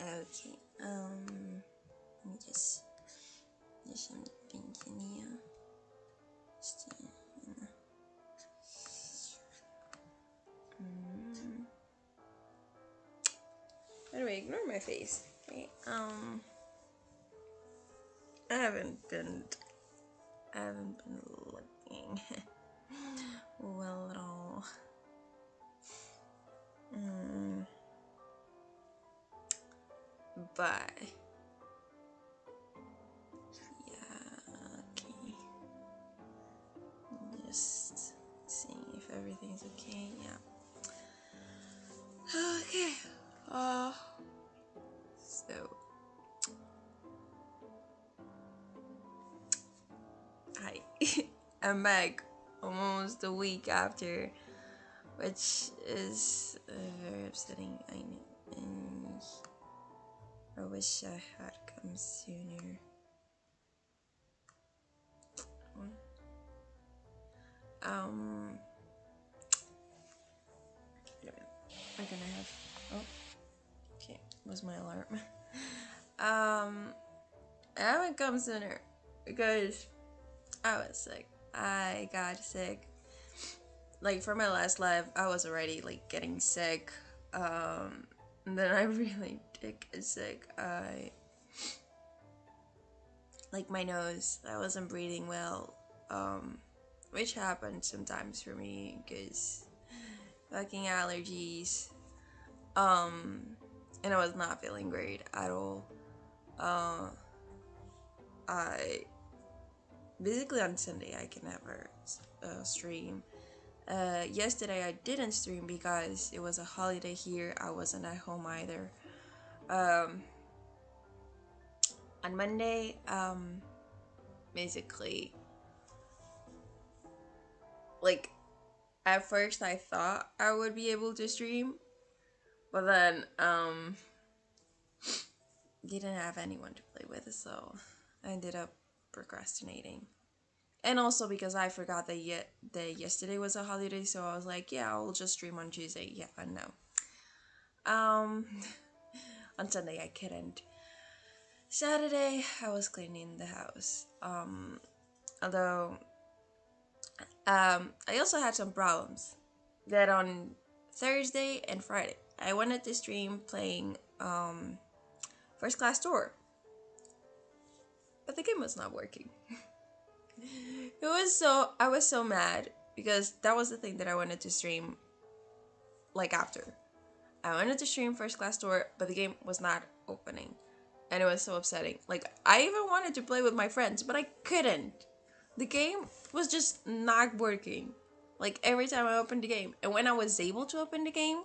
Okay, let me just do something here. By the way, ignore my face. Okay, I haven't been looking well at all. But yeah, okay. Just seeing if everything's okay. Yeah. Okay. So hi. I'm back almost a week after, which is very upsetting. I know, and I wish I had come sooner. We're gonna have. Oh, okay. Was my alarm? I haven't come sooner because I was sick. I got sick. Like for my last live, I was already like getting sick. And then I really did get sick. Like my nose, I wasn't breathing well. Which happens sometimes for me because fucking allergies. And I was not feeling great at all. I basically on Sunday I can never stream. Yesterday I didn't stream because it was a holiday here. I wasn't at home either. On Monday, basically, like at first I thought I would be able to stream, but then didn't have anyone to play with, so I ended up procrastinating. And also because I forgot that yesterday was a holiday, so I was like, yeah, I'll just stream on Tuesday. Yeah, no. On Sunday I couldn't. Saturday I was cleaning the house. Although I also had some problems that on Thursday and Friday I wanted to stream playing First Class Tour, but the game was not working. I was so mad because that was the thing that I wanted to stream like after. I wanted to stream First Class Tour, but the game was not opening. And it was so upsetting. Like, I even wanted to play with my friends, but I couldn't. The game was just not working. Like, every time I opened the game. And when I was able to open the game,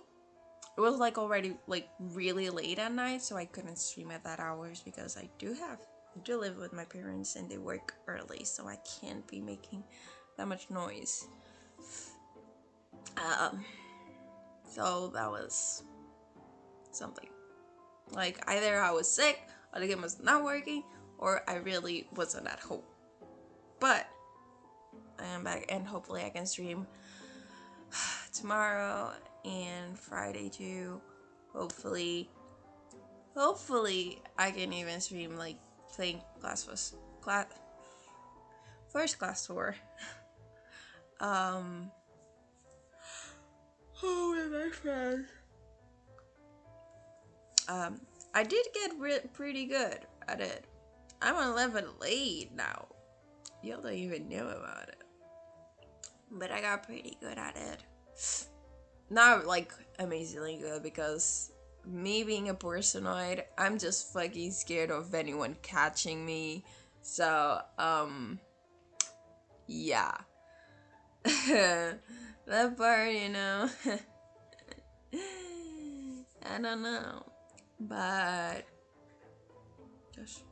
it was like already like really late at night, so I couldn't stream at that hours because I do live with my parents and they work early, so I can't be making that much noise. So that was something. Like either I was sick, or the game was not working, or I really wasn't at home. But I am back, and hopefully I can stream tomorrow and Friday too. Hopefully I can even stream like playing First Class Tour. With my friends. I did get pretty good at it. I'm on level 8 now. Y'all don't even know about it. But I got pretty good at it. Not like amazingly good because me being a personoid, I'm just fucking scared of anyone catching me. So, yeah. That part, you know. I don't know. But just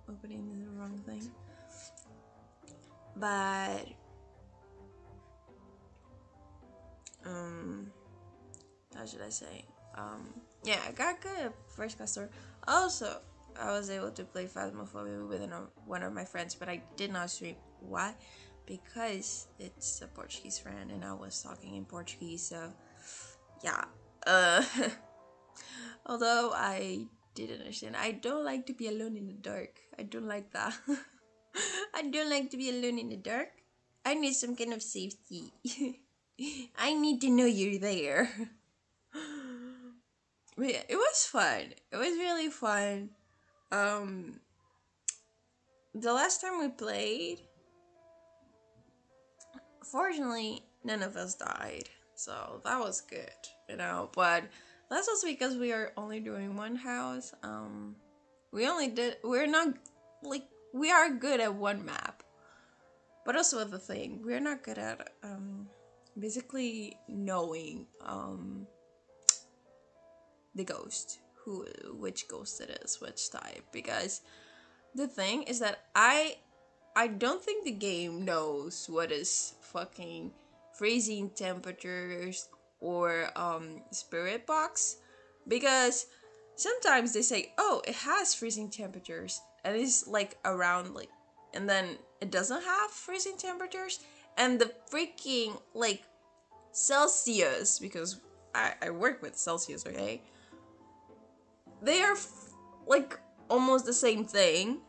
opening the wrong thing. But how should I say? Yeah, I got good at First Class Tour. Also, I was able to play Phasmophobia with one of my friends, but I did not stream. Why? Because it's a Portuguese friend and I was talking in Portuguese, so yeah. Although I did understand. I don't like to be alone in the dark. I don't like that. I don't like to be alone in the dark. I need some kind of safety. I need to know you're there. But yeah, it was fun. It was really fun. Um, the last time we played, fortunately, none of us died. So that was good, you know. But that's also because we are only doing one house. We're not, like, we are good at one map. But also the thing, we're not good at, basically knowing, the ghost, which ghost it is, which type. Because the thing is that I don't think the game knows what is fucking freezing temperatures or spirit box, because sometimes they say, oh, it has freezing temperatures, and it's like around, like, and then it doesn't have freezing temperatures, and the freaking, like, Celsius, because I work with Celsius, okay, they are like almost the same thing,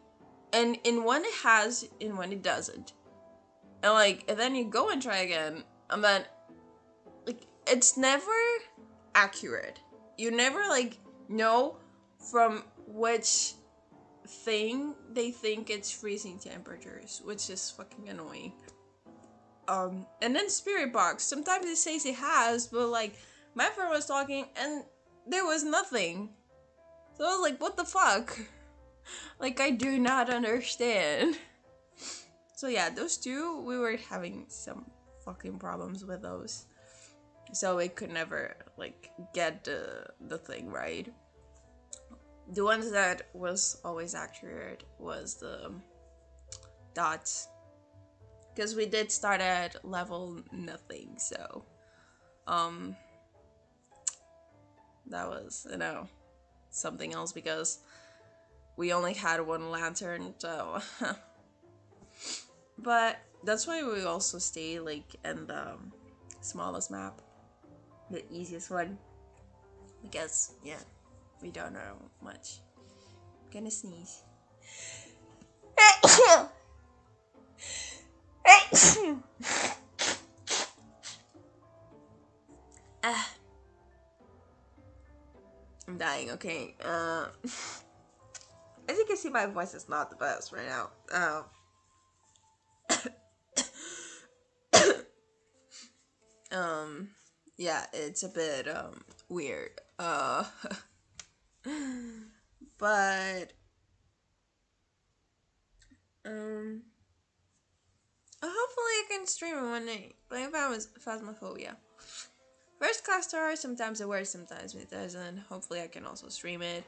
and in one it has, in one it doesn't, and then you go and try again, and then, like, it's never accurate. You never, like, know from which thing they think it's freezing temperatures, which is fucking annoying. And then spirit box, sometimes it says it has, but, like, my friend was talking and there was nothing, so I was like, what the fuck. Like, I do not understand. So yeah, those two, we were having some fucking problems with those. So we could never, like, get the thing right. The ones that was always accurate was the dots. Because we did start at level nothing, so that was, you know, something else, because we only had one lantern, so but that's why we also stay, like, in the smallest map, the easiest one, because yeah, we don't know much. I'm gonna sneeze. I'm dying, okay. As you can see, my voice is not the best right now. Yeah, it's a bit weird. But hopefully I can stream it one day. Playing Phasmophobia. First class star, sometimes it works, sometimes it doesn't. Hopefully I can also stream it.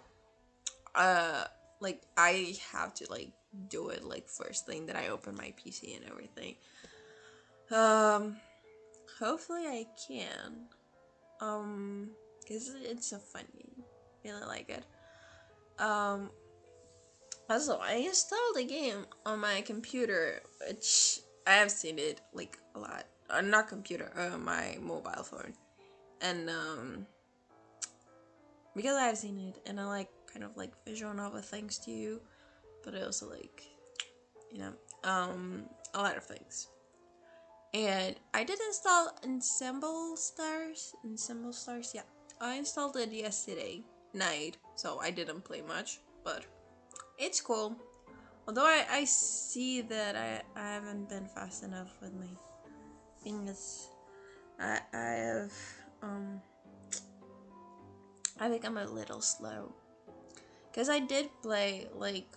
Like, I have to, like, do it, like, first thing that I open my PC and everything. Hopefully I can. Cause it's a fun game. Really like it. Also, I installed a game on my computer, which I have seen it, like, a lot. Not computer, my mobile phone. And, because I have seen it, and I like kind of like visual novel things too, but I also like, you know, a lot of things. And I did install Ensemble Stars, yeah. I installed it yesterday night, so I didn't play much, but it's cool. Although I see that I haven't been fast enough with my fingers. I become a little slow. Because I did play, like,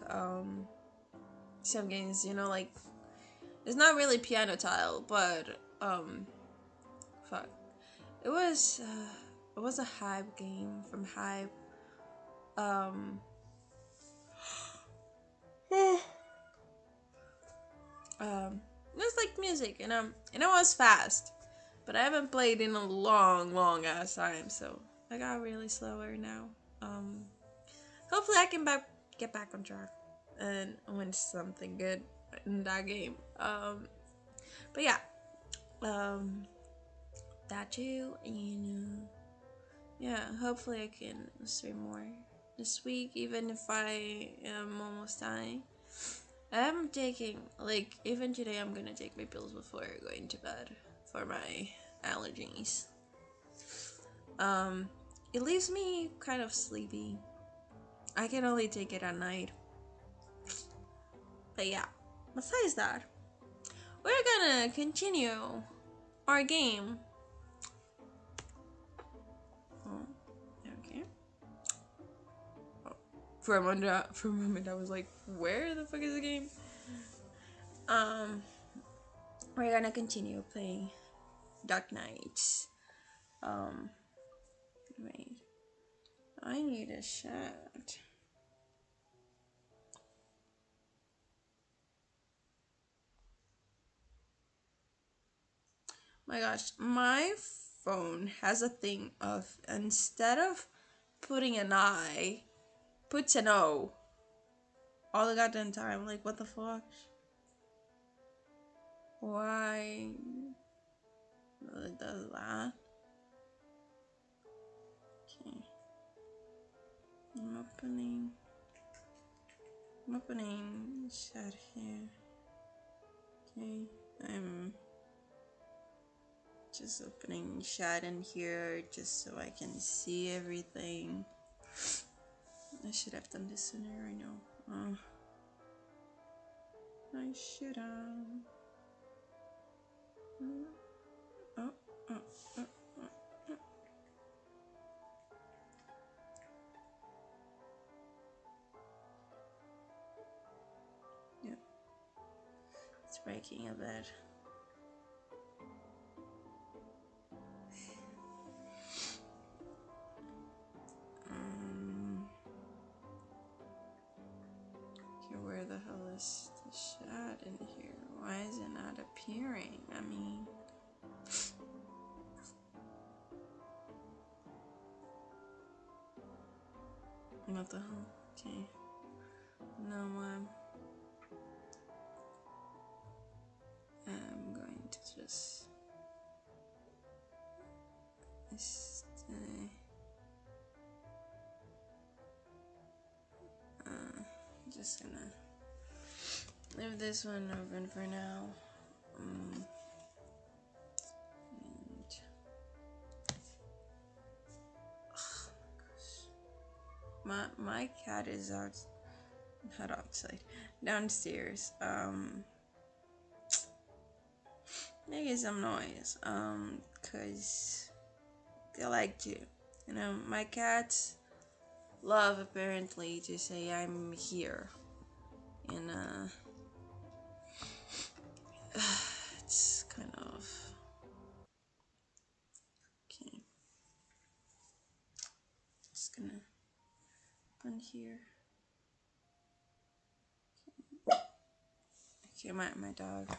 some games, you know, like, it's not really piano tile, but, fuck. It was a Hype game from Hype. It was like music, and it was fast. But I haven't played in a long ass time, so I got really slower now. Hopefully I can get back on track and win something good in that game. But yeah, that too, and yeah, hopefully I can stream more. this week, even if I am almost dying. I'm taking, like, even today I'm gonna take my pills before going to bed for my allergies. It leaves me kind of sleepy. I can only take it at night. But yeah, besides that, we're gonna continue our game. Oh, okay. Oh, for a moment, I was like, where the fuck is the game? We're gonna continue playing Dark Knights. Wait. I need a shot. My gosh, my phone has a thing of, instead of putting an I, puts an O all the goddamn time. Like, what the fuck? Why it does that? Okay. I'm opening chat here. Okay. I'm just opening chat in here just so I can see everything. I should have done this sooner, I know. I should have. Oh, oh, oh, oh. Yeah. It's breaking a bit. Okay, where the hell is the chat in here? Why is it not appearing? I mean, what the hell? Okay. No, I'm going to just stay. Just gonna leave this one open for now. And my cat is not outside, downstairs. Making some noise. Cause they like to, my cats love apparently to say I'm here, and it's kind of okay. Just gonna put here. Okay, my dog.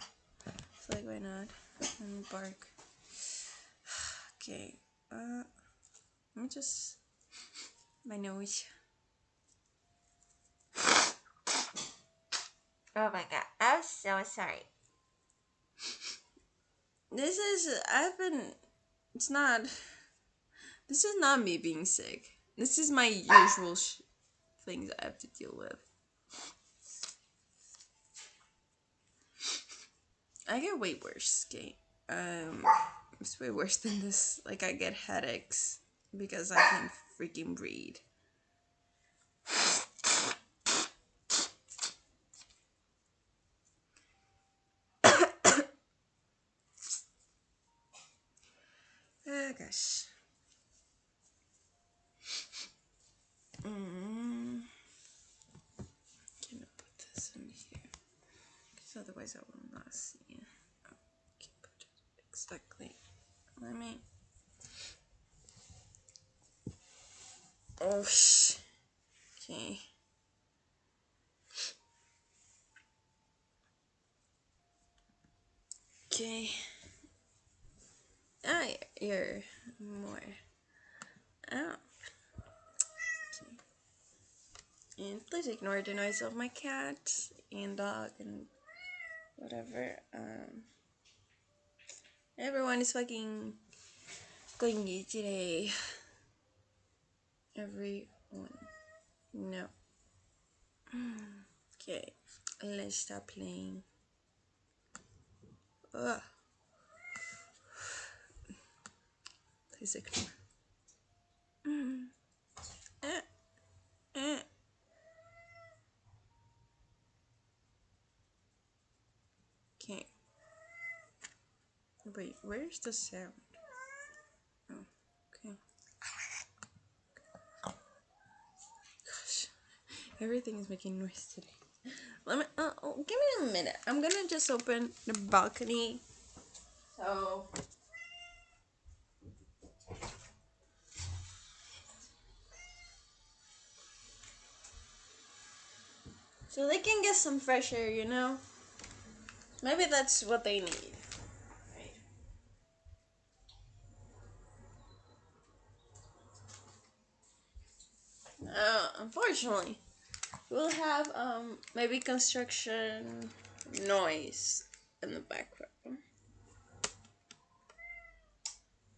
It's like, why not? Let me bark. Okay, let me just my nose. Oh my god, I'm so sorry. This is it's not. This is not me being sick. This is my usual things I have to deal with. I get way worse, okay? It's way worse than this. Like, I get headaches because I can't freaking breathe. Oh gosh. Can I put this in here? Because otherwise I will not see it. Okay, put it exactly. Let me. Oh, okay. Okay. Ah, you're more. Oh. Okay. And please ignore the noise of my cat and dog and whatever. Everyone is fucking going today. Everyone. No. Okay, let's stop playing. Ugh. Please ignore. Eh, eh. Okay. Wait, where's the sound? Oh, okay. Gosh, everything is making noise today. Let me. Give me a minute. I'm gonna just open the balcony. So they can get some fresh air, you know? Maybe that's what they need. Unfortunately, we'll have maybe construction noise in the background.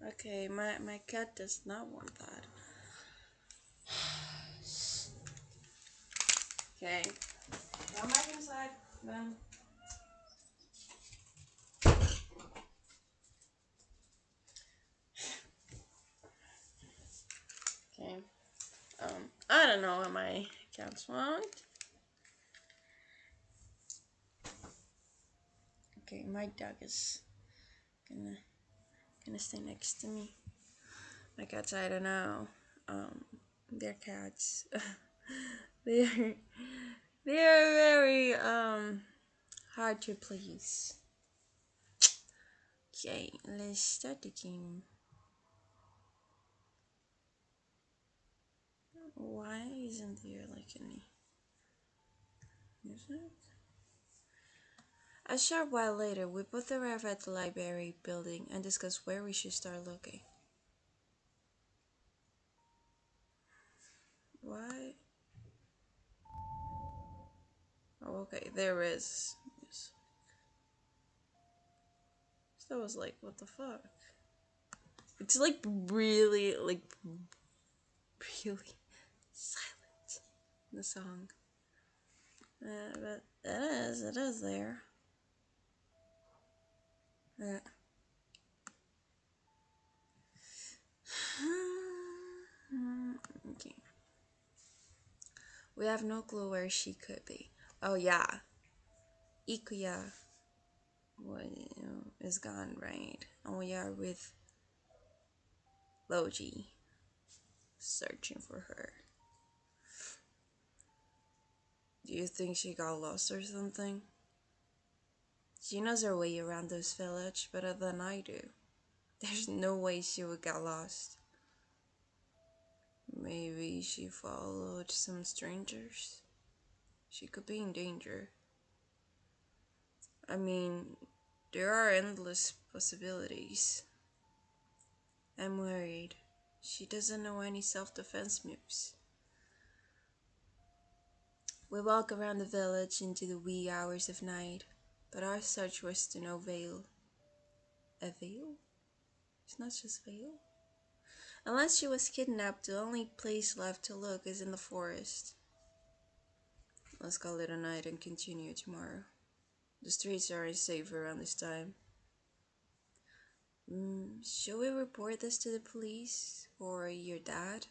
Okay, my cat does not want that. Okay, come back inside then. Okay. I don't know what my cats want. Okay, my dog is gonna stay next to me. My cats, I don't know. They're cats. they're they're very hard to please. Okay, let's start the game. Why isn't there like any music? A short while later, we both arrive at the library building and discuss where we should start looking. Why? Oh, okay, there is. Yes. So I was like, what the fuck? It's like really, really silent, the song. But it is there. Uh, okay. We have no clue where she could be. Oh yeah, Ikuya is gone, right? And we are with Loji, searching for her. Do you think she got lost or something? She knows her way around this village better than I do. There's no way she would get lost. Maybe she followed some strangers. She could be in danger. I mean, there are endless possibilities. I'm worried. She doesn't know any self-defense moves. We walk around the village into the wee hours of night, but our search was to no avail. Avail? It's not just veil. Unless she was kidnapped, the only place left to look is in the forest. Let's call it a night and continue tomorrow. The streets aren't safe around this time. Should we report this to the police or your dad?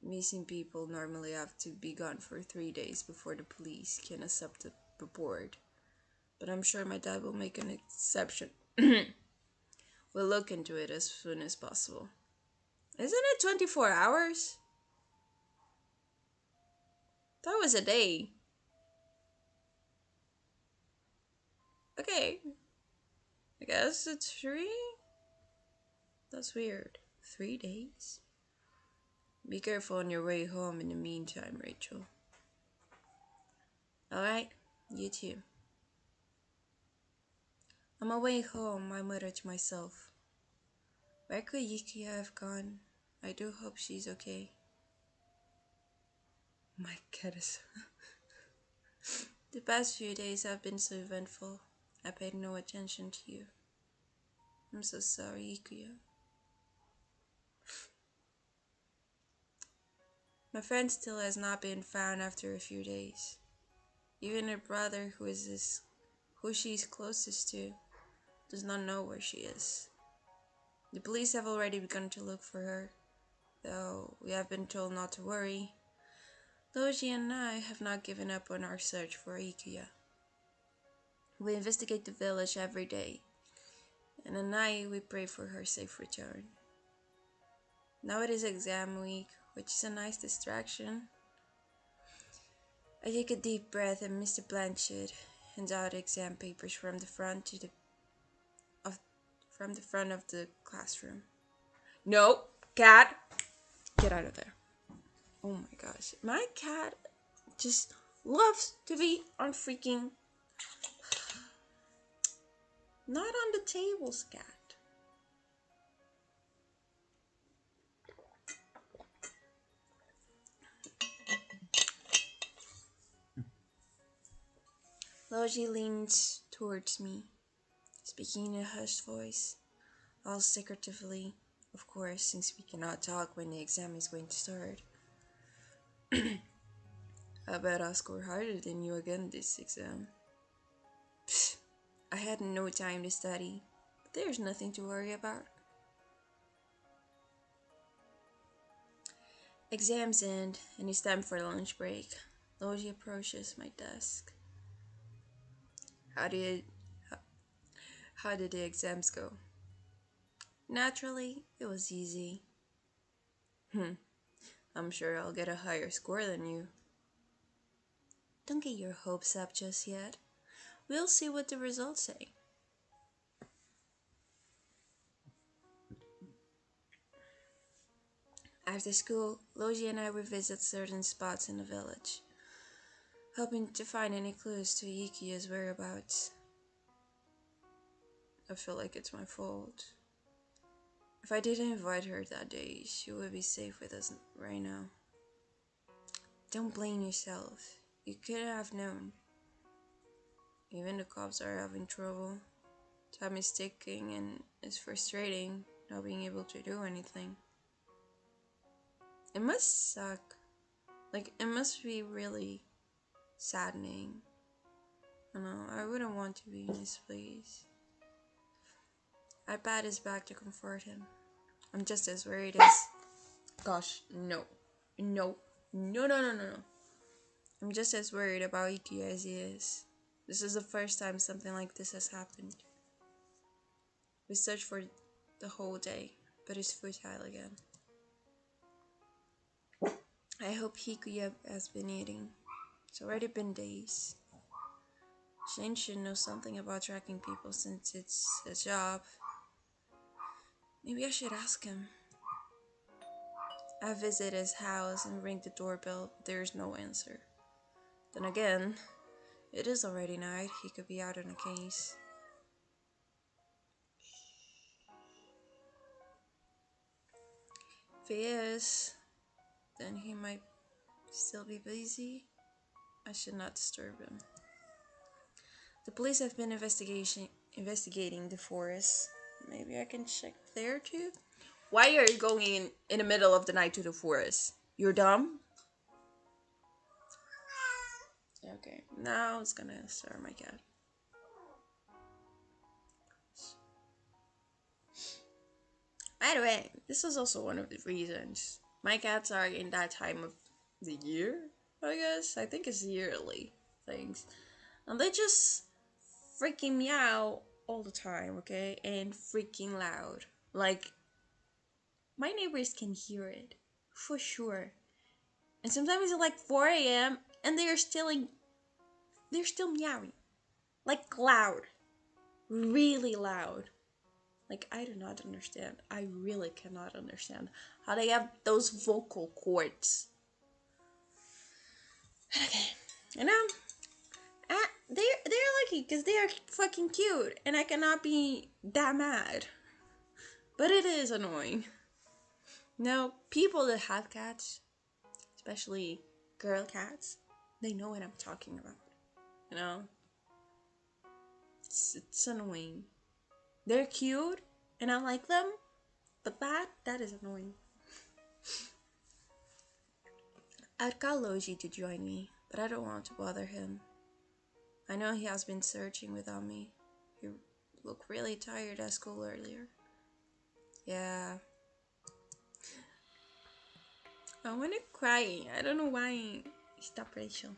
Missing people normally have to be gone for 3 days before the police can accept the report. But I'm sure my dad will make an exception. We'll look into it as soon as possible. Isn't it 24 hours? That was a day. Okay. I guess it's 3? That's weird. 3 days? Be careful on your way home in the meantime, Rachel. Alright, you too. On my way home, I muttered to myself, where could Yukiya have gone? I do hope she's okay. My cat is... The past few days have been so eventful. I paid no attention to you. I'm so sorry, Ikuya. My friend still has not been found after a few days. Even her brother, who she's closest to, does not know where she is. The police have already begun to look for her, though we have been told not to worry. Logie and I have not given up on our search for Ikuya. We investigate the village every day, and at night we pray for her safe return. Now it is exam week, which is a nice distraction. I take a deep breath and Mr. Blanchett hands out exam papers from the front of the classroom. No, cat, get out of there. Oh my gosh, my cat just loves to be on freaking, not on the tables, cat. Logie leans towards me, speaking in a hushed voice, all secretively, of course, since we cannot talk when the exam is going to start. I bet I'll score harder than you again this exam. Pfft, I had no time to study, but there's nothing to worry about. Exams end, and it's time for lunch break. Logie approaches my desk. How did the exams go? Naturally, it was easy. I'm sure I'll get a higher score than you. Don't get your hopes up just yet. We'll see what the results say. After school, Logie and I revisit certain spots in the village, hoping to find any clues to Ikuya's whereabouts. I feel like it's my fault. If I didn't invite her that day, she would be safe with us right now. Don't blame yourself. You couldn't have known. Even the cops are having trouble. Time is ticking and it's frustrating not being able to do anything. It must suck. Like, it must be really saddening. I know, I wouldn't want to be in his place. I pat his back to comfort him. I'm just as worried as... Gosh, no. No. No, no, no, no, no. I'm just as worried about Ikuya as he is. This is the first time something like this has happened. We searched for the whole day, but it's futile again. I hope Ikuya has been eating. It's already been days. Shane should know something about tracking people since it's a job. Maybe I should ask him. I visit his house and ring the doorbell, but there's no answer. Then again, it is already night. He could be out on a case. If he is, then he might still be busy. I should not disturb him. The police have been investigating the forest. Maybe I can check there too. Why are you going in the middle of the night to the forest? You're dumb? Okay, now it's gonna start my cat. By the way, this is also one of the reasons my cats are in that time of the year, I guess. I think it's yearly things. And they just freaking meow all the time, okay? And freaking loud. Like, my neighbors can hear it, for sure. And sometimes it's like 4 a.m. and they're still meowing. Like loud. Really loud. Like, I do not understand. I really cannot understand how they have those vocal cords. Okay, you know, they're lucky because they are fucking cute, and I cannot be that mad. But it is annoying. Now, people that have cats, especially girl cats, they know what I'm talking about. You know, it's annoying. They're cute, and I like them, but that is annoying. I'd call Loji to join me, but I don't want to bother him. I know he has been searching without me. He looked really tired at school earlier. Yeah. I wanna cry. I don't know why. Stop, Rachel.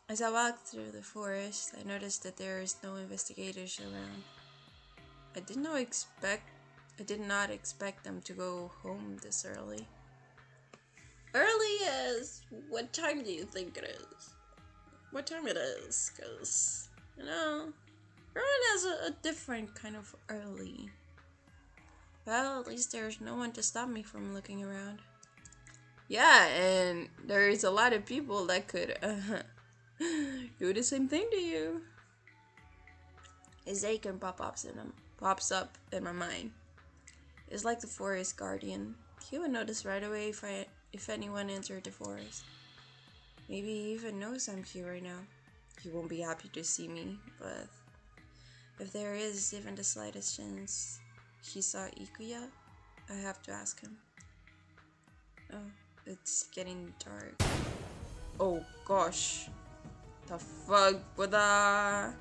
As I walked through the forest, I noticed that there is no investigators around. I did not expect them to go home this early. Early as what time do you think it is? What time it is? Cause everyone has a different kind of early. Well, at least there's no one to stop me from looking around. Yeah, and there's a lot of people that could do the same thing to you. His Aiken pops up in my mind. It's like the forest guardian. He would notice right away if anyone entered the forest. Maybe he even knows I'm here right now. He won't be happy to see me, but if there is even the slightest chance he saw Ikuya, I have to ask him. Oh, it's getting dark. Oh gosh. The fuck with the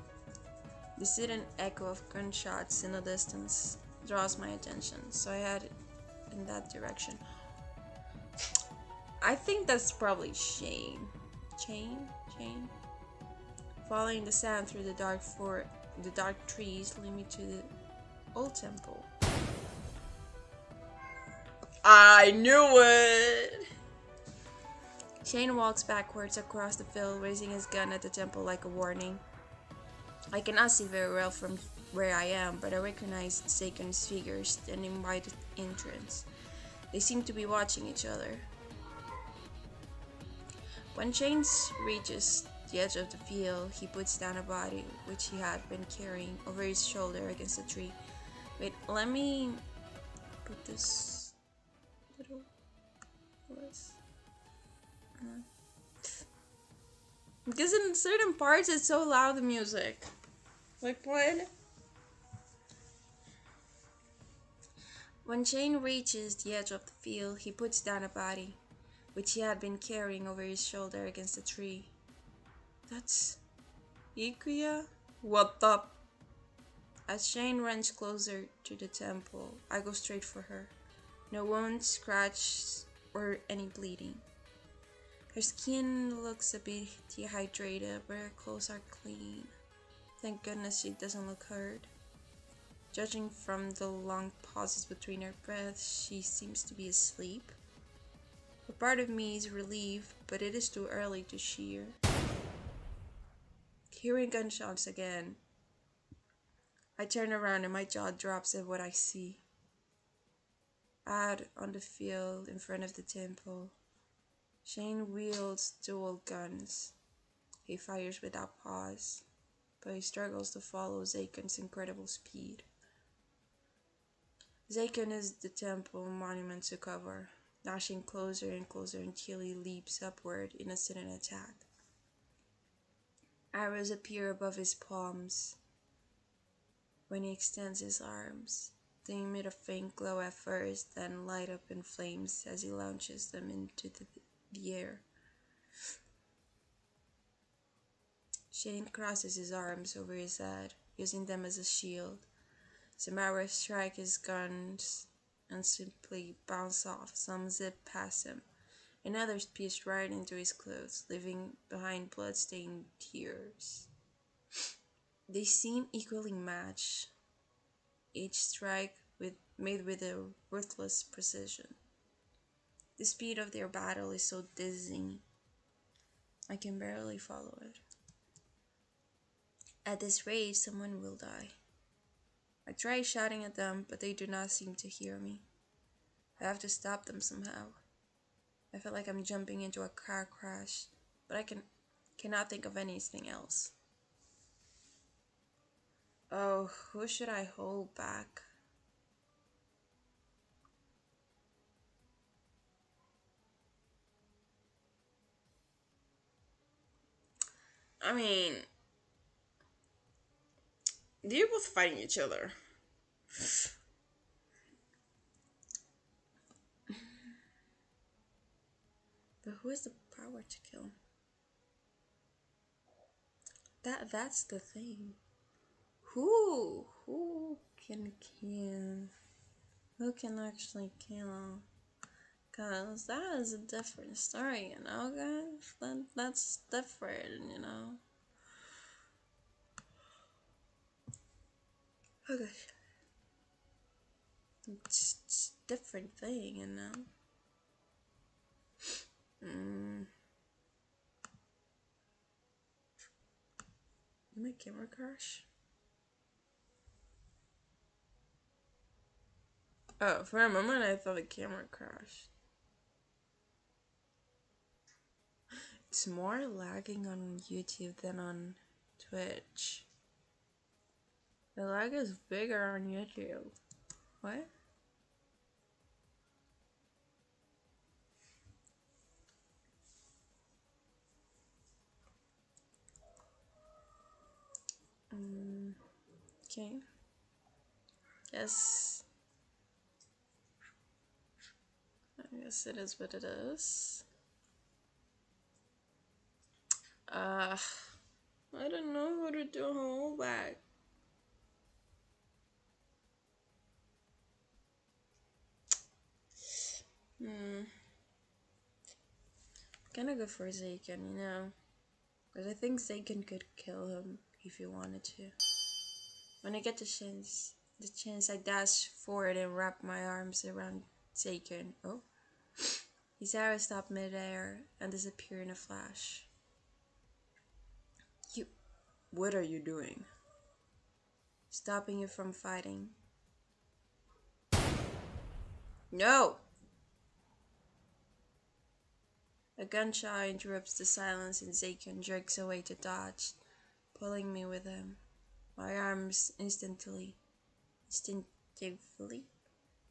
distant echo of gunshots in the distance draws my attention, so I head in that direction. I think that's probably Shane. Shane? Following the sound through the dark trees lead me to the old temple. I knew it! Shane walks backwards across the field, raising his gun at the temple like a warning. I cannot see very well from where I am, but I recognize Seiken's figures standing by the entrance. They seem to be watching each other. When Shane reaches the edge of the field, he puts down a body which he had been carrying over his shoulder against a tree. Wait, let me put this little less. Because in certain parts it's so loud, the music. Like what? When Shane reaches the edge of the field, he puts down a body which he had been carrying over his shoulder against a tree. That's Ikuya? What the? As Shane runs closer to the temple, I go straight for her. No wounds, scratches, or any bleeding. Her skin looks a bit dehydrated, but her clothes are clean. Thank goodness she doesn't look hurt. Judging from the long pauses between her breaths, she seems to be asleep. A part of me is relieved, but it is too early to cheer. Hearing gunshots again, I turn around and my jaw drops at what I see. Out on the field in front of the temple, Shane wields dual guns. He fires without pause, but he struggles to follow Zaken's incredible speed. Zaken is the temple monument to cover, dashing closer and closer until he leaps upward in a sudden attack. Arrows appear above his palms when he extends his arms. They emit a faint glow at first, then light up in flames as he launches them into the air. Shane crosses his arms over his head, using them as a shield. Some arrows strike his guns and simply bounce off. Some zip past him, and others pierce right into his clothes, leaving behind blood-stained tears. They seem equally matched, each strike made with a ruthless precision. The speed of their battle is so dizzying, I can barely follow it. At this rate, someone will die. I try shouting at them, but they do not seem to hear me. I have to stop them somehow. I feel like I'm jumping into a car crash, but I cannot think of anything else. Oh, who should I hold back? I mean, they're both fighting each other. But who has the power to kill? That's the thing. Who can kill? Who can actually kill? Cause that is a different story, you know, guys. That's different, you know. Okay, it's a different thing, you know. My camera crash. Oh, for a moment I thought the camera crashed. It's more lagging on YouTube than on Twitch. The lag is bigger on YouTube. What? Okay. Yes. I guess it is what it is. I don't know how to do a whole back. Kinda good for Zaken, you know? Because I think Zaken could kill him if he wanted to. When I get the chance I dash forward and wrap my arms around Zaken. Oh. His arrow stopped midair and disappeared in a flash. What are you doing? Stopping you from fighting. No! A gunshot interrupts the silence and Zaken jerks away to dodge, pulling me with him. My arms instinctively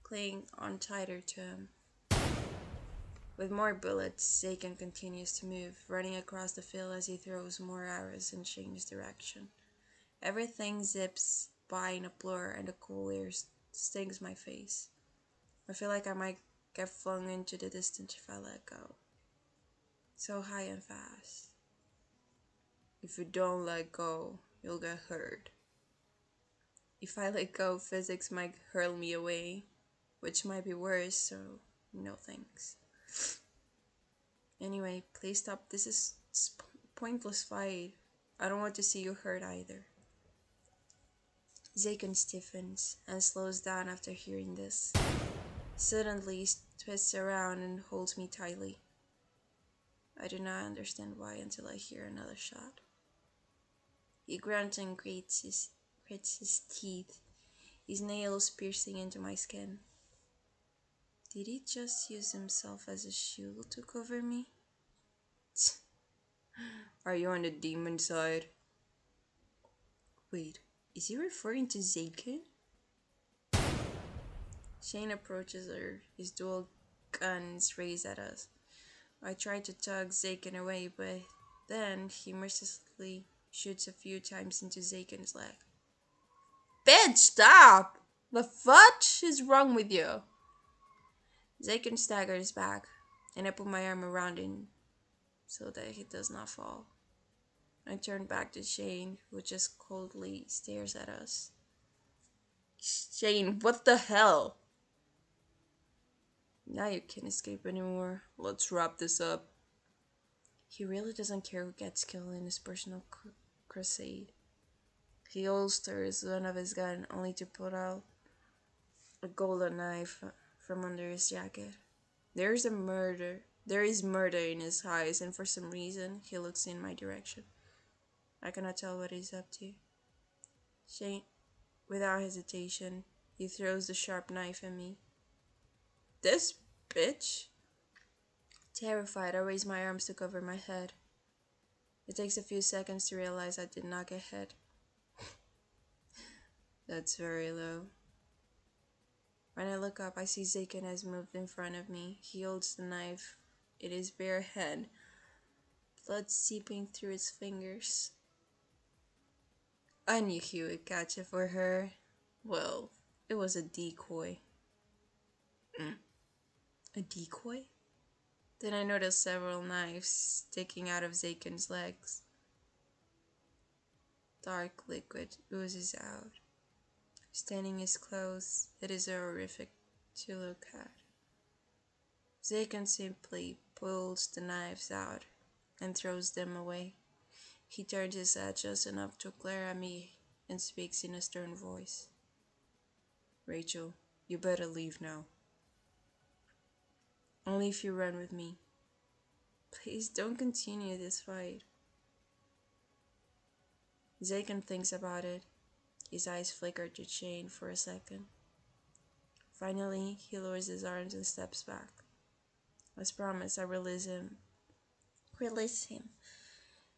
cling on tighter to him. With more bullets, Zaken continues to move, running across the field as he throws more arrows and changes direction. Everything zips by in a blur and the cool air stings my face. I feel like I might get flung into the distance if I let go. So high and fast. If you don't let go, you'll get hurt. If I let go, physics might hurl me away, which might be worse, so no thanks. Anyway, please stop. This is pointless fight. I don't want to see you hurt either. Zaken stiffens and slows down after hearing this. Suddenly, he twists around and holds me tightly. I do not understand why until I hear another shot. He grunts and grits his teeth, his nails piercing into my skin. Did he just use himself as a shield to cover me? Are you on the demon side? Wait, is he referring to Zaken? Shane approaches her, his dual guns raised at us. I try to tug Zaken away, but then he mercilessly shoots a few times into Zaken's leg. Bitch, stop! The fudge is wrong with you? Zaken staggers back, and I put my arm around him so that he does not fall. I turn back to Shane, who just coldly stares at us. Shane, what the hell? Now you can't escape anymore. Let's wrap this up. He really doesn't care who gets killed in his personal crusade. He holsters one of his guns only to pull out a golden knife from under his jacket. There is murder in his eyes, and for some reason he looks in my direction. I cannot tell what he's up to. Shane, without hesitation, he throws the sharp knife at me. This bitch? Terrified, I raise my arms to cover my head. It takes a few seconds to realize I did not get hit. That's very low. When I look up, I see Zaken has moved in front of me. He holds the knife in his bare hand, blood seeping through his fingers. I knew he would catch it for her. Well, it was a decoy. A decoy? Then I noticed several knives sticking out of Zaken's legs. Dark liquid oozes out. Staining his clothes, it is horrific to look at. Zaken simply pulls the knives out and throws them away. He turns his head just enough to glare at me and speaks in a stern voice. Rachel, you better leave now. Only if you run with me. Please don't continue this fight. Zaken thinks about it. His eyes flicker to Shane for a second. Finally, he lowers his arms and steps back. As promised, I release him,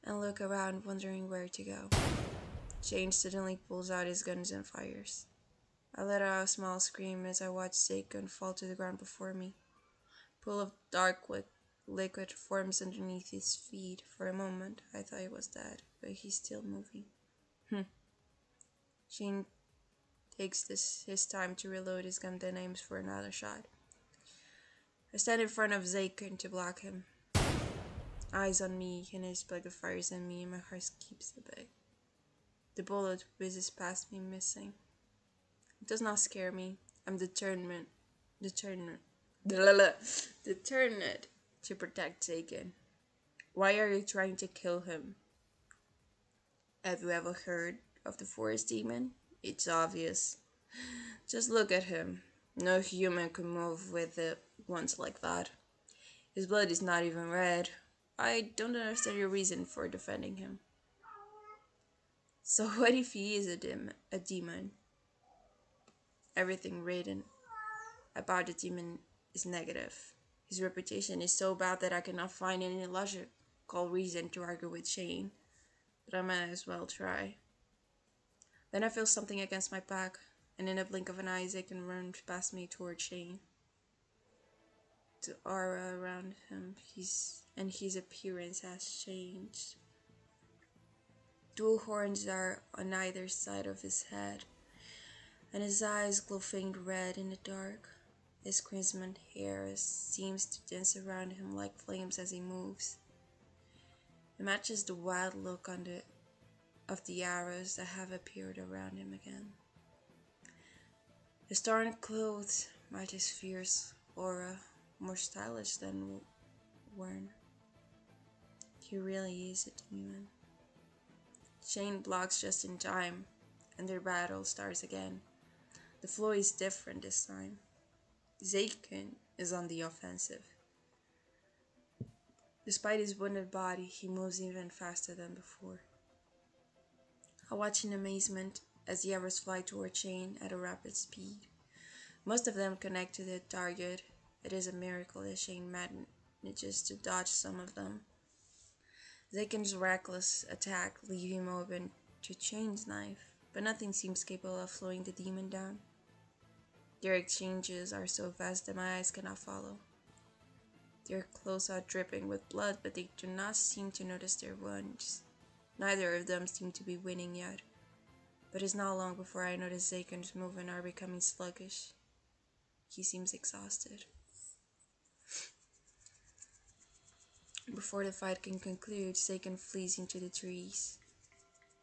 and look around, wondering where to go. Shane suddenly pulls out his guns and fires. I let out a small scream as I watch Zaken fall to the ground before me. A pool of dark liquid forms underneath his feet. For a moment, I thought he was dead, but he's still moving. Shane takes his time to reload his gun, then aims for another shot. I stand in front of Zaken to block him. Eyes on me, and his bugger fires at me, and my heart skips a bit. The bullet whizzes past me, missing. It does not scare me. I'm determined to protect Zaken. Why are you trying to kill him? Have you ever heard of the forest demon? It's obvious. Just look at him. No human could move with it once like that. His blood is not even red. I don't understand your reason for defending him. So what if he is a demon? Everything written about the demon is negative. His reputation is so bad that I cannot find any logical reason to argue with Shane, but I might as well try. Then I feel something against my back, and in a blink of an eye, Zaken runs past me toward Shane. The aura around him, his appearance has changed. Dual horns are on either side of his head, and his eyes glow faint red in the dark. His crimson hair seems to dance around him like flames as he moves. It matches the wild look of the arrows that have appeared around him again. His torn clothes match his fierce aura, more stylish than worn. He really is a demon. Shane blocks just in time, and their battle starts again. The flow is different this time. Zaken is on the offensive. Despite his wounded body, he moves even faster than before. I watch in amazement as the arrows fly toward Shane at a rapid speed. Most of them connect to the target. It is a miracle that Shane manages to dodge some of them. Zaken's reckless attack leaves him open to Shane's knife, but nothing seems capable of slowing the demon down. Their exchanges are so fast that my eyes cannot follow. Their clothes are dripping with blood, but they do not seem to notice their wounds. Neither of them seem to be winning yet, but it's not long before I notice Zaken's movements are becoming sluggish. He seems exhausted. Before the fight can conclude, Zaken flees into the trees.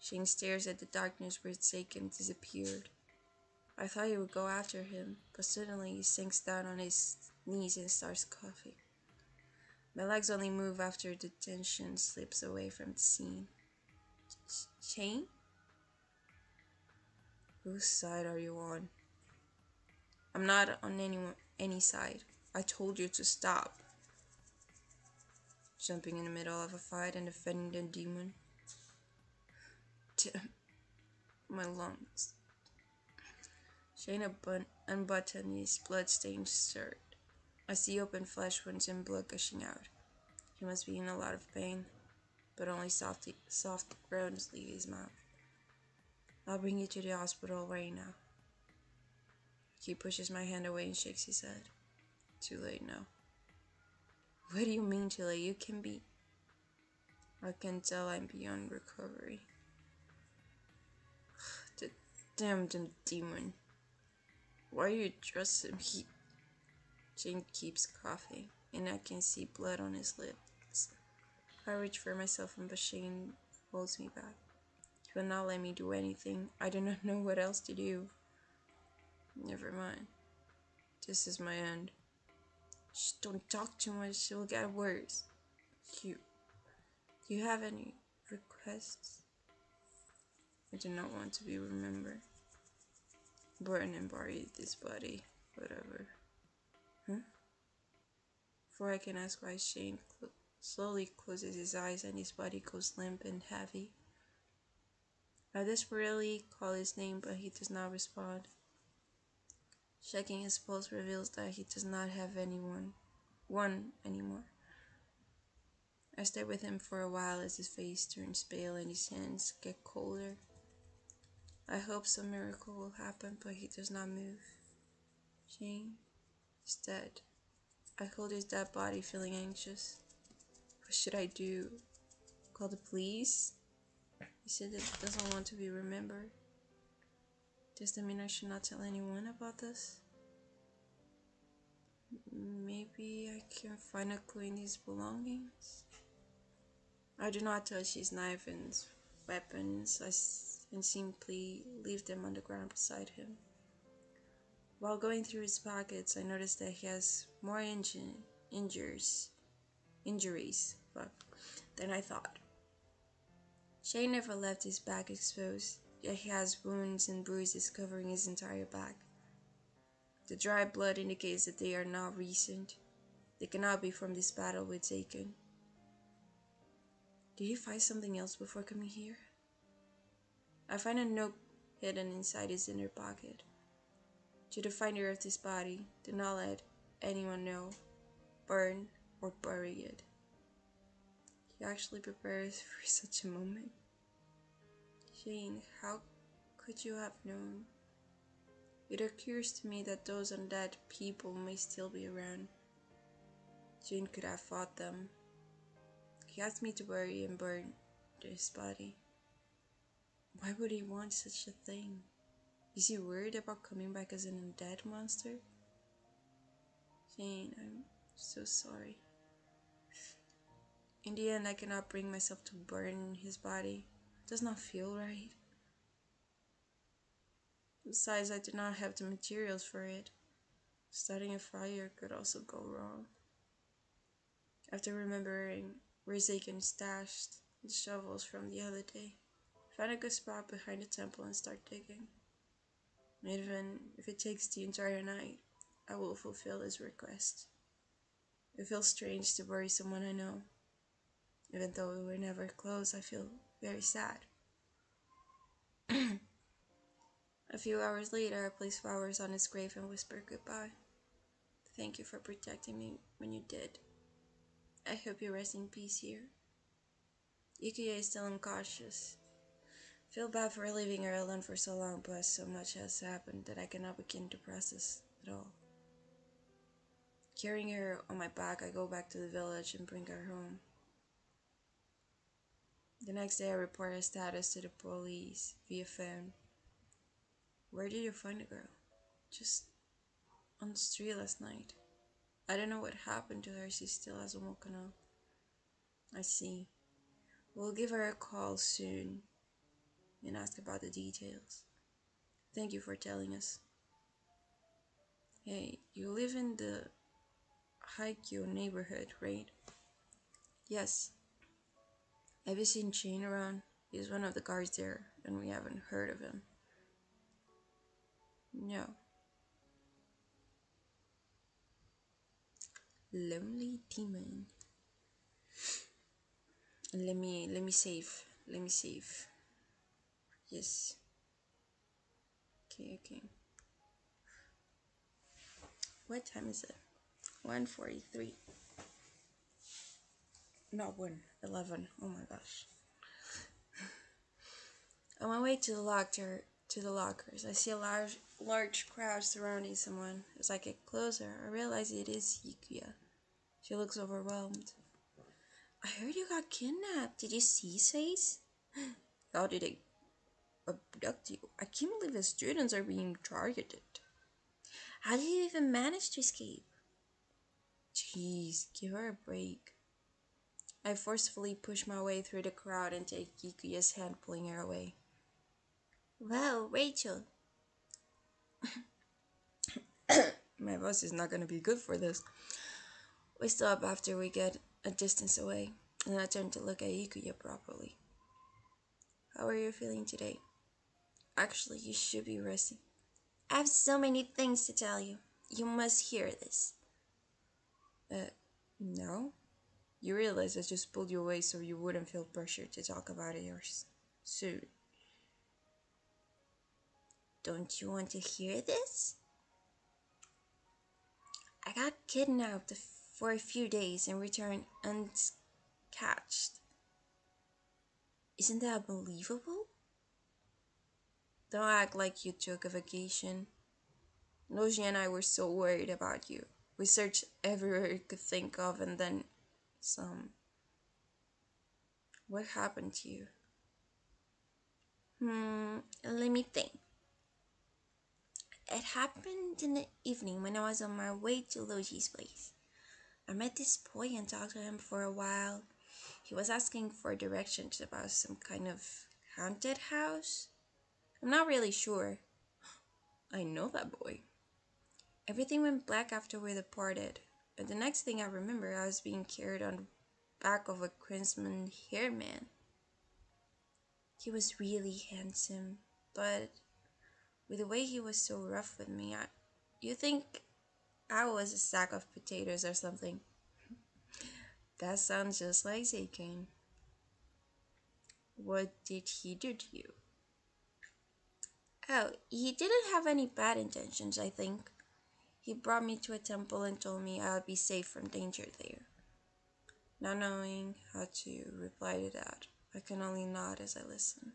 Shane stares at the darkness where Zaken disappeared. I thought he would go after him, but suddenly he sinks down on his knees and starts coughing. My legs only move after the tension slips away from the scene. Shane? Whose side are you on? I'm not on any side. I told you to stop. Jumping in the middle of a fight and defending the demon. My lungs. Shane unbuttoned his blood-stained shirt. I see open flesh wounds and blood gushing out. He must be in a lot of pain, but only soft groans leave his mouth. I'll bring you to the hospital right now. He pushes my hand away and shakes his head. Too late now. What do you mean too late? You can be... I can tell I'm beyond recovery. The damn demon. Why do you trust him? Shane keeps coughing. and I can see blood on his lips. I reach for myself, but Shane holds me back. He will not let me do anything. I do not know what else to do. Never mind. This is my end. Shh, don't talk too much, it will get worse. You. Do you have any requests? I do not want to be remembered. Burn and bury this body. Whatever. Huh? Before I can ask why, Shane slowly closes his eyes and his body goes limp and heavy. I desperately call his name, but he does not respond. Checking his pulse reveals that he does not have one anymore. I stay with him for a while as his face turns pale and his hands get colder. I hope some miracle will happen, but he does not move. Shane is dead. I hold his dead body, feeling anxious. What should I do? Call the police? He said that he doesn't want to be remembered. Does that mean I should not tell anyone about this? Maybe I can find a clue in his belongings? I do not touch his knife and weapons and simply leave them on the ground beside him. While going through his pockets, I notice that he has more injuries than I thought. Shane never left his back exposed, yet he has wounds and bruises covering his entire back. The dry blood indicates that they are not recent. They cannot be from this battle with Zaken. Did he find something else before coming here? I find a note hidden inside his inner pocket. To the finder of this body, do not let anyone know, burn, or bury it. He actually prepares for such a moment. Shane, how could you have known? It occurs to me that those undead people may still be around. Shane could have fought them. He asked me to bury and burn his body. Why would he want such a thing? Is he worried about coming back as an undead monster? Shane, I'm so sorry. In the end, I cannot bring myself to burn his body. It does not feel right. Besides, I do not have the materials for it. Starting a fire could also go wrong. After remembering where Zaken stashed the shovels from the other day, I find a good spot behind the temple and start digging. Even if it takes the entire night, I will fulfill his request. It feels strange to bury someone I know. Even though we were never close, I feel very sad. A few hours later, I place flowers on his grave and whisper goodbye. Thank you for protecting me when you did. I hope you rest in peace here. Yukiya is still unconscious. Feel bad for leaving her alone for so long, but so much has happened that I cannot begin to process it all. Carrying her on my back, I go back to the village and bring her home. The next day, I report her status to the police via phone. Where did you find the girl? Just on the street last night. I don't know what happened to her, she still hasn't woken up. I see. We'll give her a call soon and ask about the details. Thank you for telling us. Hey, you live in the Haikyuu neighborhood, right? Yes. Have you seen Shane around? He's one of the guards there, and we haven't heard of him. No. Lonely demon. Let me save. Let me save. Yes. Okay. What time is it? 1:43. Not 1:11. Oh my gosh. On my way to the lockers, I see a large crowd surrounding someone. As I get closer, I realize it is Yukiya. She looks overwhelmed. I heard you got kidnapped. Did you see his face? How did they abduct you? I can't believe the students are being targeted. How did you even manage to escape? Jeez, give her a break. I forcefully push my way through the crowd and take Kikuya's hand, pulling her away. Wow, Rachel. My voice is not gonna be good for this. We stop after we get a distance away, and I turn to look at Ikuya properly. How are you feeling today? Actually, you should be resting. I have so many things to tell you. You must hear this. No? You realize I just pulled you away so you wouldn't feel pressured to talk about it yours. So, don't you want to hear this? I got kidnapped for a few days and returned uncatched. Isn't that believable? Don't act like you took a vacation. Logie and I were so worried about you. We searched everywhere we could think of and then some. What happened to you? Let me think. It happened in the evening when I was on my way to Logie's place. I met this boy and talked to him for a while. He was asking for directions about some kind of haunted house. I'm not really sure. I know that boy. Everything went black after we departed, and the next thing I remember, I was being carried on the back of a crimson haired man. He was really handsome, but with the way he was so rough with me, you think I was a sack of potatoes or something. That sounds just like Zaken. What did he do to you? Oh, he didn't have any bad intentions, I think. He brought me to a temple and told me I would be safe from danger there. Not knowing how to reply to that, I can only nod as I listen.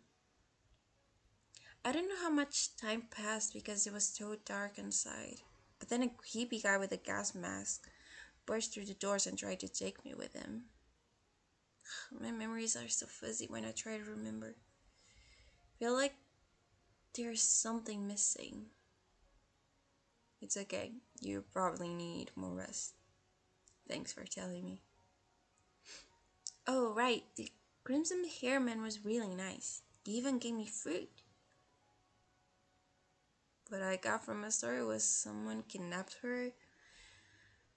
I don't know how much time passed because it was so dark inside. But then a creepy guy with a gas mask burst through the doors and tried to take me with him. My memories are so fuzzy when I try to remember. I feel like there's something missing. It's okay. You probably need more rest. Thanks for telling me. Oh, right. The Crimson Hair Man was really nice. He even gave me fruit. What I got from my story was someone kidnapped her,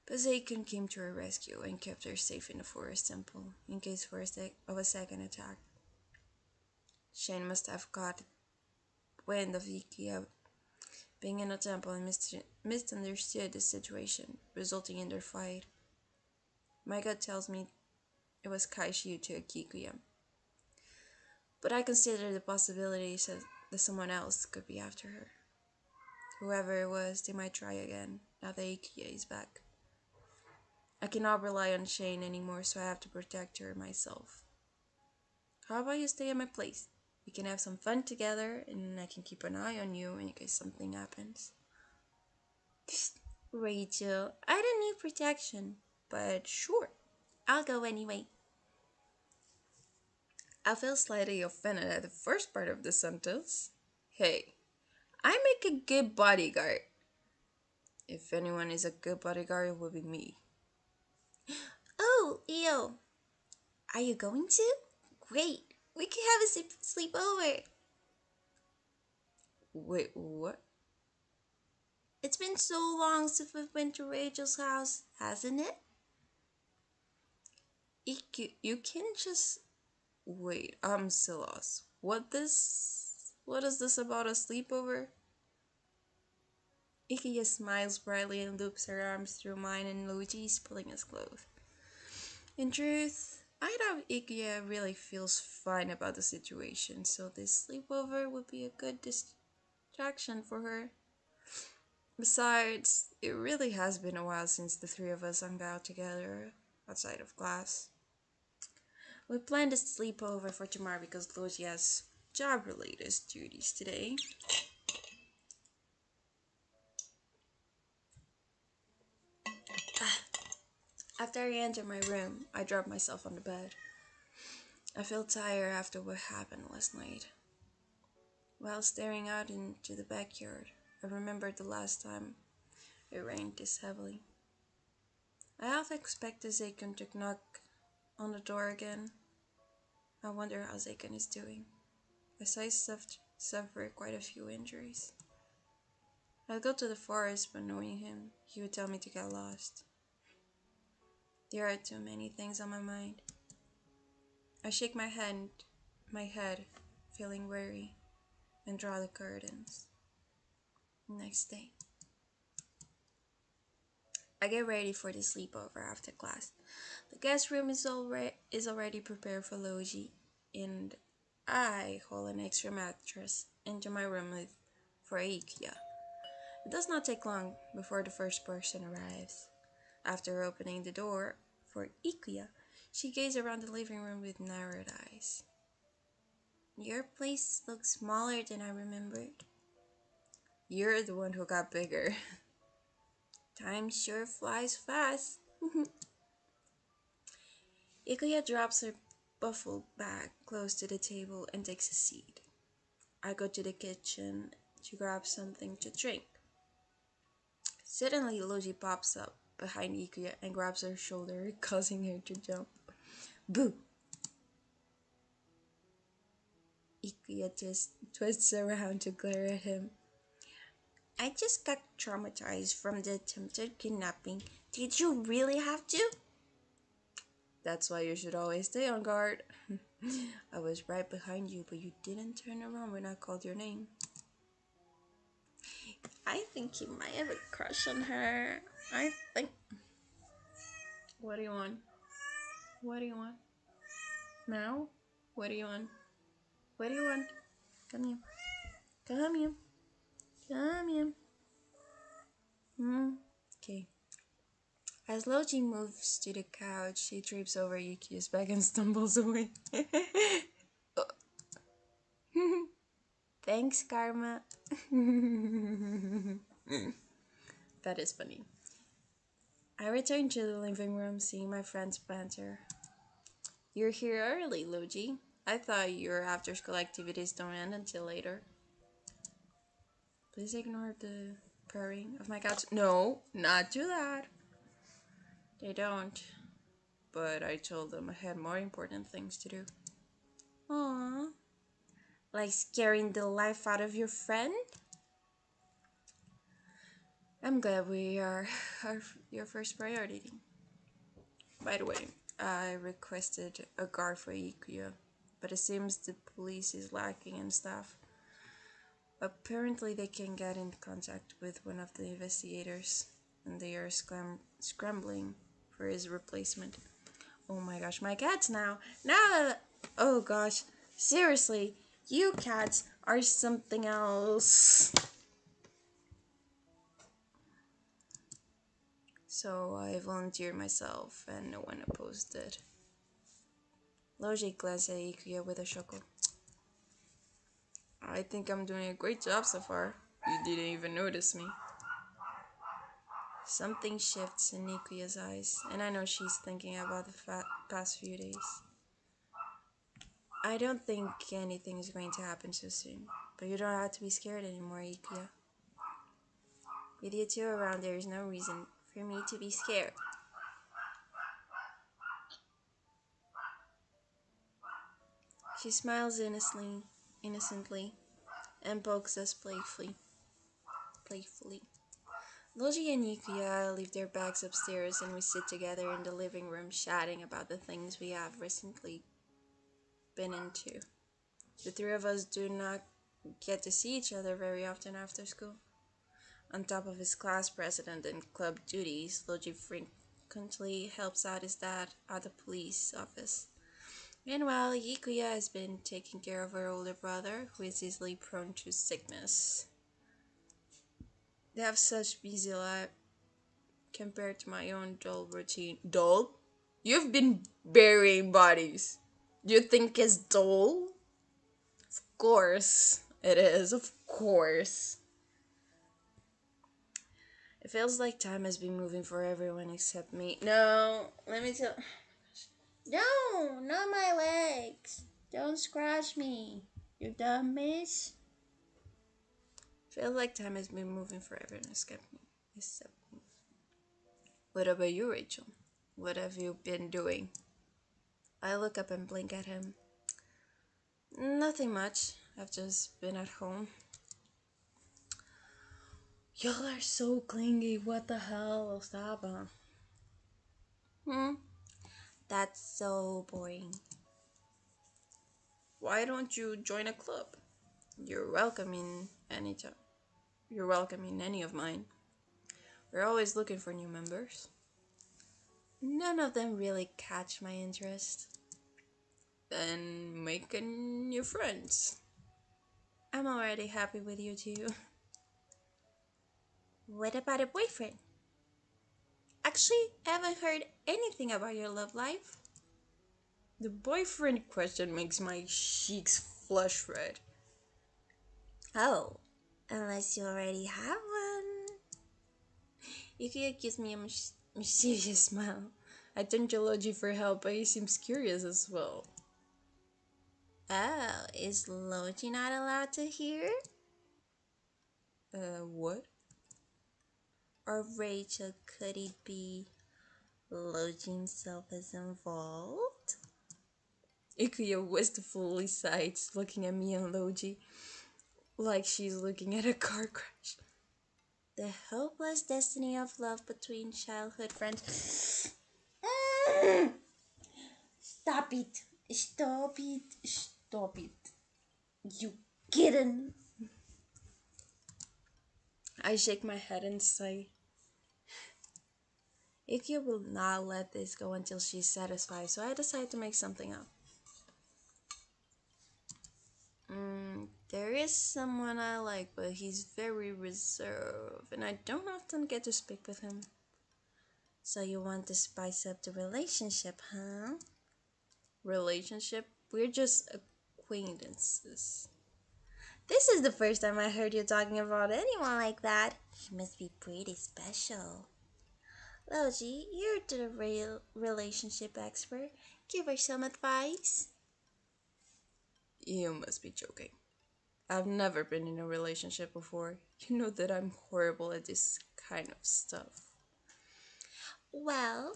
but Zaken came to her rescue and kept her safe in the forest temple in case of a second attack. Shane must have caught wind of Ikea being in the temple and misunderstood the situation, resulting in their fight. My gut tells me it was Kaishu to Kikuya, but I consider the possibility that someone else could be after her. Whoever it was, they might try again, now that Ikuya is back. I cannot rely on Shane anymore, so I have to protect her myself. How about you stay at my place? We can have some fun together, and I can keep an eye on you in case something happens. Rachel, I don't need protection, but sure, I'll go anyway. I feel slightly offended at the first part of the sentence. Hey, I make a good bodyguard. If anyone is a good bodyguard, it will be me. Oh, Leo, are you going to? Great, we can have a sleepover. Wait, what? It's been so long since we've been to Rachel's house, hasn't it? You can just wait. I'm still lost. What is this about a sleepover? Ikiya smiles brightly and loops her arms through mine, and Luigi's pulling his clothes. In truth, I doubt Ikiya really feels fine about the situation, so this sleepover would be a good distraction for her. Besides, it really has been a while since the three of us hung out together outside of class. We planned a sleepover for tomorrow because Luigi has job-related duties today. After I enter my room, I drop myself on the bed. I feel tired after what happened last night. While staring out into the backyard, I remembered the last time it rained this heavily. I half expect Zaken to knock on the door again. I wonder how Zaken is doing, as I suffered quite a few injuries. I'd go to the forest, but knowing him, he would tell me to get lost. There are too many things on my mind. I shake my head, feeling weary, and draw the curtains. Next day, I get ready for the sleepover after class. The guest room is already prepared for Logie, and I haul an extra mattress into my room for Ikea. It does not take long before the first person arrives. After opening the door for Ikea, she gazes around the living room with narrowed eyes. Your place looks smaller than I remembered. You're the one who got bigger. Time sure flies fast. Ikuya drops her buffle bag close to the table and takes a seat. I go to the kitchen to grab something to drink. Suddenly, Logie pops up behind Ikuya and grabs her shoulder, causing her to jump. Boo! Ikuya just twists around to glare at him. I just got traumatized from the attempted kidnapping. Did you really have to? That's why you should always stay on guard. I was right behind you, but you didn't turn around when I called your name. I think he might have a crush on her. I think. What do you want? What do you want? Now? What do you want? What do you want? Come here. Come here. Come here. Okay. As Logie moves to the couch, she trips over Yuki's bag and stumbles away. Thanks, Karma. That is funny. I return to the living room, seeing my friends banter. You're here early, Logie. I thought your after-school activities don't end until later. Please ignore the purring of my cats. No, not do that. They don't. But I told them I had more important things to do. Aww. Like scaring the life out of your friend? I'm glad we are your first priority. By the way, I requested a guard for Ikuya, but it seems the police is lacking in staff. Apparently they can get in contact with one of the investigators, and they are scrambling for his replacement. Oh my gosh, my cats now! Oh gosh, seriously, you cats are something else. So I volunteered myself, and no one opposed it. Logic glanced at Ikuya with a chuckle. I think I'm doing a great job so far. You didn't even notice me. Something shifts in Ikuya's eyes, and I know she's thinking about the past few days. I don't think anything is going to happen so soon, but you don't have to be scared anymore, Ikuya. With you two around, there is no reason for me to be scared. She smiles innocently, and pokes us playfully. Logie and Ikuya leave their bags upstairs, and we sit together in the living room chatting about the things we have recently been into. The three of us do not get to see each other very often after school. On top of his class president and club duties, Logie frequently helps out his dad at the police office. Meanwhile, Ikuya has been taking care of her older brother, who is easily prone to sickness. They have such busy lives compared to my own dull routine. Dull? You've been burying bodies. Do you think it's dull? Of course it is, of course. It feels like time has been moving for everyone except me. No, let me tell. No, not my legs. Don't scratch me, you dumb miss. Feels like time has been moving for everyone except me. What about you, Rachel? What have you been doing? I look up and blink at him. Nothing much. I've just been at home. Y'all are so clingy. What the hell? Stop. Hmm? That's so boring. Why don't you join a club? You're welcome in any time. You're welcome in any of mine. We're always looking for new members. None of them really catch my interest. Then make a new friends. I'm already happy with you two. What about a boyfriend? Actually, I haven't heard anything about your love life. The boyfriend question makes my cheeks flush red. Oh, unless you already have one. Yukiya gives me a mysterious smile. I turn to Logi for help, but he seems curious as well. Oh, is Logi not allowed to hear? What? Or Rachel, could it be Logi himself is involved? Ikuya wistfully sighs, looking at me and Logi like she's looking at a car crash. The hopeless destiny of love between childhood friends. Stop it! Stop it! Stop it! You kidding? I shake my head and say, Ikea will not let this go until she's satisfied, so I decide to make something up. There is someone I like, but he's very reserved, and I don't often get to speak with him. So you want to spice up the relationship, huh? Relationship? We're just acquaintances. This is the first time I heard you talking about anyone like that. He must be pretty special. Logie, you're the real relationship expert. Give her some advice. You must be joking. I've never been in a relationship before. You know that I'm horrible at this kind of stuff. Well,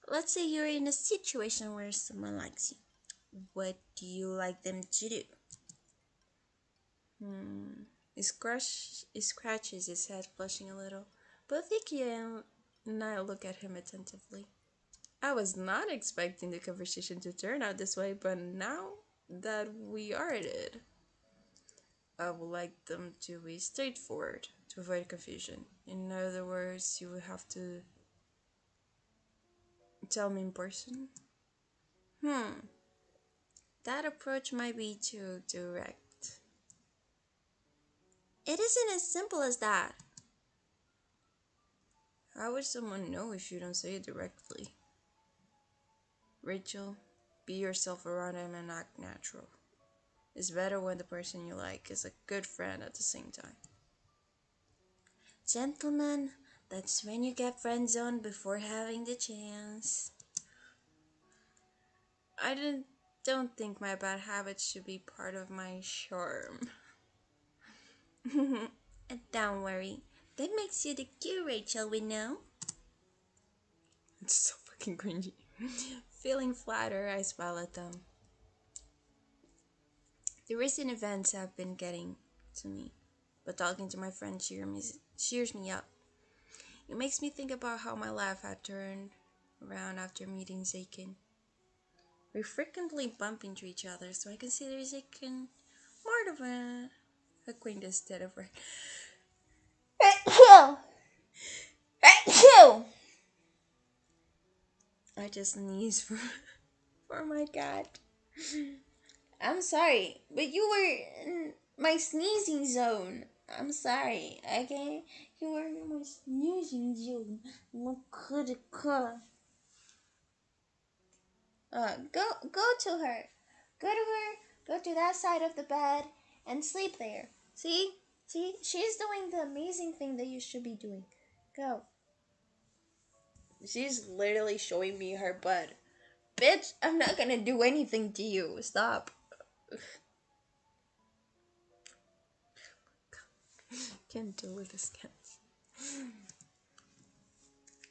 let's say you're in a situation where someone likes you. What do you like them to do? He scratches his head, blushing a little. But Vicky and I look at him attentively. I was not expecting the conversation to turn out this way, but now that we are at it, I would like them to be straightforward to avoid confusion. In other words, you would have to tell me in person. That approach might be too direct. It isn't as simple as that. How would someone know if you don't say it directly? Rachel, be yourself around him and act natural. It's better when the person you like is a good friend at the same time. Gentlemen, that's when you get friend zoned before having the chance. Don't think my bad habits should be part of my charm. Don't worry, that makes you the cute Rachel we know. It's so fucking cringy. Feeling flattered, I smile at them. The recent events have been getting to me, but talking to my friend cheers me up. It makes me think about how my life had turned around after meeting Zakin. We frequently bump into each other, so I consider Zakin more of an acquaintance instead of a... I just sneeze for my cat. I'm sorry, but you were in my sneezing zone. I'm sorry, okay? You were in my sneezing zone. Go to her. Go to her. Go to that side of the bed and sleep there. See? See? She's doing the amazing thing that you should be doing. Go. She's literally showing me her butt. Bitch, I'm not gonna do anything to you. Stop. Can't deal with this cat.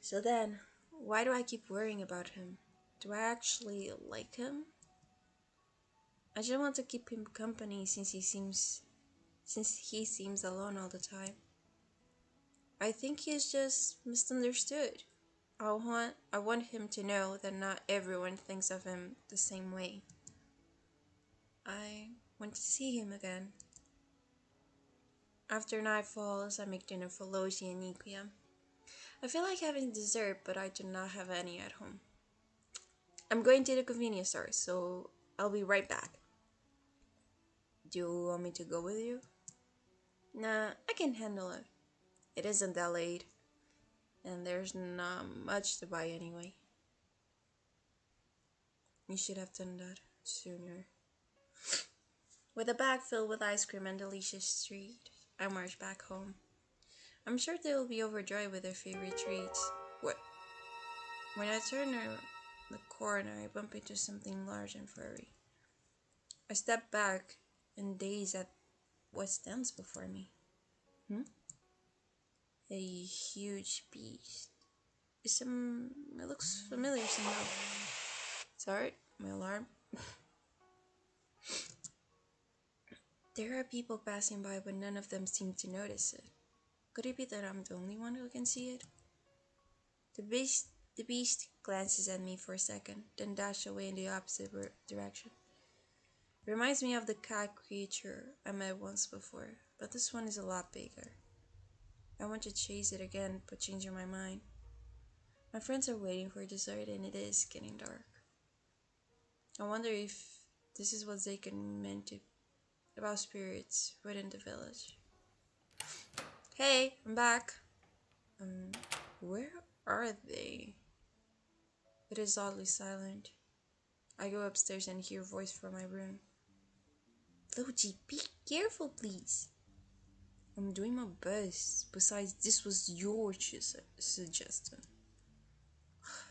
So then, why do I keep worrying about him? Do I actually like him? I just want to keep him company since he seems alone all the time. I think he's just misunderstood. I want him to know that not everyone thinks of him the same way. I want to see him again. After night falls, I make dinner for Loji and Nikia. I feel like having dessert, but I do not have any at home. I'm going to the convenience store, so I'll be right back. Do you want me to go with you? Nah, I can handle it. It isn't that late, and there's not much to buy anyway. You should have done that sooner. With a bag filled with ice cream and delicious treat, I march back home. I'm sure they will be overjoyed with their favorite treats. What? When I turn the corner, I bump into something large and furry. I step back and gaze at what stands before me. Hmm? A huge beast. It looks familiar somehow. Sorry, my alarm. There are people passing by, but none of them seem to notice it. Could it be that I'm the only one who can see it? The beast glances at me for a second, then dashes away in the opposite direction. It reminds me of the cat creature I met once before, but this one is a lot bigger. I want to chase it again, but changing my mind. My friends are waiting for dessert and it is getting dark. I wonder if this is what Zaken meant about spirits within the village. Hey, I'm back. Um, where are they? It is oddly silent. I go upstairs and hear a voice from my room. Loji, be careful, please. I'm doing my best. Besides, this was your suggestion.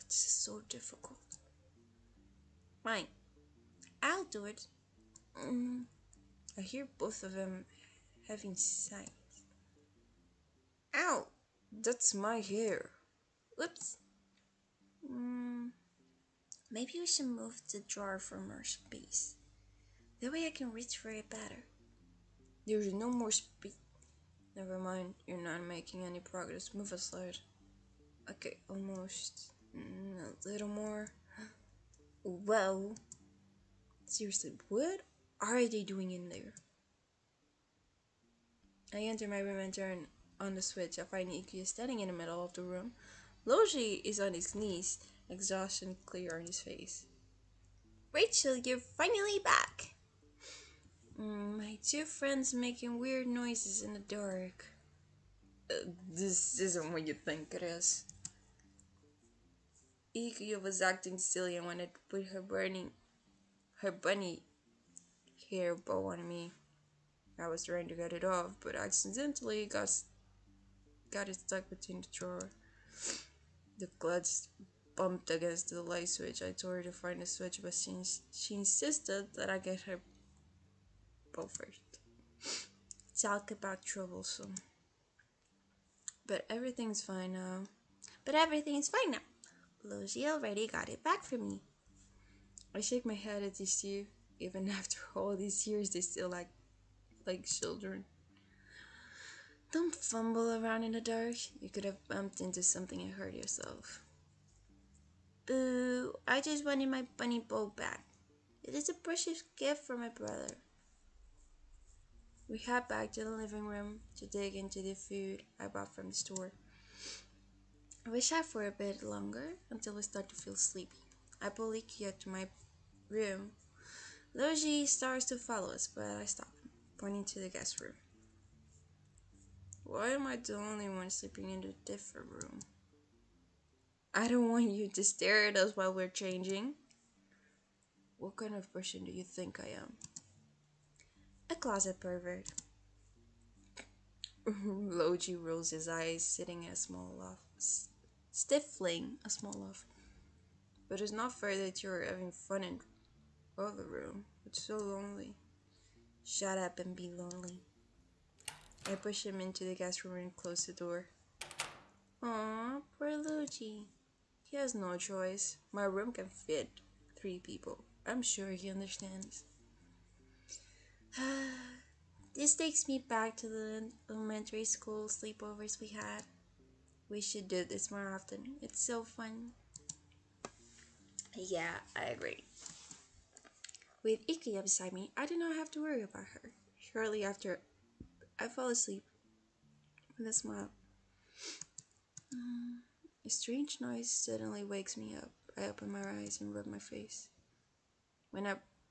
This is so difficult. Fine, I'll do it. I hear both of them having sex. Ow! That's my hair. Oops. Maybe we should move the jar from our space. That way I can reach for it better. There's no more space. Never mind, you're not making any progress. Move aside. Okay, almost. A little more. Well, seriously, what are they doing in there? I enter my room and turn on the switch. I find Iki standing in the middle of the room. Loji is on his knees, exhaustion clear on his face. Rachel, you're finally back! My two friends making weird noises in the dark. This isn't what you think it is. Iki was acting silly and wanted to put her bunny hair bow on me. I was trying to get it off, but accidentally got it stuck between the drawer. The clutch bumped against the light switch. I told her to find the switch, but she insisted that I get her bow first. Talk about troublesome. But everything's fine now. Lucy already got it back from me. I shake my head at these two. Even after all these years, they still like children. Don't fumble around in the dark. You could have bumped into something and hurt yourself. Boo! I just wanted my bunny bow back. It is a precious gift from my brother. We head back to the living room to dig into the food I bought from the store. I wish I for a bit longer until I start to feel sleepy. I pull Ikea to my room. Loji starts to follow us, but I stop him, pointing to the guest room. Why am I the only one sleeping in a different room? I don't want you to stare at us while we're changing. What kind of person do you think I am? A closet pervert. Loji rolls his eyes, sitting in a small loft, stifling a small loft. But it's not fair that you're having fun in the other room. It's so lonely. Shut up and be lonely. I push him into the guest room and close the door. Aw, poor Luigi. He has no choice. My room can fit 3 people. I'm sure he understands. This takes me back to the elementary school sleepovers we had. We should do this more often. It's so fun. Yeah, I agree. With Ikea beside me, I do not have to worry about her. Shortly after, I fall asleep with a smile. A strange noise suddenly wakes me up. I open my eyes and rub my face. When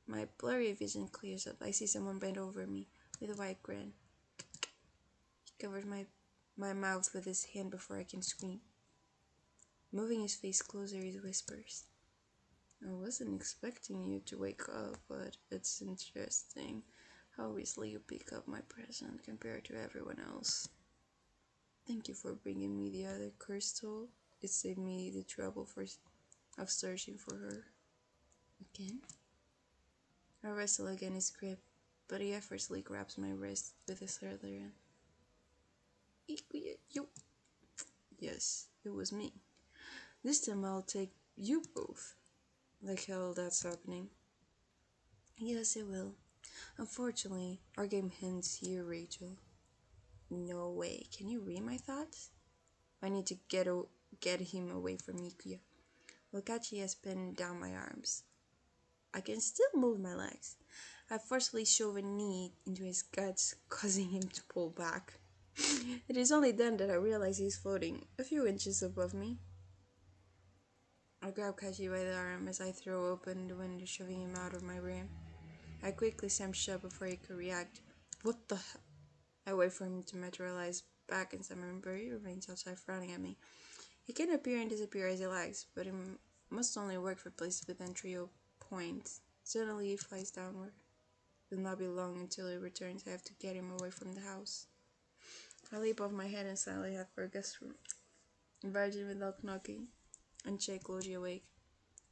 my blurry vision clears up, I see someone bent over me with a wide grin. He covers my mouth with his hand before I can scream. Moving his face closer, he whispers, I wasn't expecting you to wake up, but it's interesting how easily you pick up my present compared to everyone else. Thank you for bringing me the other crystal. It saved me the trouble of searching for her. Again? I wrestle again his grip, but he effortlessly grabs my wrist with his other hand. You. Yes, it was me. This time I'll take you both. Like hell that's happening. Yes, it will. Unfortunately, our game ends here, Rachel. No way. Can you read my thoughts? I need to get him away from Mikuya. Wakachi has pinned down my arms. I can still move my legs. I forcefully shove a knee into his guts, causing him to pull back. It is only then that I realize he's floating a few inches above me. I grab Kachi by the arm as I throw open the window, shoving him out of my room. I quickly slam shut before he could react. What the hell? I wait for him to materialize back inside my room, but he remains outside frowning at me. He can appear and disappear as he likes, but it must only work for places with entry points. Suddenly he flies downward. It will not be long until he returns. I have to get him away from the house. I leap off my head and silently head for a guest room. Invite him without knocking, and shake Logie awake.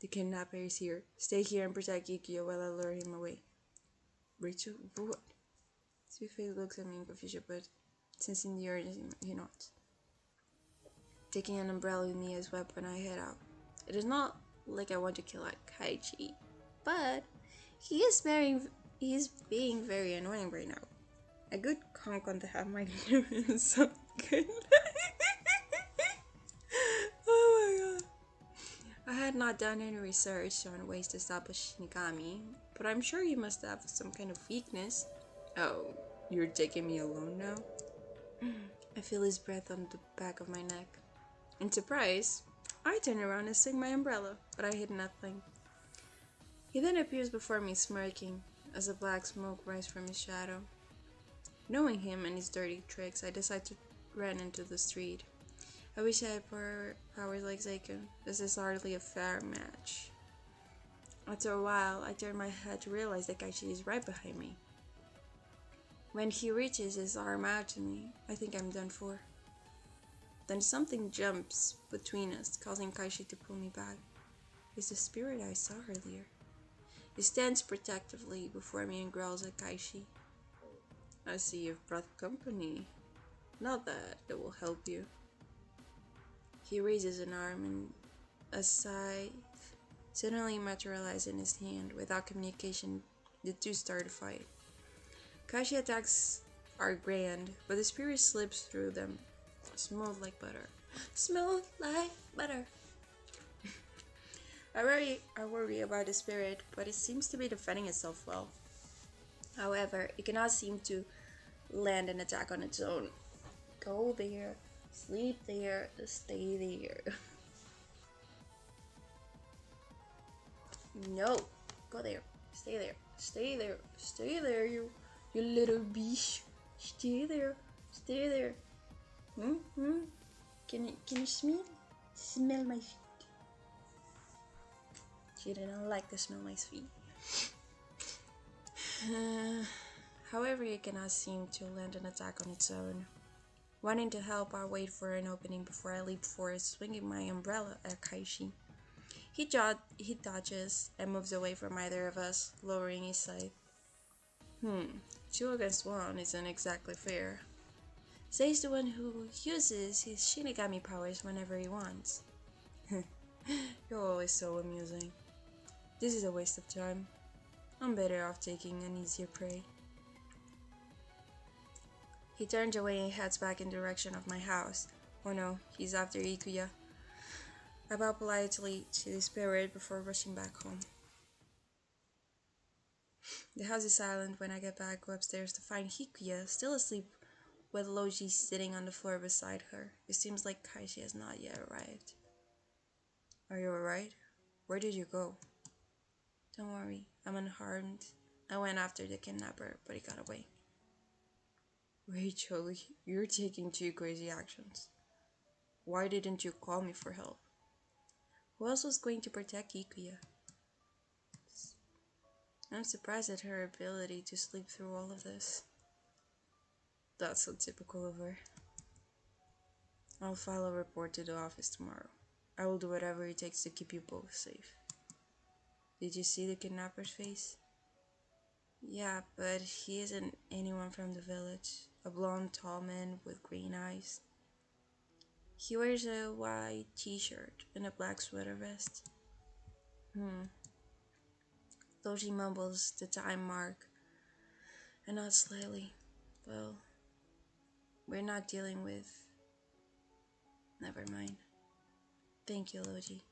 The kidnapper is here. Stay here and protect Ikio while I lure him away. Rachel, what? Sweetface looks at me in confusion, but sensing the urgency, he nods. Taking an umbrella with me as weapon, I head out. It is not like I want to kill Kaichi, but he is being very annoying right now. A good conk on the half might be so good. Oh my god. I had not done any research on ways to establish Shinigami, but I'm sure you must have some kind of weakness. Oh, you're taking me alone now? I feel his breath on the back of my neck. In surprise, I turn around and swing my umbrella, but I hit nothing. He then appears before me smirking, as a black smoke rises from his shadow. Knowing him and his dirty tricks, I decide to run into the street. I wish I had powers like Zaken. This is hardly a fair match. After a while, I turn my head to realize that Kaishi is right behind me. When he reaches his arm out to me, I think I'm done for. Then something jumps between us, causing Kaishi to pull me back. It's the spirit I saw earlier. He stands protectively before me and growls at Kaishi. I see you've brought company. Not that it will help you. He raises an arm and a scythe suddenly materializes in his hand. Without communication, the two start a fight. Kaishi attacks our grand, but the spirit slips through them. Smooth like butter. Smooth like butter. I worry about the spirit, but it seems to be defending itself well. However, it cannot seem to land an attack on its own. Go there, sleep there, stay there. No, go there, stay there, stay there, stay there, you little bitch. Stay there, stay there. Can you smell my feet? She didn't like to smell my feet. However, it cannot seem to land an attack on its own. Wanting to help, I wait for an opening before I leap forward, swinging my umbrella at Kaishi. He dodges and moves away from either of us, lowering his scythe. 2 against 1 isn't exactly fair. Says the one who uses his Shinigami powers whenever he wants. You're always so amusing. This is a waste of time. I'm better off taking an easier prey. He turns away and heads back in the direction of my house. Oh no, he's after Ikuya. I bow politely to the spirit before rushing back home. The house is silent when I get back, go upstairs to find Hikuya still asleep with Loji sitting on the floor beside her. It seems like Kaishi has not yet arrived. Are you alright? Where did you go? Don't worry, I'm unharmed. I went after the kidnapper, but he got away. Rachel, you're taking two crazy actions. Why didn't you call me for help? Who else was going to protect Ikuya? I'm surprised at her ability to sleep through all of this. That's so typical of her. I'll file a report to the office tomorrow. I will do whatever it takes to keep you both safe. Did you see the kidnapper's face? Yeah, but he isn't anyone from the village. A blonde, tall man with green eyes. He wears a white t-shirt and a black sweater vest. Loji mumbles the time mark and nods slightly. Well, we're not dealing with... Never mind. Thank you, Loji.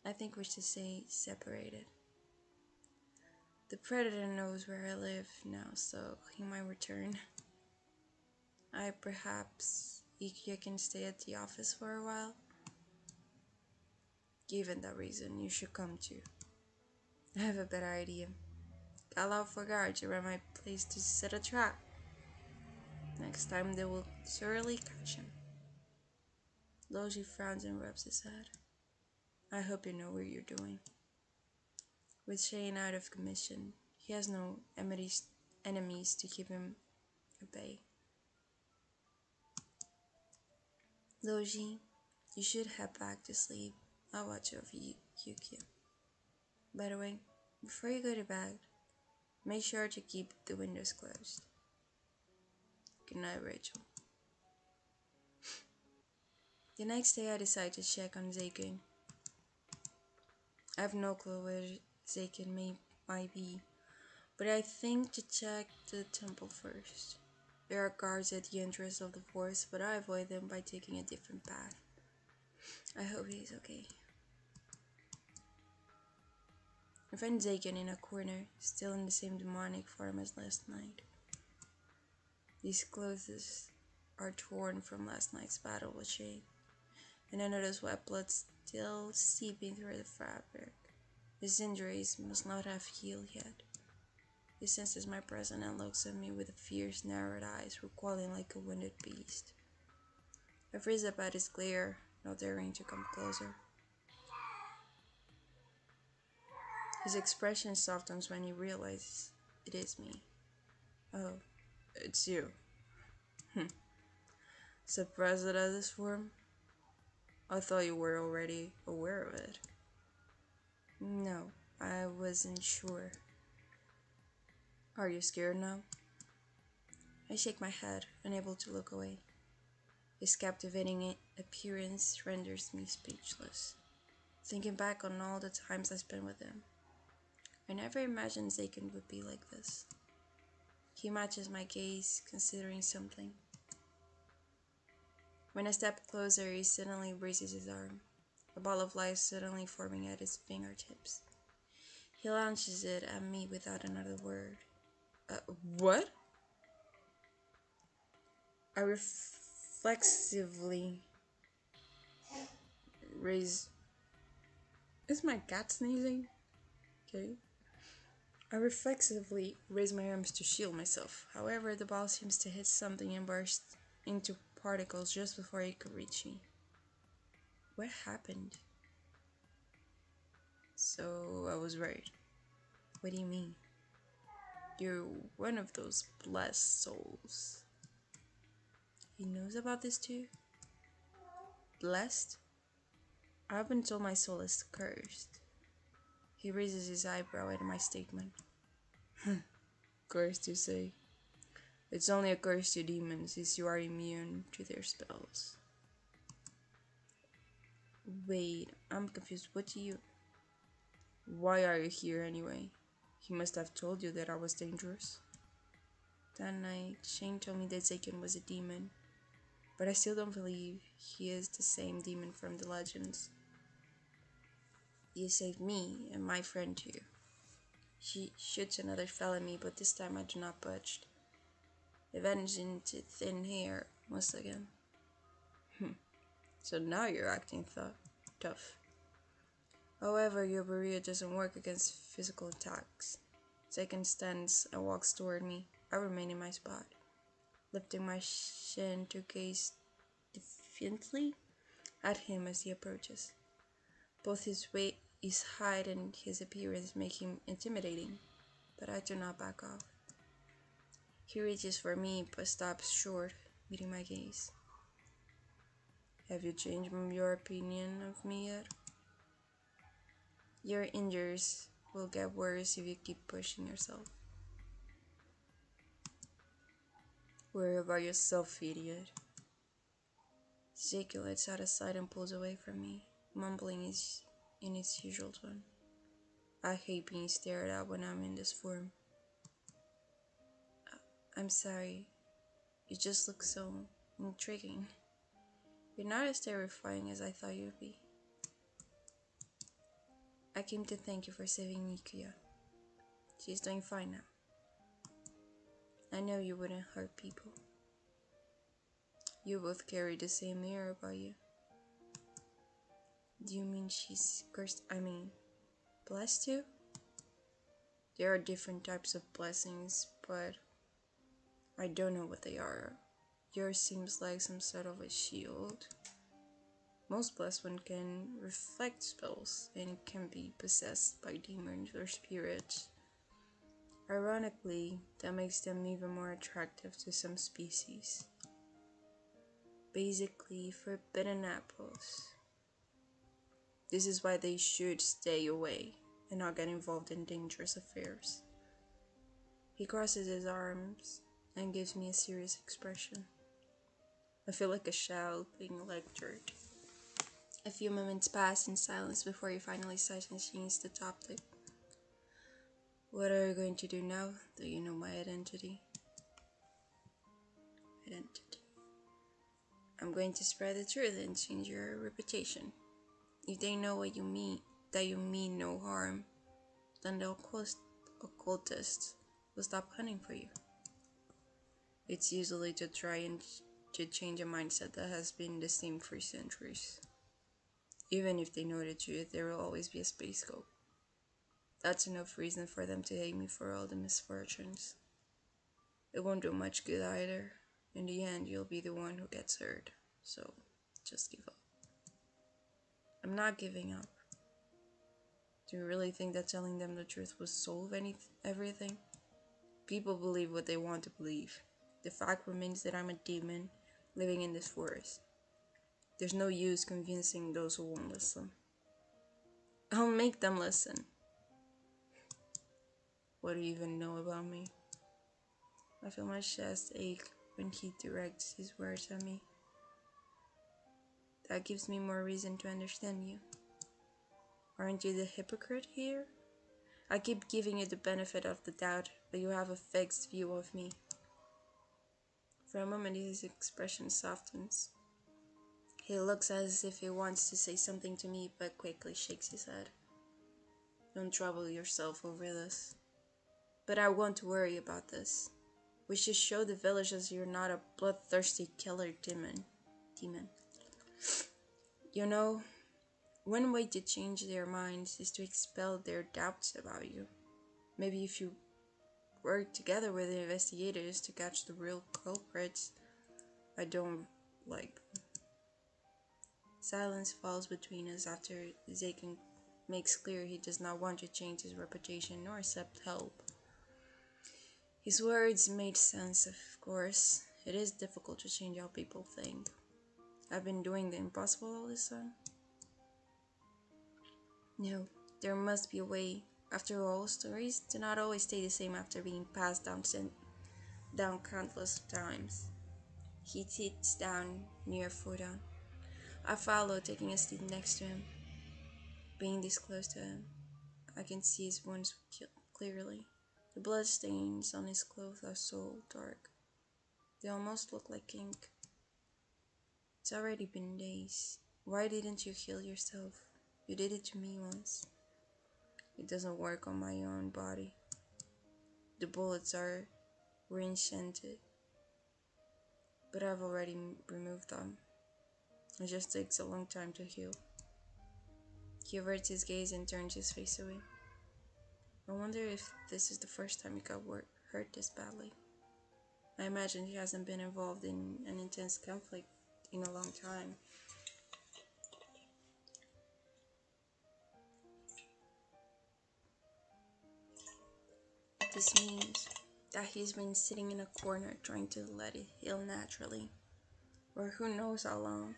I think we should stay separated. The predator knows where I live now, so he might return. Perhaps Ikuya can stay at the office for a while. Given that reason, you should come too. I have a better idea. Call out for guards around my place to set a trap. Next time they will surely catch him. Loji frowns and rubs his head. I hope you know what you're doing. With Shane out of commission, he has no enemies to keep him at bay. Loji, you should head back to sleep. I'll watch over Yukio. By the way, before you go to bed, make sure to keep the windows closed. Good night, Rachel. The next day I decide to check on Zaken. I have no clue where Zaken might be, but I think to check the temple first. There are guards at the entrance of the forest, but I avoid them by taking a different path. I hope he's okay. I find Zaken in a corner, still in the same demonic form as last night. His clothes are torn from last night's battle with Shane, and I notice wet blood still seeping through the fabric. His injuries must not have healed yet. He senses my presence and looks at me with fierce, narrowed eyes, recoiling like a wounded beast. I freeze up at his glare, not daring to come closer. His expression softens when he realizes it is me. Oh, it's you. Surprised at this form? I thought you were already aware of it. No, I wasn't sure. Are you scared now? I shake my head, unable to look away. His captivating appearance renders me speechless. Thinking back on all the times I spent with him, I never imagined Zaken would be like this. He matches my gaze, considering something. When I step closer, he suddenly raises his arm, a ball of light suddenly forming at his fingertips. He launches it at me without another word. What? I reflexively raise... Is my cat sneezing? Okay. I reflexively raise my arms to shield myself. However, the ball seems to hit something and burst into particles just before it could reach me. What happened? So I was right. What do you mean? You're one of those blessed souls. He knows about this too? Blessed? I've been told my soul is cursed. He raises his eyebrow at my statement. Cursed, you say? It's only occurs to demons since you are immune to their spells. Wait, I'm confused. Why are you here anyway? He must have told you that I was dangerous. That night, Shane told me that Zaken was a demon, but I still don't believe he is the same demon from the legends. You saved me and my friend too. She shoots another fell at me, but this time I do not budge. It vanished into thin air once again. So now you're acting tough. However, your barrier doesn't work against physical attacks. Zaken stands and walks toward me. I remain in my spot, lifting my chin to gaze defiantly at him as he approaches. Both his weight, his height, and his appearance make him intimidating, but I do not back off. He reaches for me, but stops short, meeting my gaze. Have you changed your opinion of me yet? Your injuries will get worse if you keep pushing yourself. Worry about yourself, idiot. Zeke lets out a sigh and pulls away from me, mumbling in his usual tone. I hate being stared at when I'm in this form. I'm sorry. You just look so intriguing. You're not as terrifying as I thought you'd be. I came to thank you for saving Nikuya. She's doing fine now. I know you wouldn't hurt people. You both carry the same air about you. Do you mean she's cursed? Blessed too? There are different types of blessings, but I don't know what they are. Yours seems like some sort of a shield. Most blessed one can reflect spells and can be possessed by demons or spirits. Ironically, that makes them even more attractive to some species. Basically, forbidden apples. This is why they should stay away and not get involved in dangerous affairs. He crosses his arms and gives me a serious expression. I feel like a child being lectured. A few moments pass in silence before he finally sighs and changes the topic. What are you going to do now that you know my identity? I'm going to spread the truth and change your reputation. If they know what you mean, that you mean no harm, then the occultists will stop hunting for you. It's usually to try and to change a mindset that has been the same for centuries. Even if they know the truth, there will always be a space scope. That's enough reason for them to hate me for all the misfortunes. It won't do much good either. In the end, you'll be the one who gets hurt. So, just give up. I'm not giving up. Do you really think that telling them the truth will solve everything? People believe what they want to believe. The fact remains that I'm a demon living in this forest. There's no use convincing those who won't listen. I'll make them listen. What do you even know about me? I feel my chest ache when he directs his words at me. That gives me more reason to understand you. Aren't you the hypocrite here? I keep giving you the benefit of the doubt, but you have a fixed view of me. For a moment, his expression softens. He looks as if he wants to say something to me, but quickly shakes his head. Don't trouble yourself over this. But I won't worry about this. We should show the villagers you're not a bloodthirsty killer demon. You know, one way to change their minds is to expel their doubts about you. Maybe if you work together with the investigators to catch the real culprits. I don't like them. Silence falls between us after Zaken makes clear he does not want to change his reputation nor accept help. His words made sense, of course. It is difficult to change how people think. I've been doing the impossible all this time. No, there must be a way. After all, stories do not always stay the same after being passed down down countless times. He sits down near Fudan. I follow, taking a seat next to him. Being this close to him, I can see his wounds clearly. The blood stains on his clothes are so dark. They almost look like ink. It's already been days. Why didn't you heal yourself? You did it to me once. It doesn't work on my own body. The bullets were enchanted, but I've already removed them. It just takes a long time to heal. He averts his gaze and turns his face away. I wonder if this is the first time he got hurt this badly. I imagine he hasn't been involved in an intense conflict in a long time. This means that he's been sitting in a corner trying to let it heal naturally. Or who knows how long.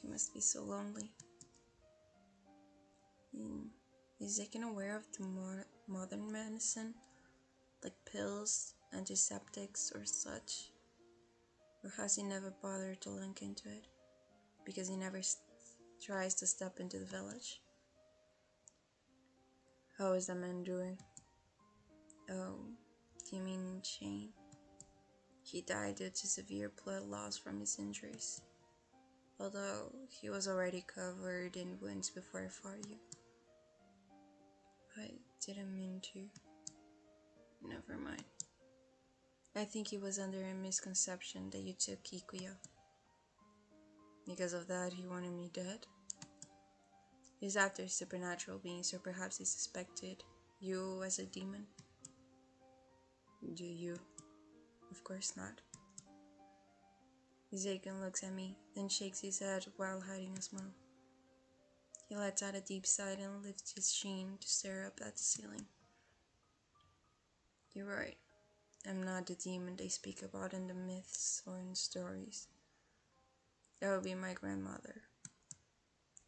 He must be so lonely. Is Aiken aware of the modern medicine? Like pills, antiseptics or such? Or has he never bothered to look into it? Because he never tries to step into the village. How is the man doing? Oh, you mean Shane? He died due to severe blood loss from his injuries. Although he was already covered in wounds before I fought you. I didn't mean to. Never mind. I think he was under a misconception that you took Ikuya. Because of that, he wanted me dead. He's after supernatural beings, or perhaps he suspected you as a demon. Do you? Of course not. Zaken looks at me, then shakes his head while hiding a smile. He lets out a deep sigh and lifts his chin to stare up at the ceiling. You're right. I'm not the demon they speak about in the myths or in stories. That would be my grandmother.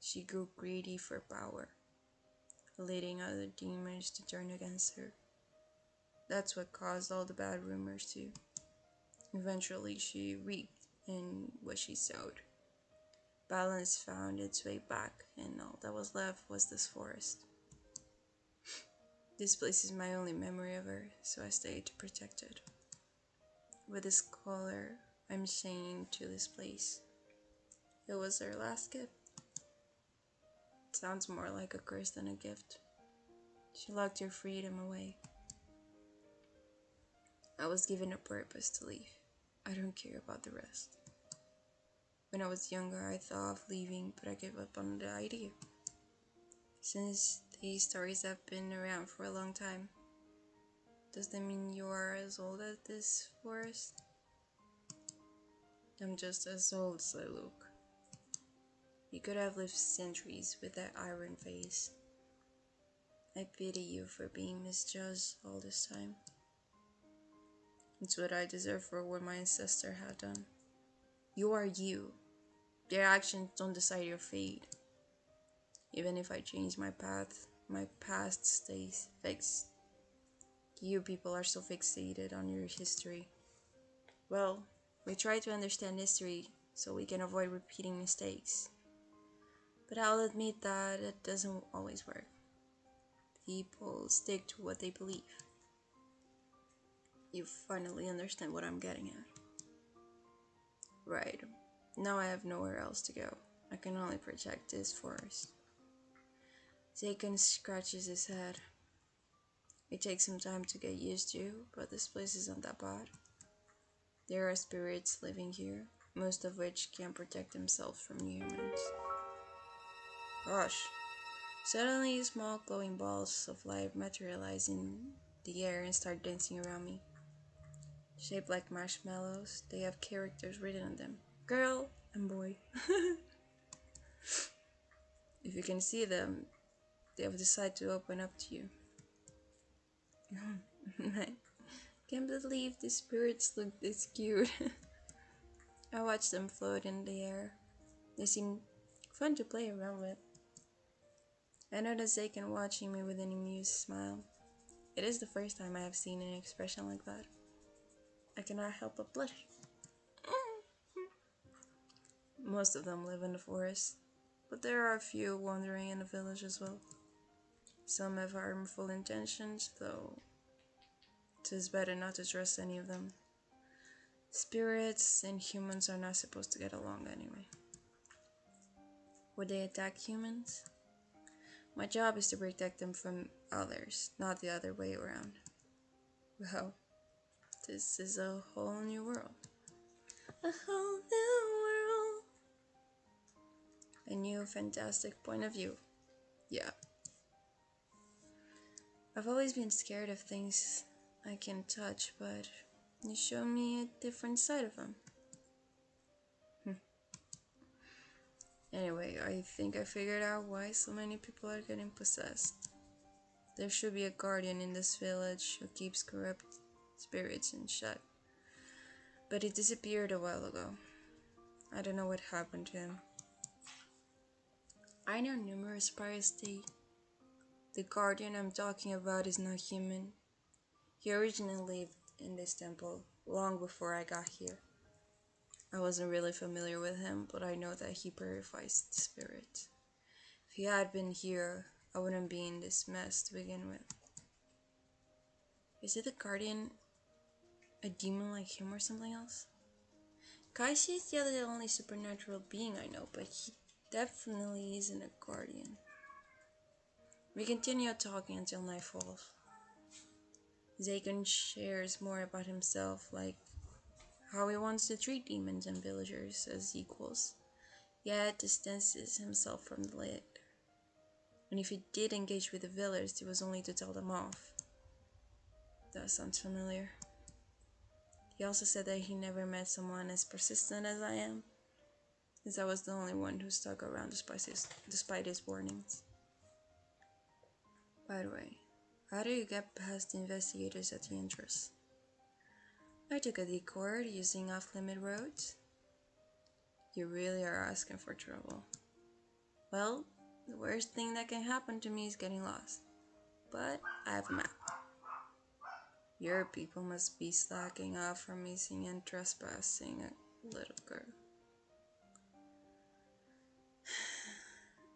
She grew greedy for power, leading other demons to turn against her. That's what caused all the bad rumors too. Eventually she reaped in what she sowed. Balance found its way back, and all that was left was this forest. This place is my only memory of her, so I stayed to protect it. With this collar, I'm chained to this place. It was her last gift. Sounds more like a curse than a gift. She locked your freedom away. I was given a purpose to leave. I don't care about the rest. When I was younger, I thought of leaving, but I gave up on the idea. Since these stories have been around for a long time, does that mean you are as old as this forest? I'm just as old as I look. You could have lived centuries with that iron face. I pity you for being misjudged all this time. It's what I deserve for what my ancestor had done. You are you. Their actions don't decide your fate. Even if I change my path, my past stays fixed. You people are so fixated on your history. Well, we try to understand history so we can avoid repeating mistakes. But I'll admit that it doesn't always work. People stick to what they believe. You finally understand what I'm getting at. Right. Now I have nowhere else to go. I can only protect this forest. Zaken scratches his head. It takes some time to get used to, but this place isn't that bad. There are spirits living here, most of which can't protect themselves from humans. Gosh. Suddenly, small glowing balls of light materialize in the air and start dancing around me. Shaped like marshmallows, they have characters written on them. Girl and boy. If you can see them, they have decided to open up to you. I can't believe the spirits look this cute. I watch them float in the air. They seem fun to play around with. I notice Zaken watching me with an amused smile. It is the first time I have seen an expression like that. I cannot help but blush. Most of them live in the forest, but there are a few wandering in the village as well. Some have harmful intentions, though it is better not to trust any of them. Spirits and humans are not supposed to get along anyway. Would they attack humans? My job is to protect them from others, not the other way around. Well, this is a whole new world. A whole new world. A new fantastic point of view. Yeah. I've always been scared of things I can touch, but you show me a different side of them. Anyway, I think I figured out why so many people are getting possessed. There should be a guardian in this village who keeps corrupt spirits in check. But he disappeared a while ago. I don't know what happened to him. I know numerous spirits state the guardian I'm talking about is not human. He originally lived in this temple long before I got here. I wasn't really familiar with him, but I know that he purifies the spirit. If he had been here, I wouldn't be in this mess to begin with. Is it the guardian a demon like him or something else? Kaishi is the only supernatural being I know, but he definitely isn't a guardian. We continue talking until night falls. Zaken shares more about himself, like how he wants to treat demons and villagers as equals, yet distances himself from the lead. And if he did engage with the villagers, it was only to tell them off. That sounds familiar. He also said that he never met someone as persistent as I am, as I was the only one who stuck around despite his warnings. By the way, how do you get past the investigators at the entrance? I took a detour using off-limit roads. You really are asking for trouble. Well, the worst thing that can happen to me is getting lost. But I have a map. Your people must be slacking off from missing and trespassing a little girl.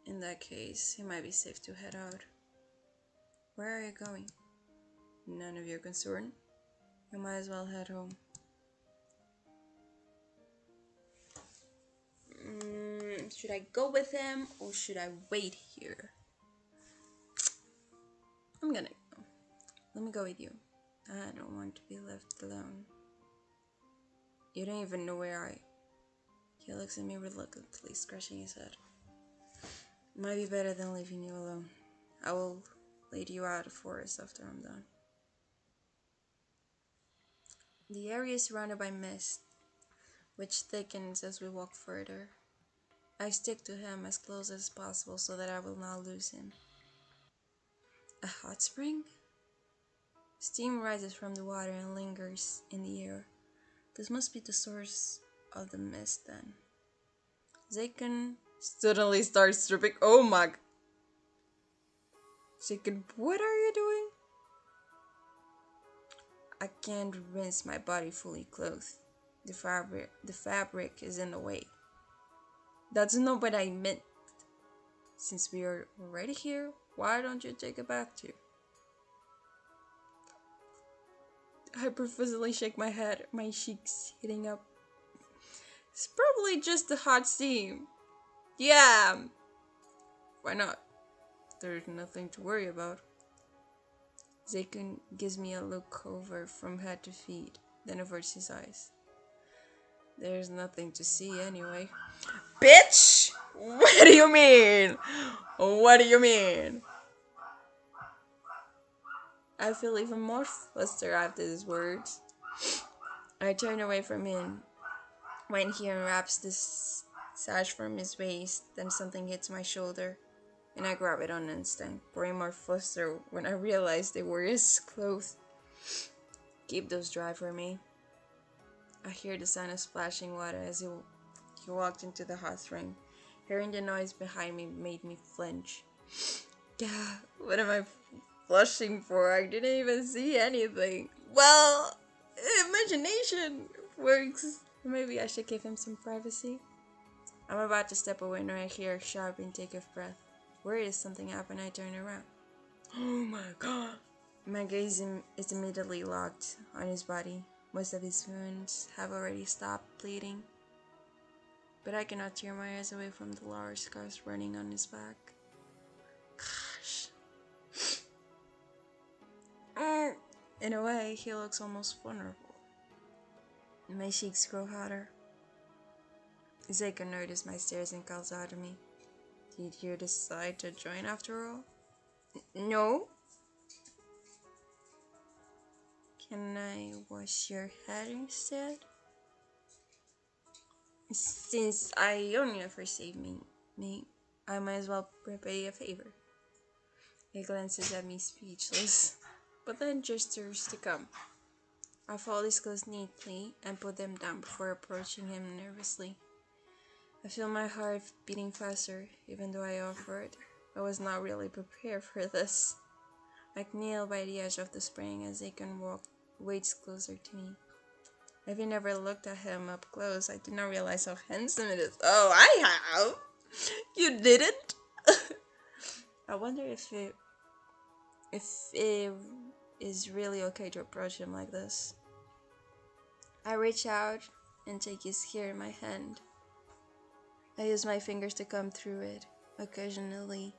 In that case, it might be safe to head out. Where are you going? None of your concern. You might as well head home. Should I go with him or should I wait here? I'm gonna go. Let me go with you. I don't want to be left alone. You don't even know where I... He looks at me reluctantly, scratching his head. Might be better than leaving you alone. I will lead you out of the forest after I'm done. The area is surrounded by mist, which thickens as we walk further. I stick to him as close as possible so that I will not lose him. A hot spring? Steam rises from the water and lingers in the air. This must be the source of the mist then. Zaken suddenly starts dripping. Oh my... Zaken, what are you doing? I can't rinse my body fully clothed. The fabric is in the way. That's not what I meant. Since we are already here, why don't you take a bath too? I profusely shake my head, my cheeks heating up. It's probably just the hot steam. Yeah! Why not? There's nothing to worry about. Zaken gives me a look over from head to feet, then averts his eyes. There's nothing to see anyway. Bitch! What do you mean? What do you mean? I feel even more flustered after these words. I turn away from him when he unwraps this sash from his waist, then something hits my shoulder, and I grab it on an instant, pouring more fluster when I realize they were his clothes. Keep those dry for me. I hear the sound of splashing water as he walked into the hot spring. Hearing the noise behind me made me flinch. Yeah, what am I flushing for? I didn't even see anything. Well, imagination works. Maybe I should give him some privacy. I'm about to step away when I hear a sharp intake of breath. Worried is something happened, I turn around. Oh my god. My gaze is immediately locked on his body. Most of his wounds have already stopped bleeding, but I cannot tear my eyes away from the large scars running on his back. Gosh. In a way, he looks almost vulnerable. My cheeks grow hotter. Zeka noticed my stares and calls out to me. Did you decide to join after all? No. Can I wash your head instead? Since I only ever saved me, I might as well repay a favor. He glances at me speechless, but then gestures to come. I fold his clothes neatly and put them down before approaching him nervously. I feel my heart beating faster, even though I offered. I was not really prepared for this. I kneel by the edge of the spring as Aiken waits closer to me. Having never looked at him up close, I did not realize how handsome it is. Oh, I have! You didn't? I wonder if it is really okay to approach him like this. I reach out and take his hair in my hand. I use my fingers to comb through it, occasionally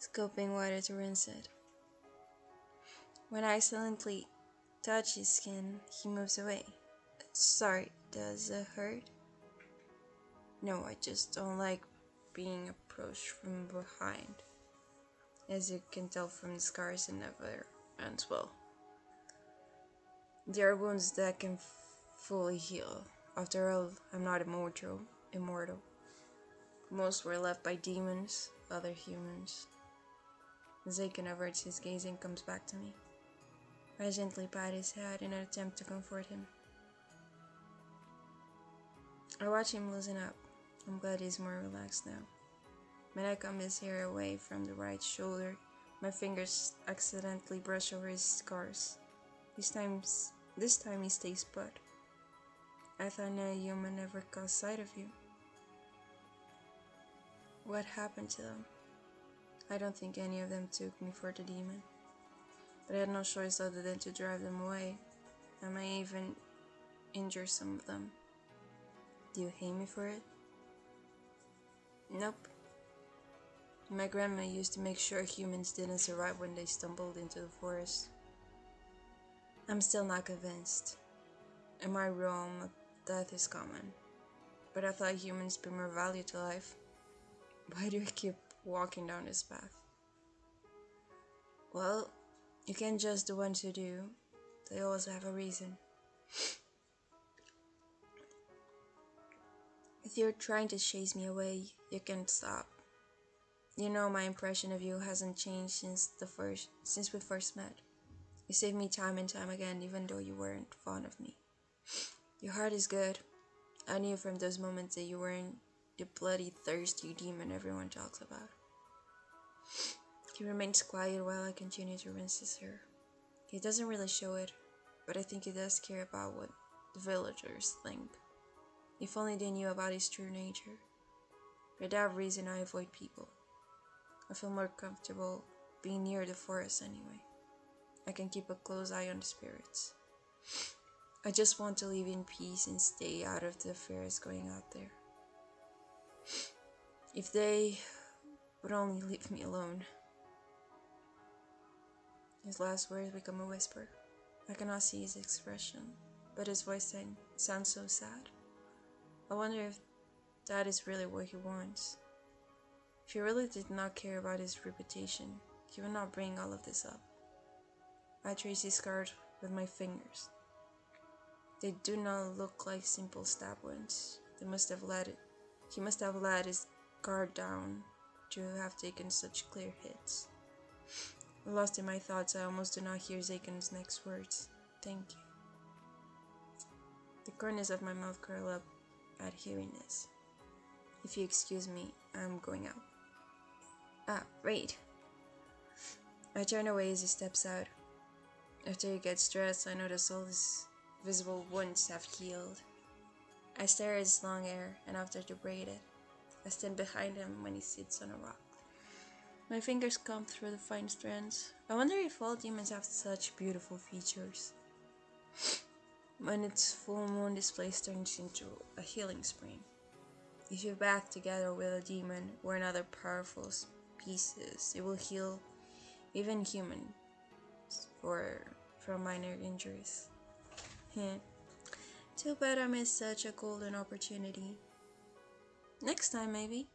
scoping water to rinse it. When I silently touch his skin, he moves away. Sorry, does it hurt? No, I just don't like being approached from behind. As you can tell from the scars, it never ends well. There are wounds that can fully heal. After all, I'm not immortal. Most were left by demons, other humans. Zaken averts his gaze and comes back to me. I gently pat his head in an attempt to comfort him. I watch him loosen up. I'm glad he's more relaxed now. When I comb his hair away from the right shoulder, my fingers accidentally brush over his scars. This time he stays put. I thought no human ever caught sight of you. What happened to them? I don't think any of them took me for the demon. But I had no choice other than to drive them away. I may even injure some of them. Do you hate me for it? Nope. My grandma used to make sure humans didn't survive when they stumbled into the forest. I'm still not convinced. In my realm, death is common. But I thought humans bring more value to life. Why do I keep walking down this path? Well, you can't judge the ones who do. They always have a reason. If you're trying to chase me away, you can't stop. You know my impression of you hasn't changed since we first met. You saved me time and time again, even though you weren't fond of me. Your heart is good. I knew from those moments that you weren't the bloody thirsty demon everyone talks about. He remains quiet while I continue to rinse his hair. He doesn't really show it, but I think he does care about what the villagers think. If only they knew about his true nature. For that reason, I avoid people. I feel more comfortable being near the forest anyway. I can keep a close eye on the spirits. I just want to live in peace and stay out of the affairs going out there. If they would only leave me alone. His last words become a whisper. I cannot see his expression, but his voice sounds so sad. I wonder if that is really what he wants. If he really did not care about his reputation, he would not bring all of this up. I trace his scar with my fingers. They do not look like simple stab wounds. He must have let his guard down to have taken such clear hits. Lost in my thoughts, I almost do not hear Zaken's next words. Thank you. The corners of my mouth curl up at hearing this. If you excuse me, I'm going out. Wait. I turn away as he steps out. After he gets dressed, I notice all his visible wounds have healed. I stare at his long hair and after to braid it. I stand behind him when he sits on a rock. My fingers comb through the fine strands. I wonder if all demons have such beautiful features. When it's full moon, this place turns into a healing spring. If you bath together with a demon or another powerful species, it will heal even humans from minor injuries. Too bad I missed such a golden opportunity. Next time, maybe.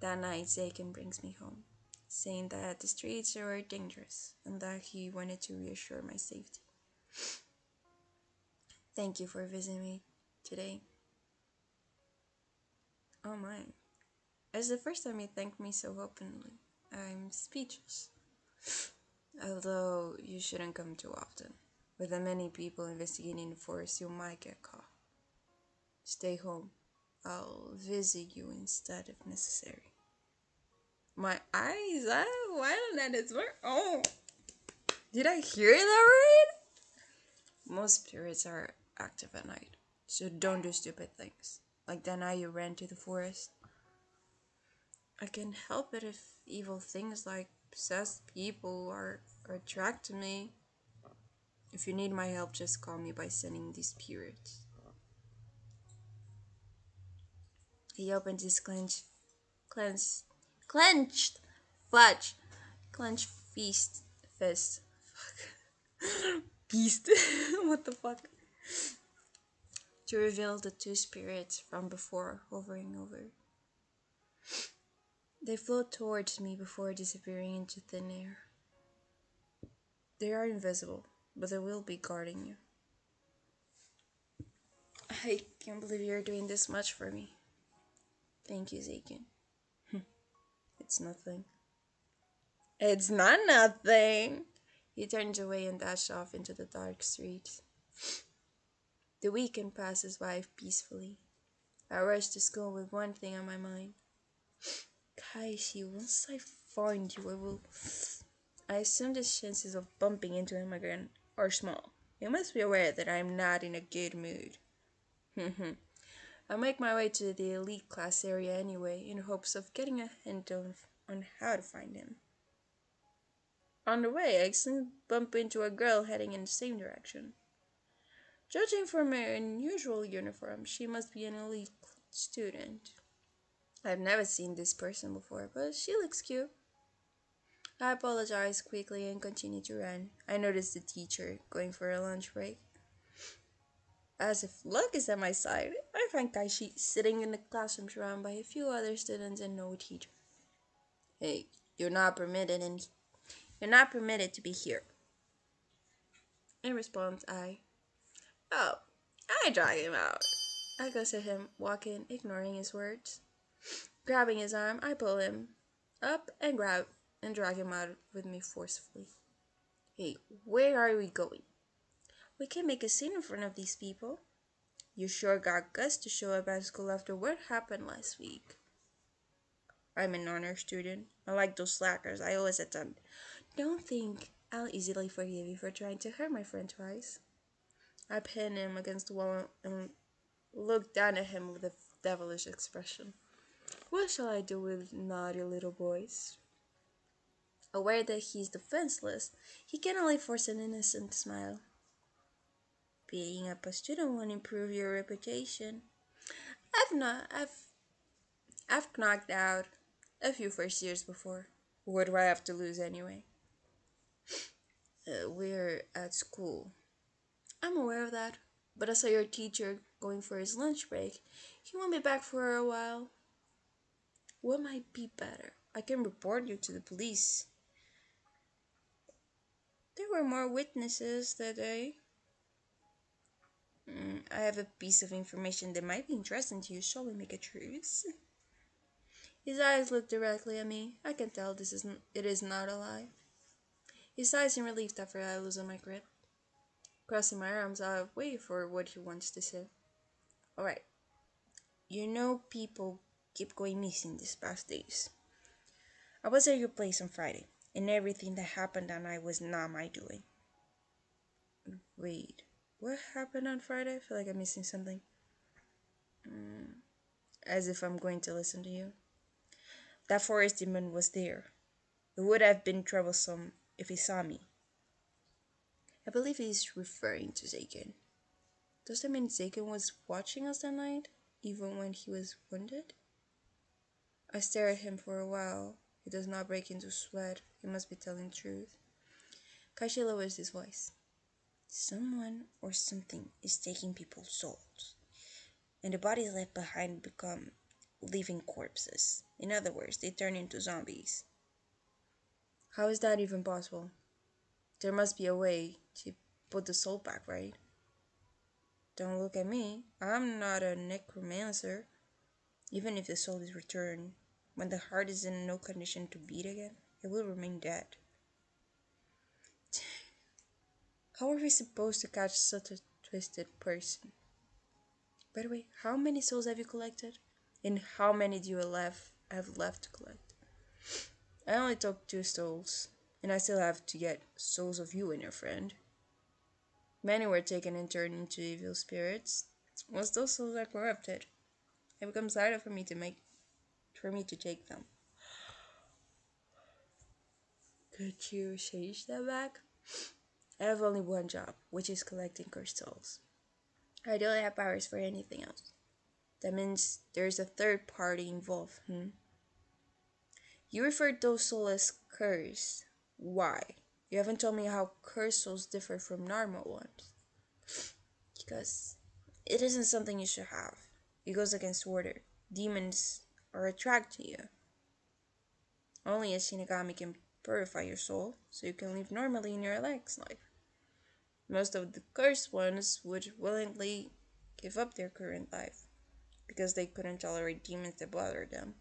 That night, Zaken brings me home, saying that the streets are dangerous and that he wanted to reassure my safety. Thank you for visiting me today. Oh my. It's the first time you thanked me so openly. I'm speechless. Although you shouldn't come too often. With the many people investigating the forest, you might get caught. Stay home. I'll visit you instead if necessary. My eyes, why don't I swear? Oh, did I hear that right? Most spirits are active at night, so don't do stupid things. Like that night you ran to the forest. I can help it if evil things like possessed people are attracted to me. If you need my help, just call me by sending these spirits. He opened his clenched, clenched, fudge, clenched fist. Beast. What the fuck? To reveal the two spirits from before, hovering over. They float towards me before disappearing into thin air. They are invisible, but they will be guarding you. I can't believe you're doing this much for me. Thank you, Zaken. It's nothing. It's not nothing. He turns away and dashed off into the dark streets. The weekend passes by peacefully. I rush to school with one thing on my mind. Kaishi, once I find you, I assume the chances of bumping into him again are small. You must be aware that I am not in a good mood. I make my way to the elite class area anyway, in hopes of getting a hint on how to find him. On the way, I accidentally bump into a girl heading in the same direction. Judging from her unusual uniform, she must be an elite student. I've never seen this person before, but she looks cute. I apologize quickly and continue to run. I notice the teacher going for a lunch break. As if luck is at my side, I find Kaishi sitting in the classroom surrounded by a few other students and no teacher. Hey, you're not permitted to be here. In response, I drag him out. I go to him, walking, ignoring his words. Grabbing his arm, I pull him up and drag him out with me forcefully. Hey, where are we going? We can't make a scene in front of these people. You sure got guts to show up at school after what happened last week. I'm an honor student. Unlike those slackers, I always attend. Don't think I'll easily forgive you for trying to hurt my friend twice. I pin him against the wall and look down at him with a devilish expression. What shall I do with naughty little boys? Aware that he's defenseless, he can only force an innocent smile. Being up a student won't improve your reputation. I've not I've I've knocked out a few first years before. What do I have to lose anyway? We're at school. I'm aware of that, but I saw your teacher going for his lunch break. He won't be back for a while. What might be better? I can report you to the police. There were more witnesses that day. I have a piece of information that might be interesting to you. Shall we make a truce? His eyes look directly at me. I can tell it is not a lie. He sighs in relief after I loosen my grip. Crossing my arms, I wait for what he wants to say. Alright. You know people keep going missing these past days. I was at your place on Friday. and everything that happened that night was not my doing. Wait, what happened on Friday? I feel like I'm missing something. As if I'm going to listen to you. That forest demon was there. It would have been troublesome if he saw me. I believe he's referring to Zaken. Does that mean Zaken was watching us that night, even when he was wounded? I stare at him for a while. He does not break into sweat. He must be telling the truth. Kashi lowers his voice. Someone or something is taking people's souls, and the bodies left behind become living corpses. In other words, they turn into zombies. How is that even possible? There must be a way to put the soul back, right? Don't look at me. I'm not a necromancer. Even if the soul is returned, when the heart is in no condition to beat again, it will remain dead. How are we supposed to catch such a twisted person? By the way, how many souls have you collected? And how many do you have left to collect? I only took 2 souls, and I still have to get souls of you and your friend. Many were taken and turned into evil spirits. Once those souls are corrupted, it becomes harder for me to take them. Could you change that back? I have only one job, which is collecting cursed souls. I don't have powers for anything else. That means there's a third party involved, You referred those souls as cursed. Why? You haven't told me how cursed souls differ from normal ones. Because it isn't something you should have. It goes against order. Demons are attracted to you. Only a Shinigami can purify your soul, so you can live normally in your next life. Most of the cursed ones would willingly give up their current life, because they couldn't tolerate demons that bothered them.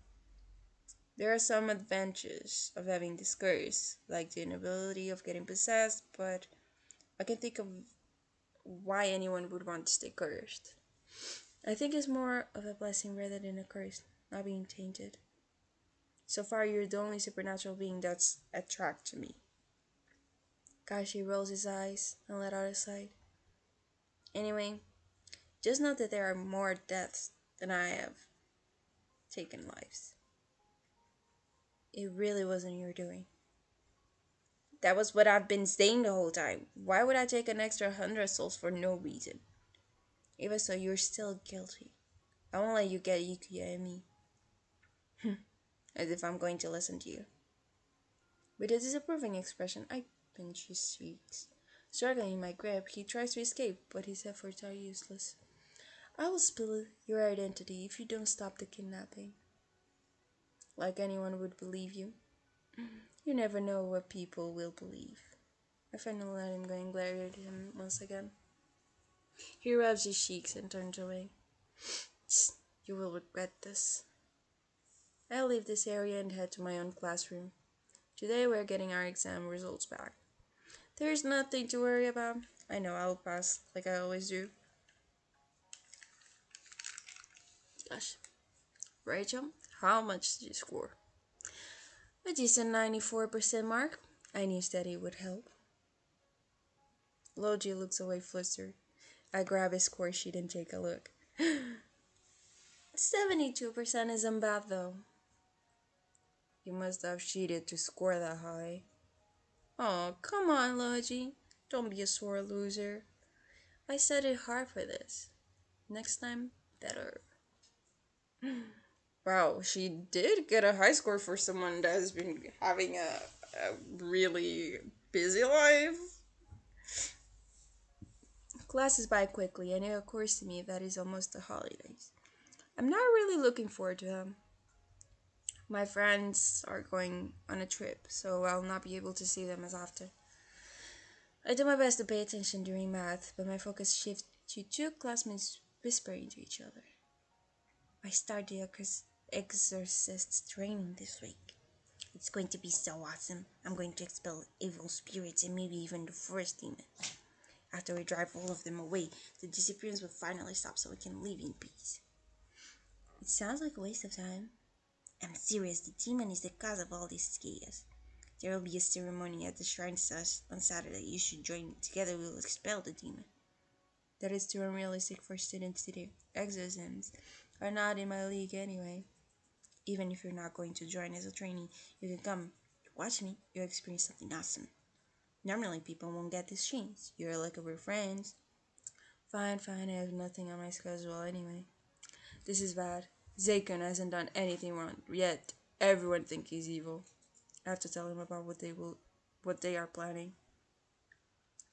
There are some advantages of having this curse, like the inability of getting possessed, but I can think of why anyone would want to stay cursed. I think it's more of a blessing rather than a curse, not being tainted. So far, you're the only supernatural being that's attracted to me. Kashi rolls his eyes and let out a sigh. Anyway, just know that there are more deaths than I have taken lives. It really wasn't your doing. That was what I've been saying the whole time. Why would I take an extra 100 souls for no reason? Even so, you're still guilty. I won't let you get Yukiya and me. As if I'm going to listen to you. With a disapproving expression, I pinch his cheeks. Struggling in my grip, he tries to escape, but his efforts are useless. I will spill your identity if you don't stop the kidnapping. Like anyone would believe you. You never know what people will believe. I finally let him go and glare at him once again. He rubs his cheeks and turns away. You will regret this. I leave this area and head to my own classroom. Today we're getting our exam results back. There's nothing to worry about. I know I'll pass, like I always do. Gosh. Rachel, how much did you score? A decent 94% mark. I knew study would help. Logie looks away flustered. I grab his score sheet and take a look. 72% isn't bad though. You must have cheated to score that high. Oh, come on, Logie. Don't be a sore loser. I studied hard for this. Next time, better. Wow, she did get a high score for someone that has been having a really busy life. Classes by quickly, and it occurs to me that it's almost the holidays. I'm not really looking forward to them. My friends are going on a trip, so I'll not be able to see them as often. I do my best to pay attention during math, but my focus shifts to 2 classmates whispering to each other. I start the exorcist training this week. It's going to be so awesome. I'm going to expel evil spirits and maybe even the forest demon. After we drive all of them away, the disappearance will finally stop so we can live in peace. It sounds like a waste of time. I'm serious, the demon is the cause of all this chaos. There will be a ceremony at the shrine on Saturday. You should join me. Together we will expel the demon. That is too unrealistic for students to do. Exorcisms are not in my league anyway. Even if you're not going to join as a trainee, you can come. Watch me. You'll experience something awesome. Normally people won't get this chance. You're like we're friends. Fine, fine, I have nothing on my schedule anyway. This is bad. Zakon hasn't done anything wrong yet. Everyone thinks he's evil. I have to tell him about what they are planning.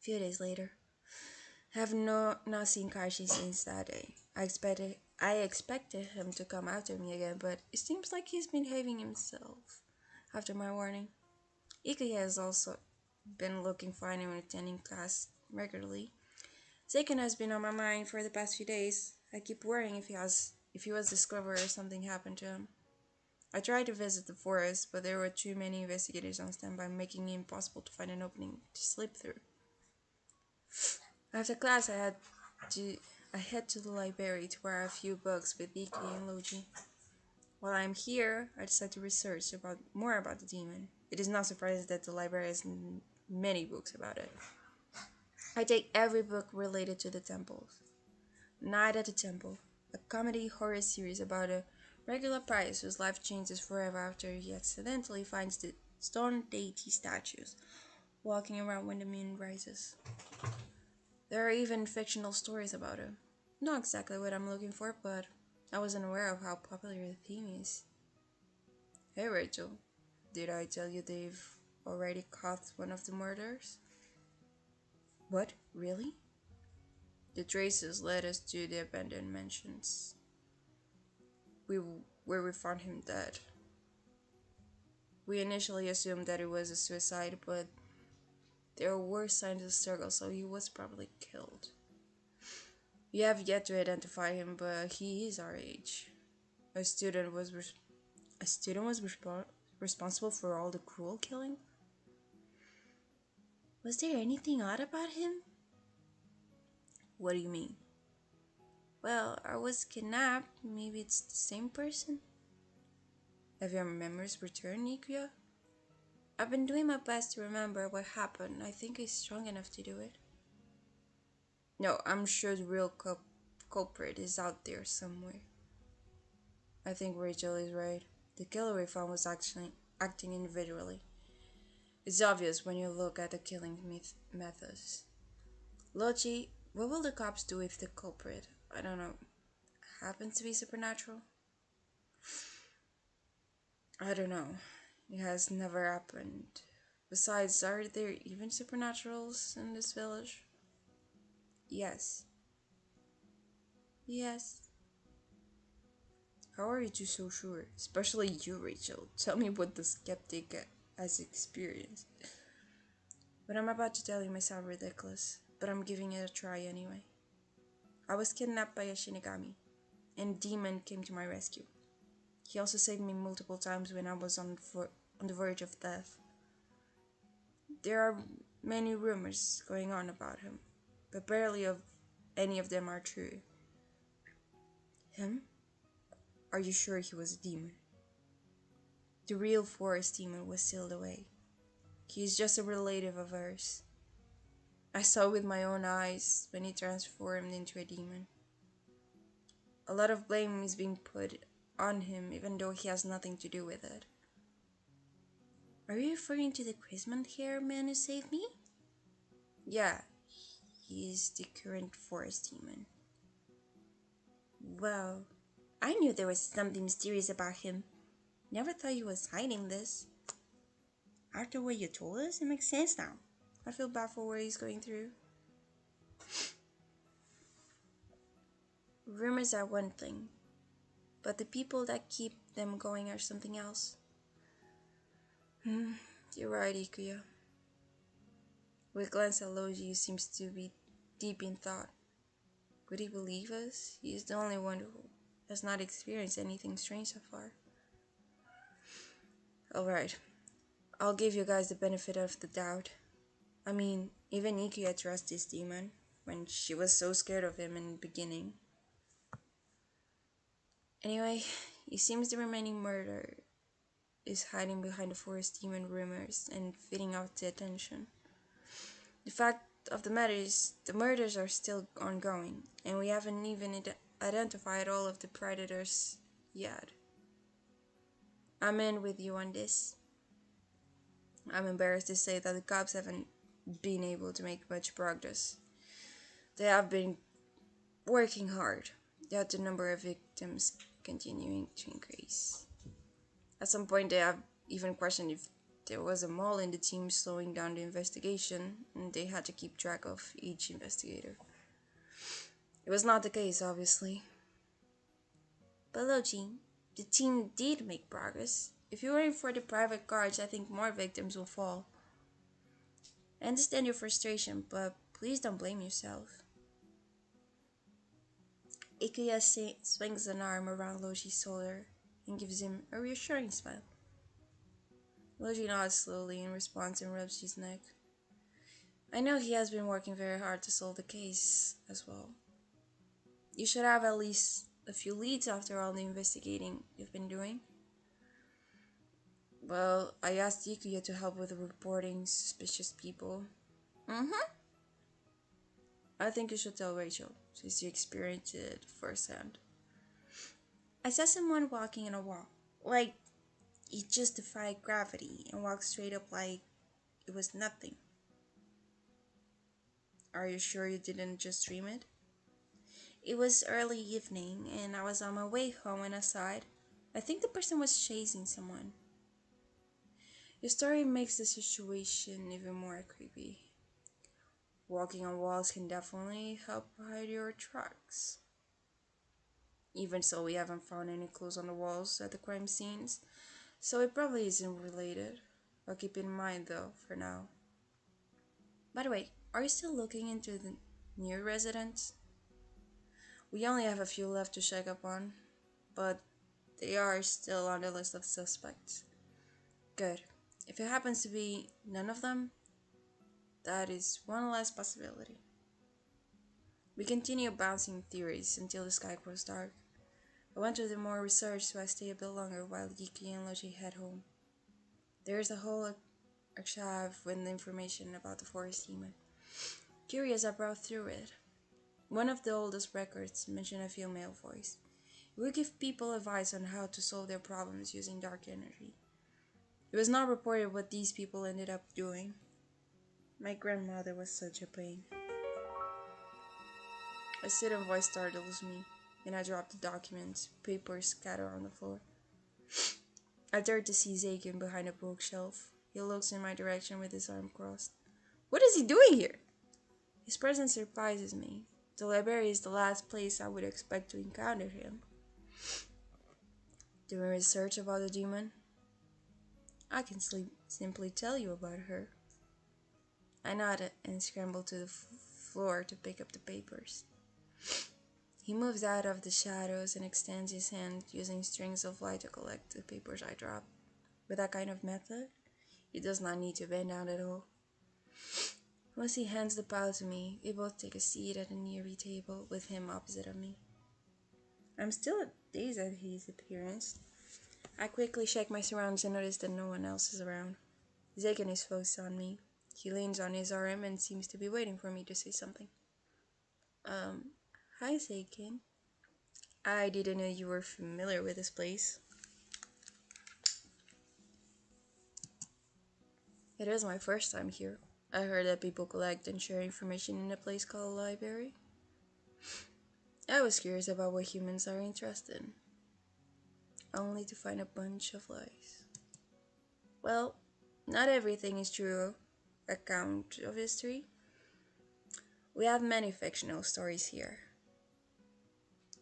A few days later. I have not seen Kashi since that day. I expected him to come after me again, but it seems like he's behaving himself after my warning. Ikuya has also been looking fine and attending class regularly. Zaken has been on my mind for the past few days. I keep worrying if he was discovered or something happened to him. I tried to visit the forest, but there were too many investigators on standby, making it impossible to find an opening to slip through. After class, I head to the library to borrow a few books with Iki and Loji. While I'm here, I decide to research more about the demon. It is not surprising that the library has many books about it. I take every book related to the temples. Night at the Temple, a comedy horror series about a regular priest whose life changes forever after he accidentally finds the stone deity statues walking around when the moon rises. There are even fictional stories about him. Not exactly what I'm looking for, but I wasn't aware of how popular the theme is. Hey Rachel, did I tell you they've already caught one of the murderers? What? Really? The traces led us to the abandoned mansions, where we found him dead. We initially assumed that it was a suicide, but there were signs of struggle, so he was probably killed. We have yet to identify him, but he is our age. A student was responsible for all the cruel killing. Was there anything odd about him? What do you mean? Well, I was kidnapped. Maybe it's the same person. Have your memories returned, Nikuya? I've been doing my best to remember what happened. I think he's strong enough to do it. No, I'm sure the real culprit is out there somewhere. I think Rachel is right. The killer we found was actually acting individually. It's obvious when you look at the killing methods. Lochi, what will the cops do if the culprit, I don't know, happens to be supernatural? I don't know. It has never happened. Besides, are there even supernaturals in this village? Yes. Yes. How are you two so sure? Especially you, Rachel. Tell me what the skeptic has experienced. What I'm about to tell you may sound ridiculous, but I'm giving it a try anyway. I was kidnapped by a Shinigami, and a demon came to my rescue. He also saved me multiple times when I was on the verge of death. There are many rumors going on about him, but barely of any of them are true. Him? Are you sure he was a demon? The real forest demon was sealed away. He is just a relative of ours. I saw with my own eyes when he transformed into a demon. A lot of blame is being put on him, even though he has nothing to do with it. Are you referring to the Christmas hair man who saved me? Yeah, he is the current forest demon. Well, I knew there was something mysterious about him. Never thought he was hiding this. After what you told us, it makes sense now. I feel bad for what he's going through. Rumors are one thing, but the people that keep them going are something else. You're right, Ikuya. With glance at Loji, he seems to be deep in thought. Would he believe us? He is the only one who has not experienced anything strange so far. Alright, I'll give you guys the benefit of the doubt. I mean, even Ikuya trusts this demon when she was so scared of him in the beginning. Anyway, he seems the remaining murderer. is hiding behind the forest demon rumors and feeding off the attention. The fact of the matter is, the murders are still ongoing, and we haven't even identified all of the predators yet. I'm in with you on this. I'm embarrassed to say that the cops haven't been able to make much progress. They have been working hard, yet the number of victims continuing to increase. At some point, they have even questioned if there was a mole in the team slowing down the investigation, and they had to keep track of each investigator. It was not the case, obviously. But Logi, the team did make progress. If you weren't for the private cars, I think more victims will fall. I understand your frustration, but please don't blame yourself. Ikuya swings an arm around Logi's shoulder and gives him a reassuring smile. Logi nods slowly in response and rubs his neck. I know he has been working very hard to solve the case as well. You should have at least a few leads after all the investigating you've been doing. Well, I asked Ikuya to help with reporting suspicious people. I think you should tell Rachel, since you experienced it firsthand. I saw someone walking on a wall, like he just defied gravity and walked straight up like it was nothing. Are you sure you didn't just dream it? It was early evening and I was on my way home when I saw it. I think the person was chasing someone. Your story makes the situation even more creepy. Walking on walls can definitely help hide your tracks. Even so, we haven't found any clues on the walls at the crime scenes, so it probably isn't related. I'll keep it in mind though, for now. By the way, are you still looking into the new residents? We only have a few left to check up on, but they are still on the list of suspects. Good. If it happens to be none of them, that is one less possibility. We continue bouncing theories until the sky grows dark. I want to do more research so I stay a bit longer while Yiki and Logi head home. There is a whole archive with information about the forest demon. Curious, I browsed through it. One of the oldest records mentioned a female voice. It would give people advice on how to solve their problems using dark energy. It was not reported what these people ended up doing. My grandmother was such a pain. A sudden voice startles me, and I drop the document. Papers scatter on the floor. I turn to see Zakin behind a bookshelf. He looks in my direction with his arm crossed. What is he doing here? His presence surprises me. The library is the last place I would expect to encounter him. Doing research about the demon? I can simply tell you about her. I nodded and scrambled to the floor to pick up the papers. He moves out of the shadows and extends his hand using strings of light to collect the papers I drop. With that kind of method, he does not need to bend down at all. Once he hands the pile to me, we both take a seat at a nearby table with him opposite of me. I'm still dazed at his appearance. I quickly check my surroundings and notice that no one else is around. Zakin is focused on me. He leans on his arm and seems to be waiting for me to say something. Hi Zakin. I didn't know you were familiar with this place. It is my first time here. I heard that people collect and share information in a place called a library. I was curious about what humans are interested in, only to find a bunch of lies. Well, not everything is true account of history. We have many fictional stories here.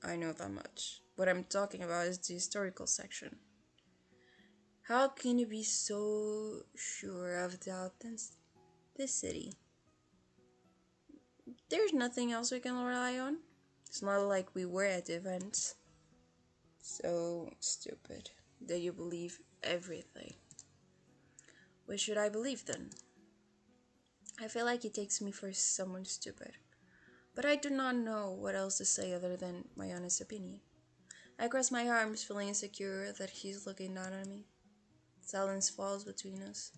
I know that much. What I'm talking about is the historical section. How can you be so sure of the authenticity? There's nothing else we can rely on. It's not like we were at the events. So stupid that you believe everything. What should I believe then? I feel like he takes me for someone stupid, but I do not know what else to say other than my honest opinion. I cross my arms, feeling insecure that he's looking down on me. Silence falls between us.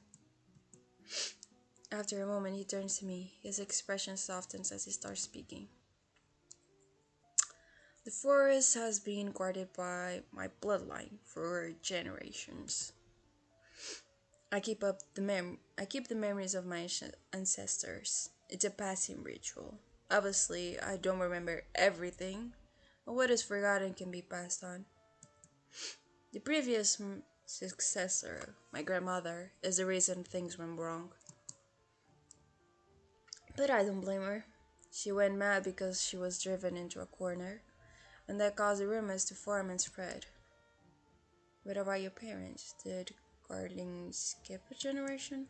After a moment, he turns to me. His expression softens as he starts speaking. The forest has been guarded by my bloodline for generations. I keep the memories of my ancestors. It's a passing ritual. Obviously, I don't remember everything, but what is forgotten can be passed on. The previous successor, my grandmother, is the reason things went wrong. But I don't blame her. She went mad because she was driven into a corner, and that caused the rumors to form and spread. What about your parents? Did gardening skip a generation?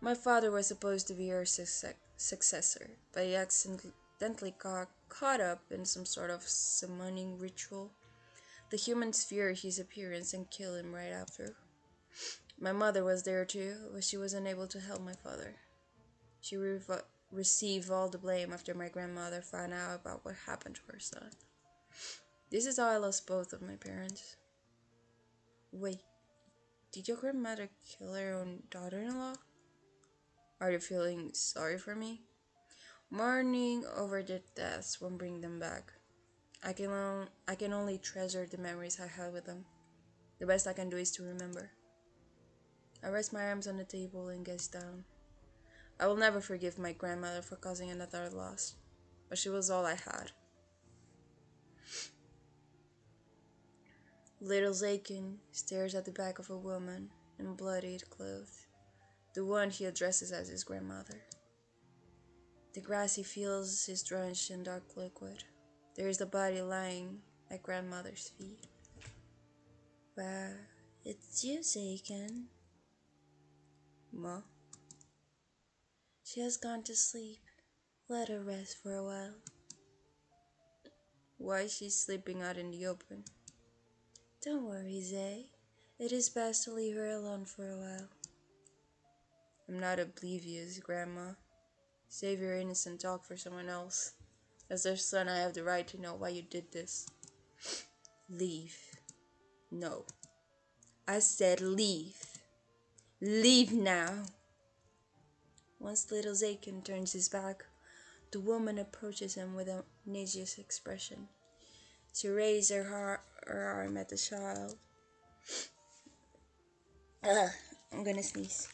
My father was supposed to be her successor, but he accidentally got caught up in some sort of summoning ritual. The humans feared his appearance and killed him right after. My mother was there too, but she was unable to help my father. She received all the blame after my grandmother found out about what happened to her son. This is how I lost both of my parents. Wait, did your grandmother kill her own daughter-in-law? Are you feeling sorry for me? Mourning over their deaths won't bring them back. I can only treasure the memories I had with them. The best I can do is to remember. I rest my arms on the table and gaze down. I will never forgive my grandmother for causing another loss, but she was all I had. Little Zakin stares at the back of a woman in bloodied clothes, the one he addresses as his grandmother. The grassy fields is drenched in dark liquid. There is the body lying at grandmother's feet. Wow, it's you, Zakin. Ma? She has gone to sleep. Let her rest for a while. Why is she sleeping out in the open? Don't worry, Zay. It is best to leave her alone for a while. I'm not oblivious, Grandma. Save your innocent talk for someone else. As their son, I have the right to know why you did this. Leave. No. I said leave. Leave now. Once little Zakin turns his back, the woman approaches him with a nausous expression. She raises her arm at the child. Ugh, I'm gonna sneeze.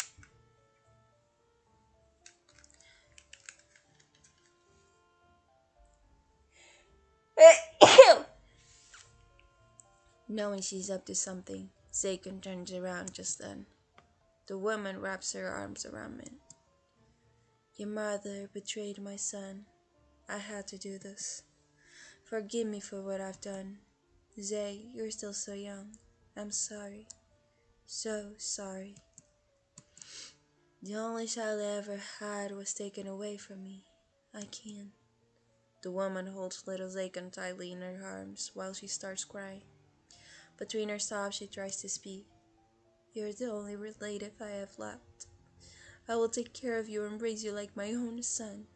Knowing she's up to something, Zakin turns around just then. The woman wraps her arms around me. Your mother betrayed my son. I had to do this. Forgive me for what I've done. Zay, you're still so young. I'm sorry. So sorry. The only child I ever had was taken away from me. I can't. The woman holds little Zakin tightly in her arms while she starts crying. Between her sobs, she tries to speak. You're the only relative I have left. I will take care of you and raise you like my own son.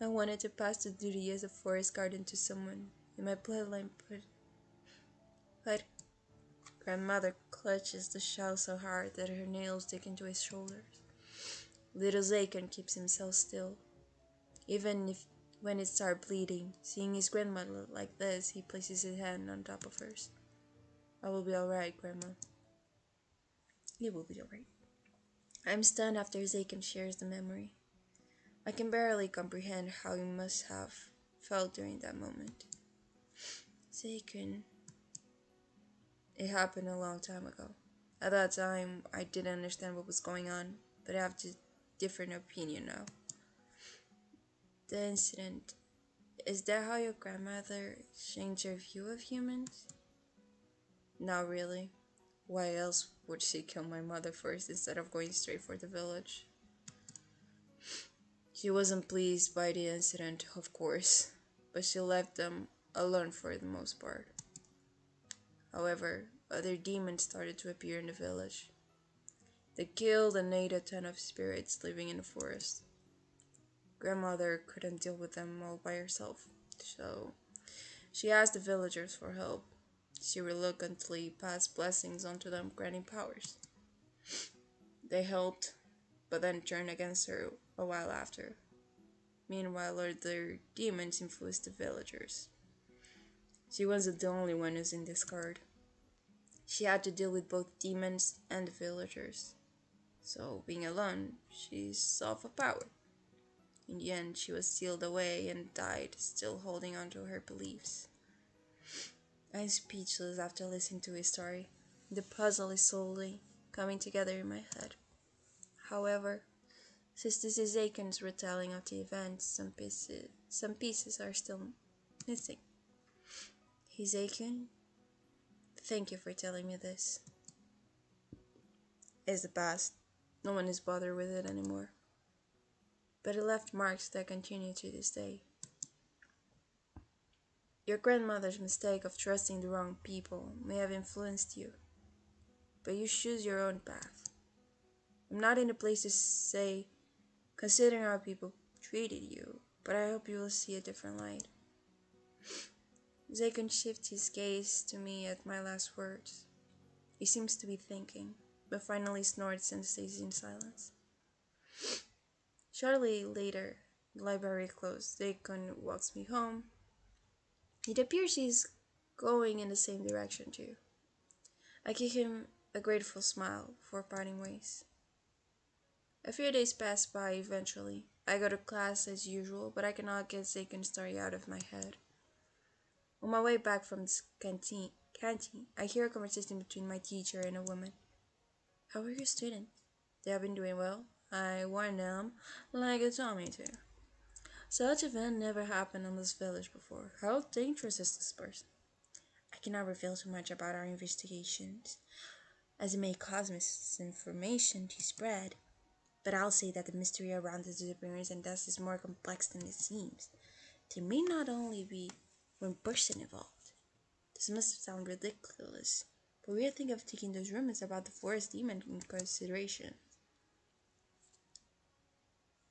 I wanted to pass the duty as a forest guardian to someone in my bloodline, but grandmother clutches the child so hard that her nails dig into his shoulders. Little Zakin keeps himself still. Even if when it starts bleeding, seeing his grandmother like this, he places his hand on top of hers. I will be alright, Grandma. You will be alright. I'm stunned after Zakin shares the memory. I can barely comprehend how he must have felt during that moment. Zakin. It happened a long time ago. At that time, I didn't understand what was going on, but I have a different opinion now. The incident. Is that how your grandmother changed your view of humans? Not really. Why else would she kill my mother first instead of going straight for the village? She wasn't pleased by the incident, of course, but she left them alone for the most part. However, other demons started to appear in the village. They killed and ate a ton of spirits living in the forest. Grandmother couldn't deal with them all by herself, so she asked the villagers for help. She reluctantly passed blessings onto them, granting powers. They helped, but then turned against her a while after. Meanwhile, other demons influenced the villagers. She wasn't the only one using this card. She had to deal with both demons and the villagers. So, being alone, she saw for power. In the end, she was sealed away and died, still holding on to her beliefs. I'm speechless after listening to his story. The puzzle is slowly coming together in my head. However, since this is Aiken's retelling of the events, some pieces are still missing. He's Aiken. Thank you for telling me this. It's the past. No one is bothered with it anymore. But it left marks that continue to this day. Your grandmother's mistake of trusting the wrong people may have influenced you, but you choose your own path. I'm not in a place to say, considering how people treated you, but I hope you will see a different light. Zaken shifts his gaze to me at my last words. He seems to be thinking, but finally snorts and stays in silence. Shortly later, the library closed. Zaken walks me home. It appears he's going in the same direction too. I give him a grateful smile for parting ways. A few days pass by eventually. I go to class as usual, but I cannot get Zaken's story out of my head. On my way back from the canteen, I hear a conversation between my teacher and a woman. How are your students? They have been doing well. I warned them, like you told me to. Such event never happened in this village before. How dangerous is this person? I cannot reveal too much about our investigations, as it may cause misinformation to spread. But I'll say that the mystery around the disappearance and death is more complex than it seems. There may not only be one person involved. This must sound ridiculous, but we are thinking of taking those rumors about the forest demon into consideration.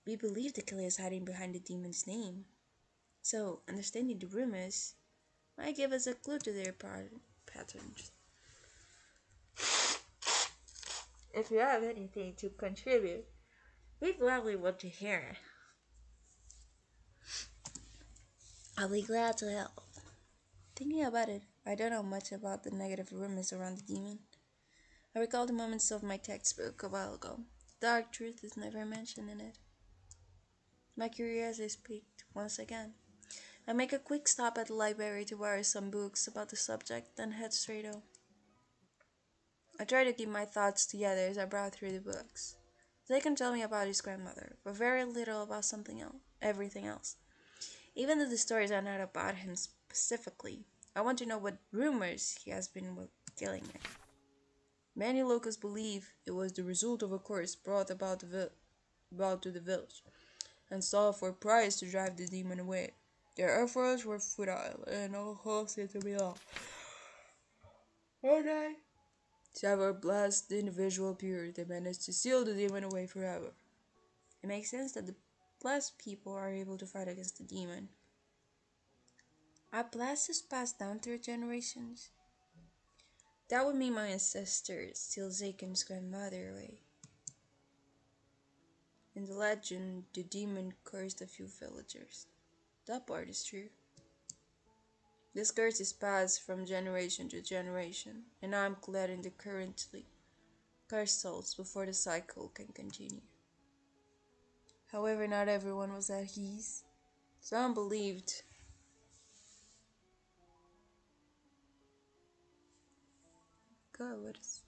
We believe the killer is hiding behind the demon's name, so understanding the rumors might give us a clue to their patterns. If you have anything to contribute, we gladly want to hear it. I'll be glad to help. Thinking about it, I don't know much about the negative rumors around the demon. I recall the moments of my textbook a while ago. The dark truth is never mentioned in it. My curiosity is piqued once again. I make a quick stop at the library to borrow some books about the subject, then head straight home. I try to keep my thoughts together as I browse through the books. They can tell me about his grandmother, but very little about everything else. Even though the stories are not about him specifically, I want to know what rumors he has been killing her. Many locals believe it was the result of a curse brought about to the village, and sought for a prize to drive the demon away. Their efforts were futile, and all hope seemed to be lost. One day, several blessed individual appeared. They managed to seal the demon away forever. It makes sense that the blessed people are able to fight against the demon. Are blessings passed down through generations? That would mean my ancestors sealed Zaken's grandmother away. In the legend, the demon cursed a few villagers. That part is true. This curse is passed from generation to generation, and I'm clearing the currently cursed souls before the cycle can continue. However, not everyone was at ease. Some believed. God, what is.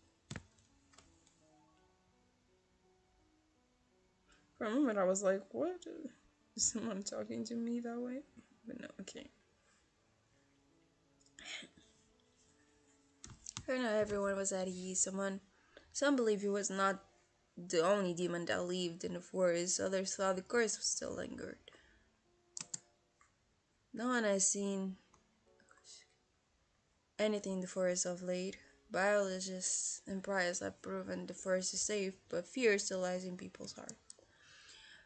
For a moment, I was like, what? Is someone talking to me that way? But no, okay. Or not everyone was at ease. Some believed he was not the only demon that lived in the forest. Others thought the curse still lingered. No one has seen anything in the forest of late. Biologists and priors have proven the forest is safe, but fear still lies in people's hearts.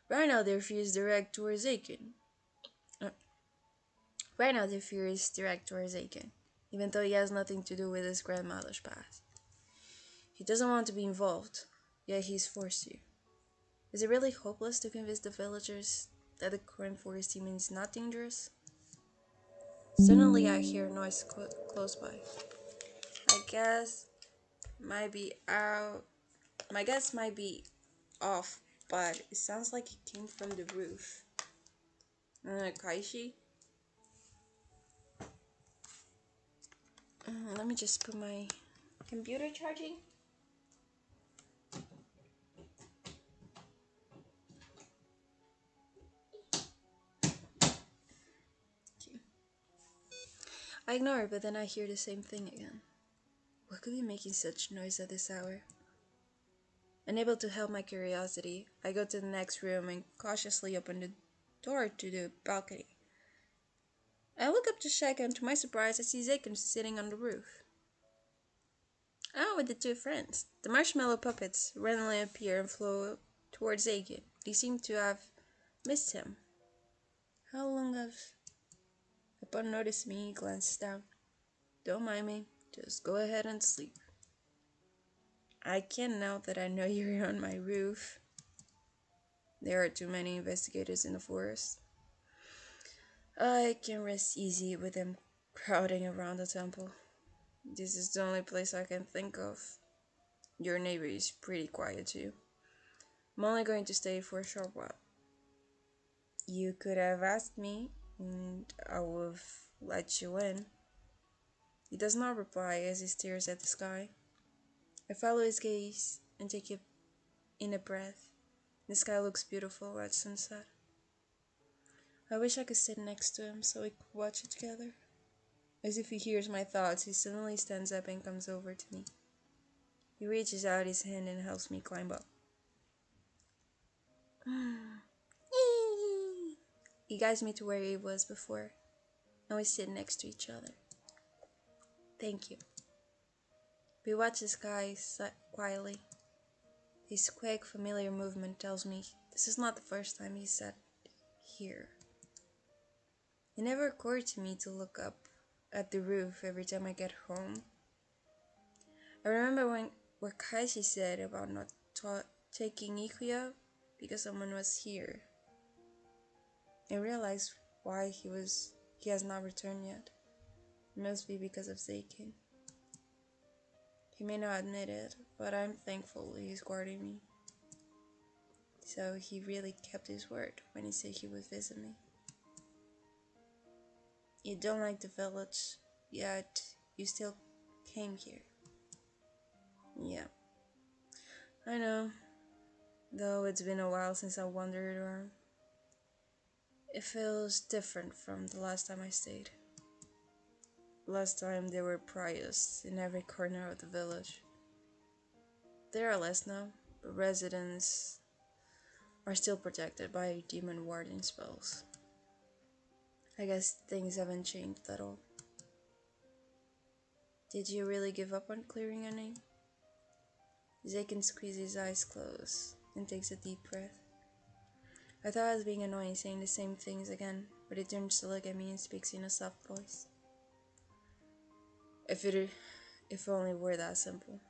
Right now, their fear is direct towards Aiken. Right now, their fear is direct towards Aiken. even though he has nothing to do with his grandmother's past. He doesn't want to be involved, yet he's forced to. Is it really hopeless to convince the villagers that the current forest team is not dangerous? Suddenly I hear a noise close by. I guess might be out. My guess might be off, but it sounds like it came from the roof. Kaishi? Let me just put my computer charging. Okay. I ignore it, but then I hear the same thing again. What could be making such noise at this hour? Unable to help my curiosity, I go to the next room and cautiously open the door to the balcony. I look up to check, and to my surprise, I see Zaken sitting on the roof. Ah, with the two friends. The marshmallow puppets randomly appear and flow towards Zaken. They seem to have missed him. How long have... Upon noticing me, he glances down. Don't mind me, just go ahead and sleep. I can't now that I know you're on my roof. There are too many investigators in the forest. I can rest easy with them crowding around the temple. This is the only place I can think of. Your neighbor is pretty quiet too. I'm only going to stay for a short while. You could have asked me, and I would have let you in. He does not reply as he stares at the sky. I follow his gaze and take in a breath. The sky looks beautiful at sunset. I wish I could sit next to him so we could watch it together. As if he hears my thoughts, he suddenly stands up and comes over to me. He reaches out his hand and helps me climb up. He guides me to where he was before, and we sit next to each other. Thank you. We watch the sky quietly. His quick, familiar movement tells me this is not the first time he sat here. It never occurred to me to look up at the roof every time I get home. I remember what Kaishi said about not taking Ikuya because someone was here. I realized why he has not returned yet. It must be because of Zeiken. He may not admit it, but I'm thankful he's guarding me. So he really kept his word when he said he would visit me. You don't like the village, yet you still came here. Yeah, I know. Though it's been a while since I wandered around. It feels different from the last time I stayed. Last time there were pariahs in every corner of the village. There are less now, but residents are still protected by demon warding spells. I guess things haven't changed at all. Did you really give up on clearing your name? Zaken squeezes his eyes closed and takes a deep breath. I thought I was being annoying saying the same things again, but he turns to look at me and speaks in a soft voice. If only were that simple.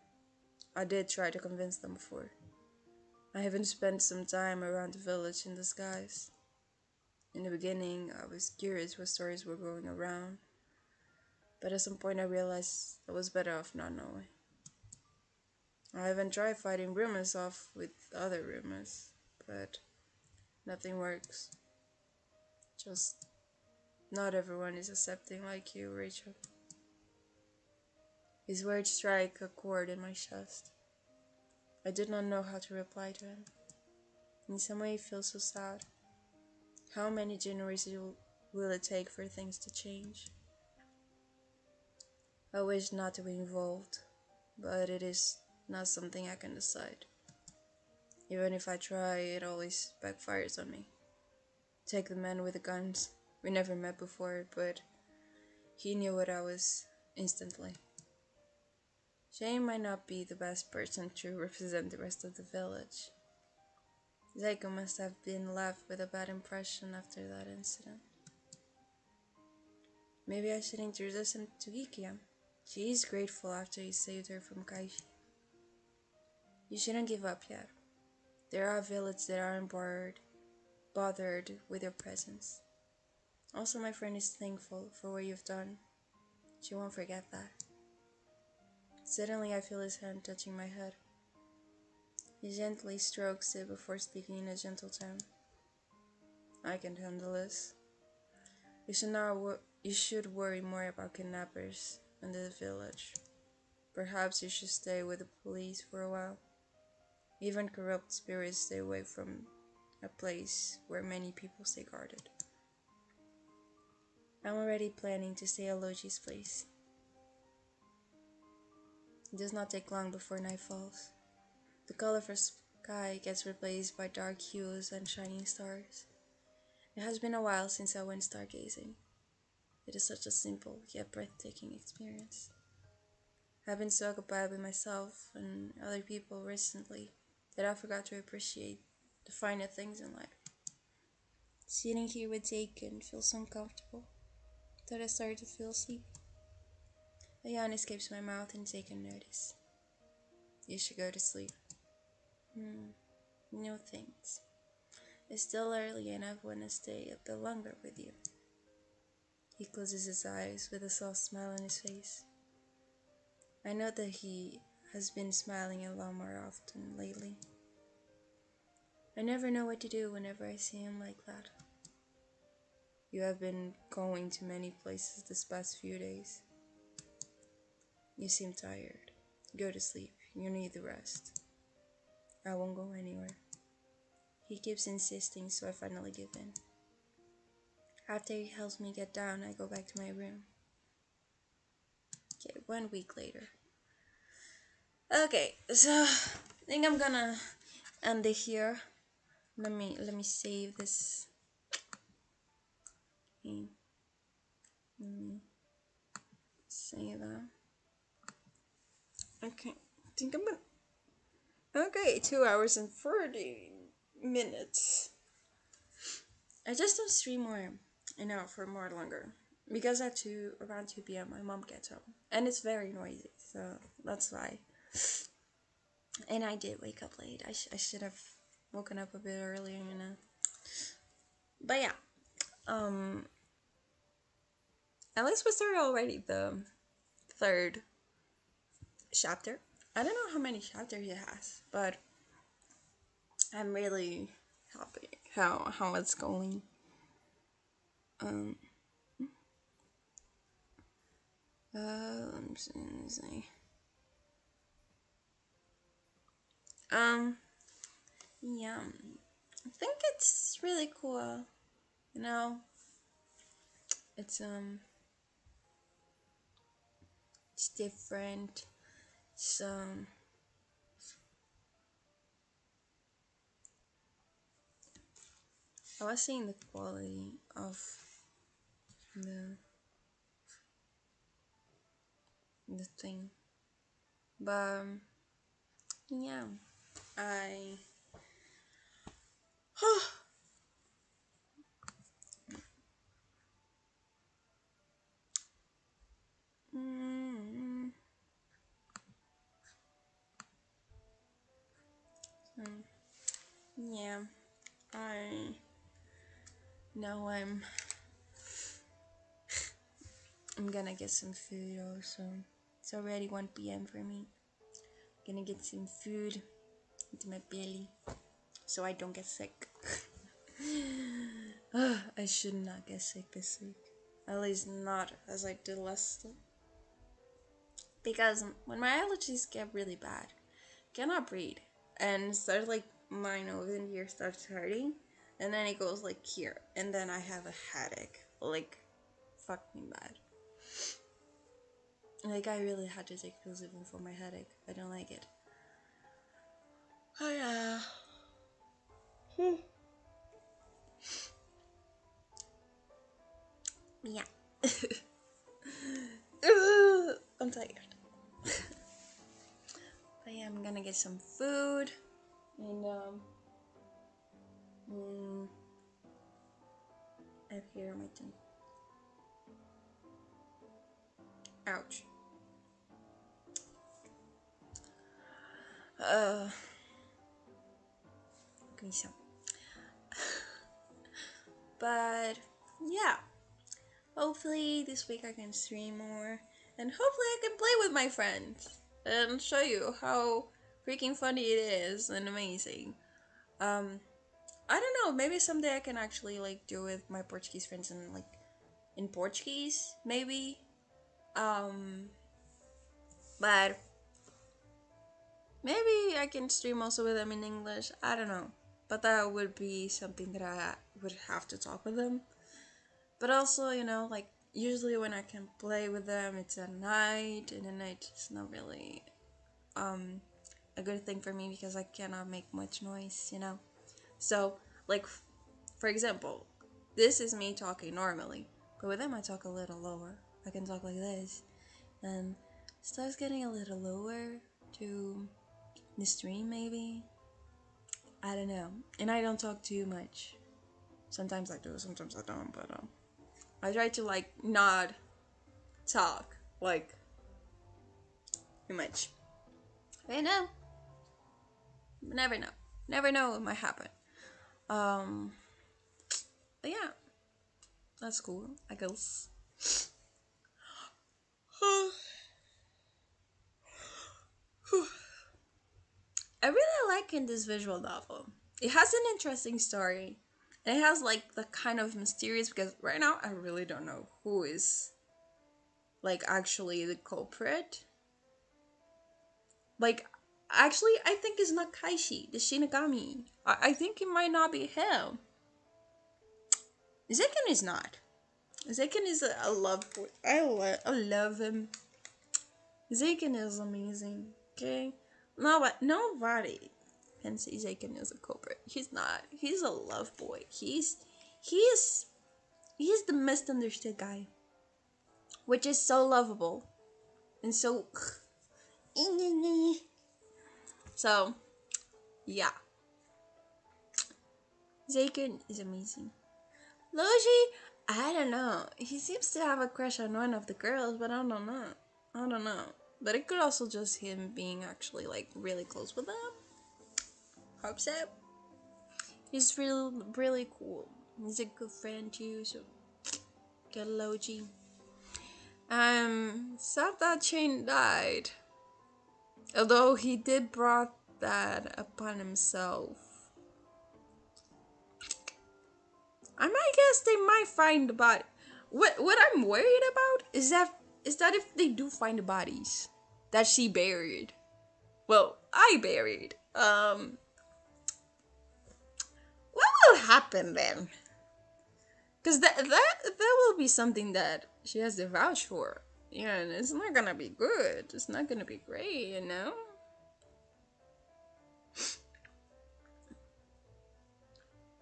I did try to convince them before. I even spent some time around the village in disguise. In the beginning, I was curious what stories were going around, but at some point I realized I was better off not knowing. I even tried fighting rumors off with other rumors, but nothing works. Just not everyone is accepting like you, Rachel. His words strike a chord in my chest. I did not know how to reply to him. In some way, it feels so sad. How many generations will it take for things to change? I wish not to be involved, but it is not something I can decide. Even if I try, it always backfires on me. Take the man with the guns. We never met before, but he knew what I was instantly. Shane might not be the best person to represent the rest of the village. Zeiko must have been left with a bad impression after that incident. Maybe I should introduce him to Ikia. She is grateful after he saved her from Kaishi. You shouldn't give up yet. There are villages that aren't bothered with your presence. Also, my friend is thankful for what you've done. She won't forget that. Suddenly, I feel his hand touching my head. He gently strokes it before speaking in a gentle tone. I can handle this. You should worry more about kidnappers in the village. Perhaps you should stay with the police for a while. Even corrupt spirits stay away from a place where many people stay guarded. I'm already planning to stay at Logi's place. It does not take long before night falls. The colorful sky gets replaced by dark hues and shining stars. It has been a while since I went stargazing. It is such a simple yet breathtaking experience. I've been so occupied with myself and other people recently that I forgot to appreciate the finer things in life. Sitting here with Dakin feels so uncomfortable that I started to feel sleepy. A yawn escapes my mouth and Dakin notices. You should go to sleep. No thanks. It's still early and I want to stay a bit longer with you. He closes his eyes with a soft smile on his face. I know that he has been smiling a lot more often lately. I never know what to do whenever I see him like that. You have been going to many places this past few days. You seem tired. Go to sleep. You need the rest. I won't go anywhere. He keeps insisting, so I finally give in. After he helps me get down, I go back to my room. Okay, 1 week later. Okay, so I think I'm gonna end it here. Let me save this. Let me save that. Okay, I think I'm gonna. Okay, 2 hours and 40 minutes. I just don't stream for more longer because around 2 p.m. my mom gets home and it's very noisy, so that's why. And I did wake up late. I should have woken up a bit earlier, you know. But yeah, at least we started already the third chapter. I don't know how many chapters it has, but I'm really happy how it's going. Let me see. Yeah, I think it's really cool. You know, it's it's different. So I was seeing the quality of the the thing, but yeah, I mm, yeah, I know I'm gonna get some food also. It's already 1 p.m. for me. Gonna get some food into my belly so I don't get sick. I should not get sick this week. At least not as I did last week. Because when my allergies get really bad, I cannot breathe. And start like my nose in here starts hurting. And then it goes like here. And then I have a headache. Like fucking bad. Like I really had to take pills even for my headache. I don't like it. Oh yeah. Yeah. I'm tired. But yeah, I'm gonna get some food and I have here on my tongue. Ouch. Uh, okay, so. But yeah, hopefully this week I can stream more, and hopefully I can play with my friends and show you how freaking funny it is and amazing. I don't know. Maybe someday I can actually like do with my Portuguese friends and like in Portuguese, maybe. Um, but maybe I can stream also with them in English. I don't know, but that would be something that I would have to talk with them. But also, like usually when I can play with them, it's at night, and at night it's not really um a good thing for me because I cannot make much noise. So, like for example, this is me talking normally, but with them I talk a little lower. I can talk like this, and starts getting a little lower to the stream maybe. I don't know, and I don't talk too much. Sometimes I do, sometimes I don't, but I try to like not talk like too much. I know. Never know. Never know what might happen. Um, but yeah, that's cool, I guess. I really like in this visual novel. It has an interesting story. And it has like the kind of mysterious because right now I really don't know who is like actually the culprit. Like actually I think it's not Kaishi, the Shinigami. I think it might not be him. Zeiken is not. Zeiken is a love boy. I love him. Zeiken is amazing. Okay, no, but nobody can say Zeiken is a culprit. He's not. He's a love boy. He's he's the misunderstood guy, which is so lovable and so. So yeah, Zeiken is amazing. Logi, I don't know. He seems to have a crush on one of the girls, but I don't know. I don't know. But it could also just him being actually like really close with them. Hope so. He's really cool. He's a good friend too, so get Logi. Sad that Shane died. Although he did brought that upon himself. I might guess they might find the body. What I'm worried about is that if they do find the bodies that she buried, well, I buried. What will happen then? Because that will be something that she has to vouch for. Yeah, and it's not gonna be good. It's not gonna be great.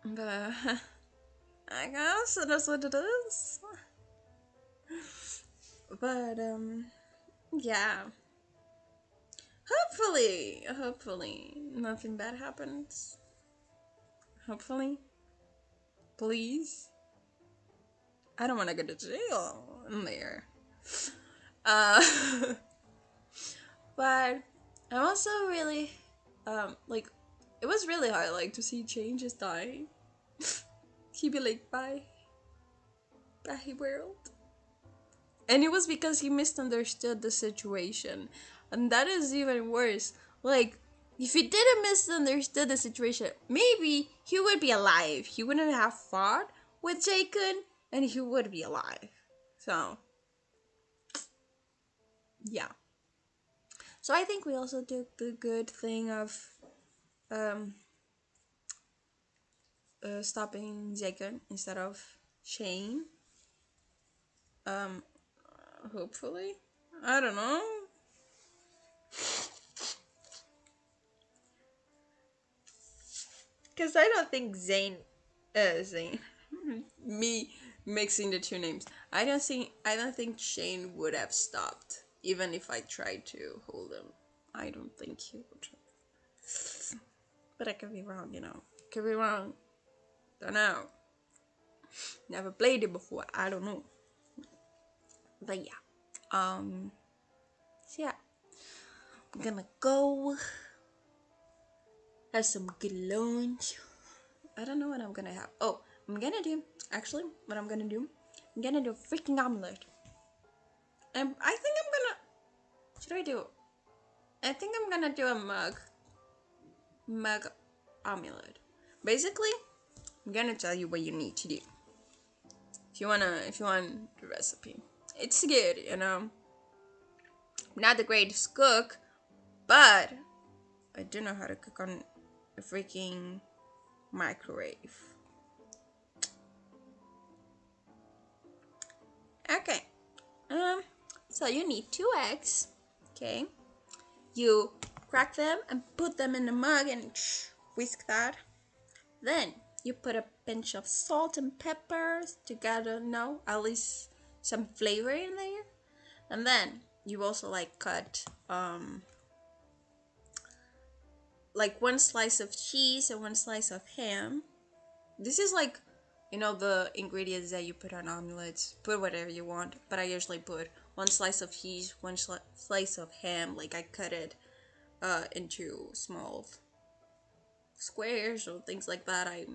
But I guess it is what it is. But yeah. Hopefully, nothing bad happens. Hopefully, please. I don't want to go to jail in there. Uh, but I'm also really, like, it was really hard, like, to see Change just dying. He be like, bye, bye world. And it was because he misunderstood the situation. And that is even worse. Like, if he didn't misunderstood the situation, maybe he would be alive. He wouldn't have fought with Jacob, and he would be alive. So, yeah. So I think we also took the good thing of um, stopping Jacob instead of Shane. Um, hopefully. I don't know. Because I don't think Zane, me mixing the two names. I don't think Shane would have stopped, even if I tried to hold him. I don't think he would. But I could be wrong. Could be wrong. Don't know. Never played it before. I don't know. But yeah. So yeah, I'm gonna go have some good lunch. I don't know what I'm gonna have. Oh, I'm gonna do actually what I'm gonna do. I'm gonna do a freaking omelet. And I think I'm gonna. Should I do? I think I'm gonna do a mug omelet. Basically, I'm gonna tell you what you need to do if you want the recipe. It's good, you know. I'm not the greatest cook, but I do know how to cook on a freaking microwave. Okay. Um. So you need 2 eggs. Okay. You crack them and put them in the mug and whisk that. Then you put a pinch of salt and pepper to get at least some flavor in there. And then you also like cut like 1 slice of cheese and 1 slice of ham. This is like the ingredients that you put on omelets. Put whatever you want, but I usually put 1 slice of cheese, one slice of ham. Like I cut it into small squares or things like that. I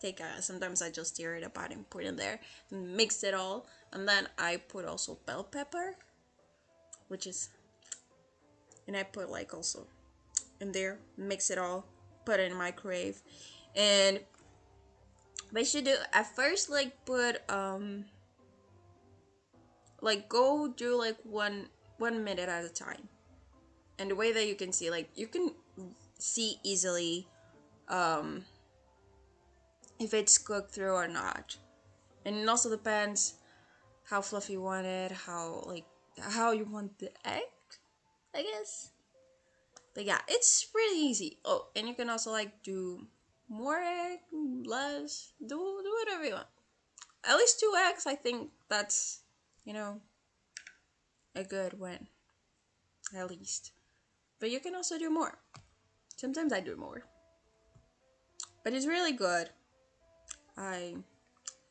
take sometimes I just tear it apart and put it there and mix it all, and then I put also bell pepper, which is, and I put like also in there, mix it all, put it in the microwave, and what you do at first, like put like go do like one minute at a time, and the way that you can see, like you can see easily if it's cooked through or not. And it also depends how fluffy you want it, how you want the egg, I guess. But yeah, it's pretty easy. Oh, and you can also like do more egg, less, do whatever you want. At least 2 eggs, I think that's you know a good win, at least. But you can also do more. Sometimes I do more, but it's really good. I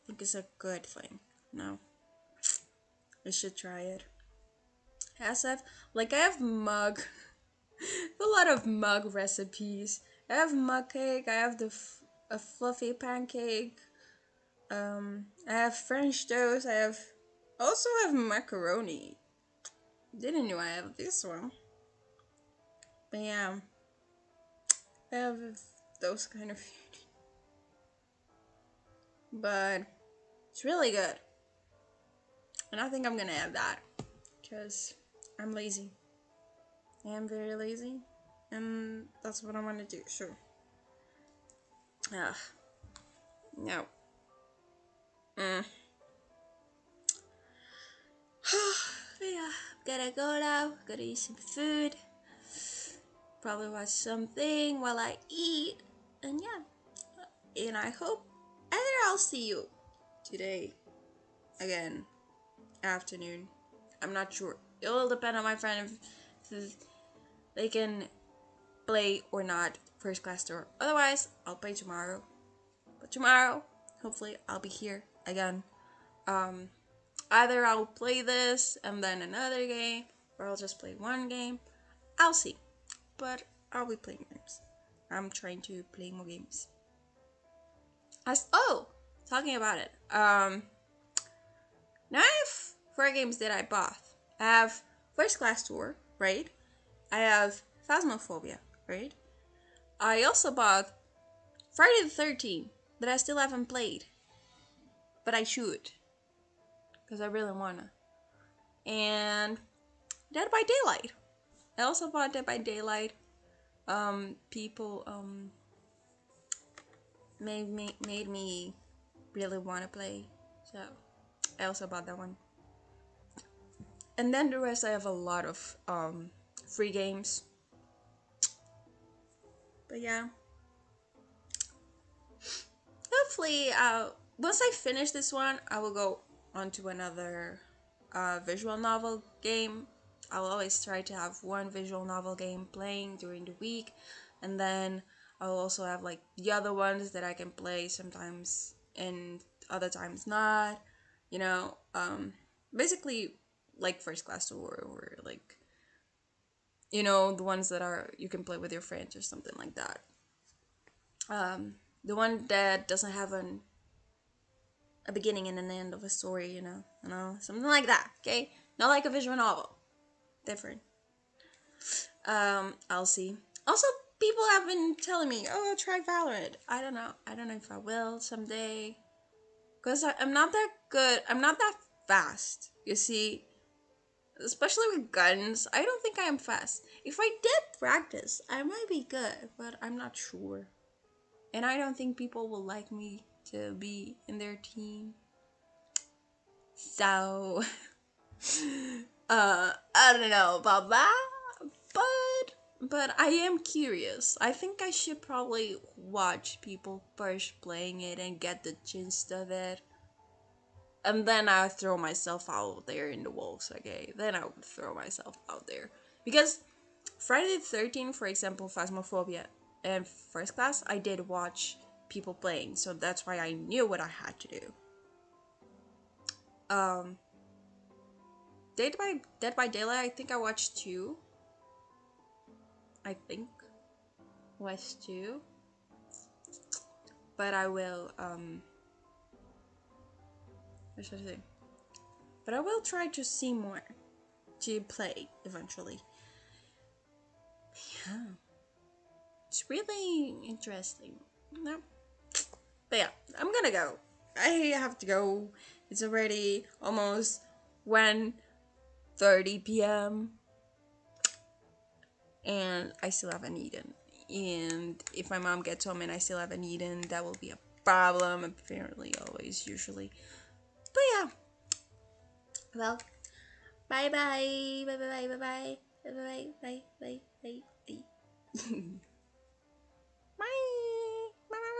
think it's a good thing. No, I should try it. As I have mug, a lot of mug recipes. I have mug cake. I have a fluffy pancake. I have French toast. I also have macaroni. Didn't know I have this one. But yeah, I have those kind of food. But it's really good. And I think I'm gonna have that. Because I'm lazy. I am very lazy. And that's what I want to do. Sure. Ah, no. Mm. Yeah, gotta go now. Gotta eat some food. Probably watch something while I eat. And yeah. And I hope either I'll see you today again, afternoon. I'm not sure. It will depend on my friend if they can play or not first class tour. Otherwise, I'll play tomorrow. But tomorrow, hopefully, I'll be here again. Um, Either I'll play this and then another game, or I'll just play one game. I'll see. But I'll be playing games. I'm trying to play more games. Talking about it. Now I have 4 games that I bought. I have First Class Tour, right? I have Phasmophobia, right? I also bought Friday the 13th that I still haven't played, but I should because I really wanna. And Dead by Daylight. I also bought Dead by Daylight. People made me really want to play, so I also bought that one. And then the rest, I have a lot of free games. But yeah, hopefully, once I finish this one, I will go on to another visual novel game. I'll always try to have one visual novel game playing during the week, and then I'll also have like the other ones that I can play sometimes and other times not. You know, basically like First Class Tour or like, you know, the ones that are you can play with your friends or something like that. The one that doesn't have a beginning and an end of a story, something like that. Okay, not like a visual novel. Different. I'll see. Also, people have been telling me, "Oh, try Valorant." I don't know. I don't know if I will someday, cause I'm not that good. I'm not that fast. You see, especially with guns, I don't think I am fast. If I did practice, I might be good, but I'm not sure. And I don't think people will like me to be in their team. So, I don't know about that, but I am curious. I think I should probably watch people first playing it and get the gist of it. And then I throw myself out there in the wolves, okay? Then I would throw myself out there. Because Friday the 13th, for example, Phasmophobia and First Class, I did watch people playing, so that's why I knew what I had to do. Um, Dead by Daylight, I think I watched two. I think was two. But I will, what should I say? But I will try to see more to play eventually. Yeah. It's really interesting. No. But yeah, I'm gonna go. I have to go. It's already almost 1:30 p.m. and I still haven't eaten. And if my mom gets home and I still haven't eaten, that will be a problem. Apparently, always, usually. But yeah. Well, bye bye. Bye bye bye bye bye. Bye bye bye bye bye bye.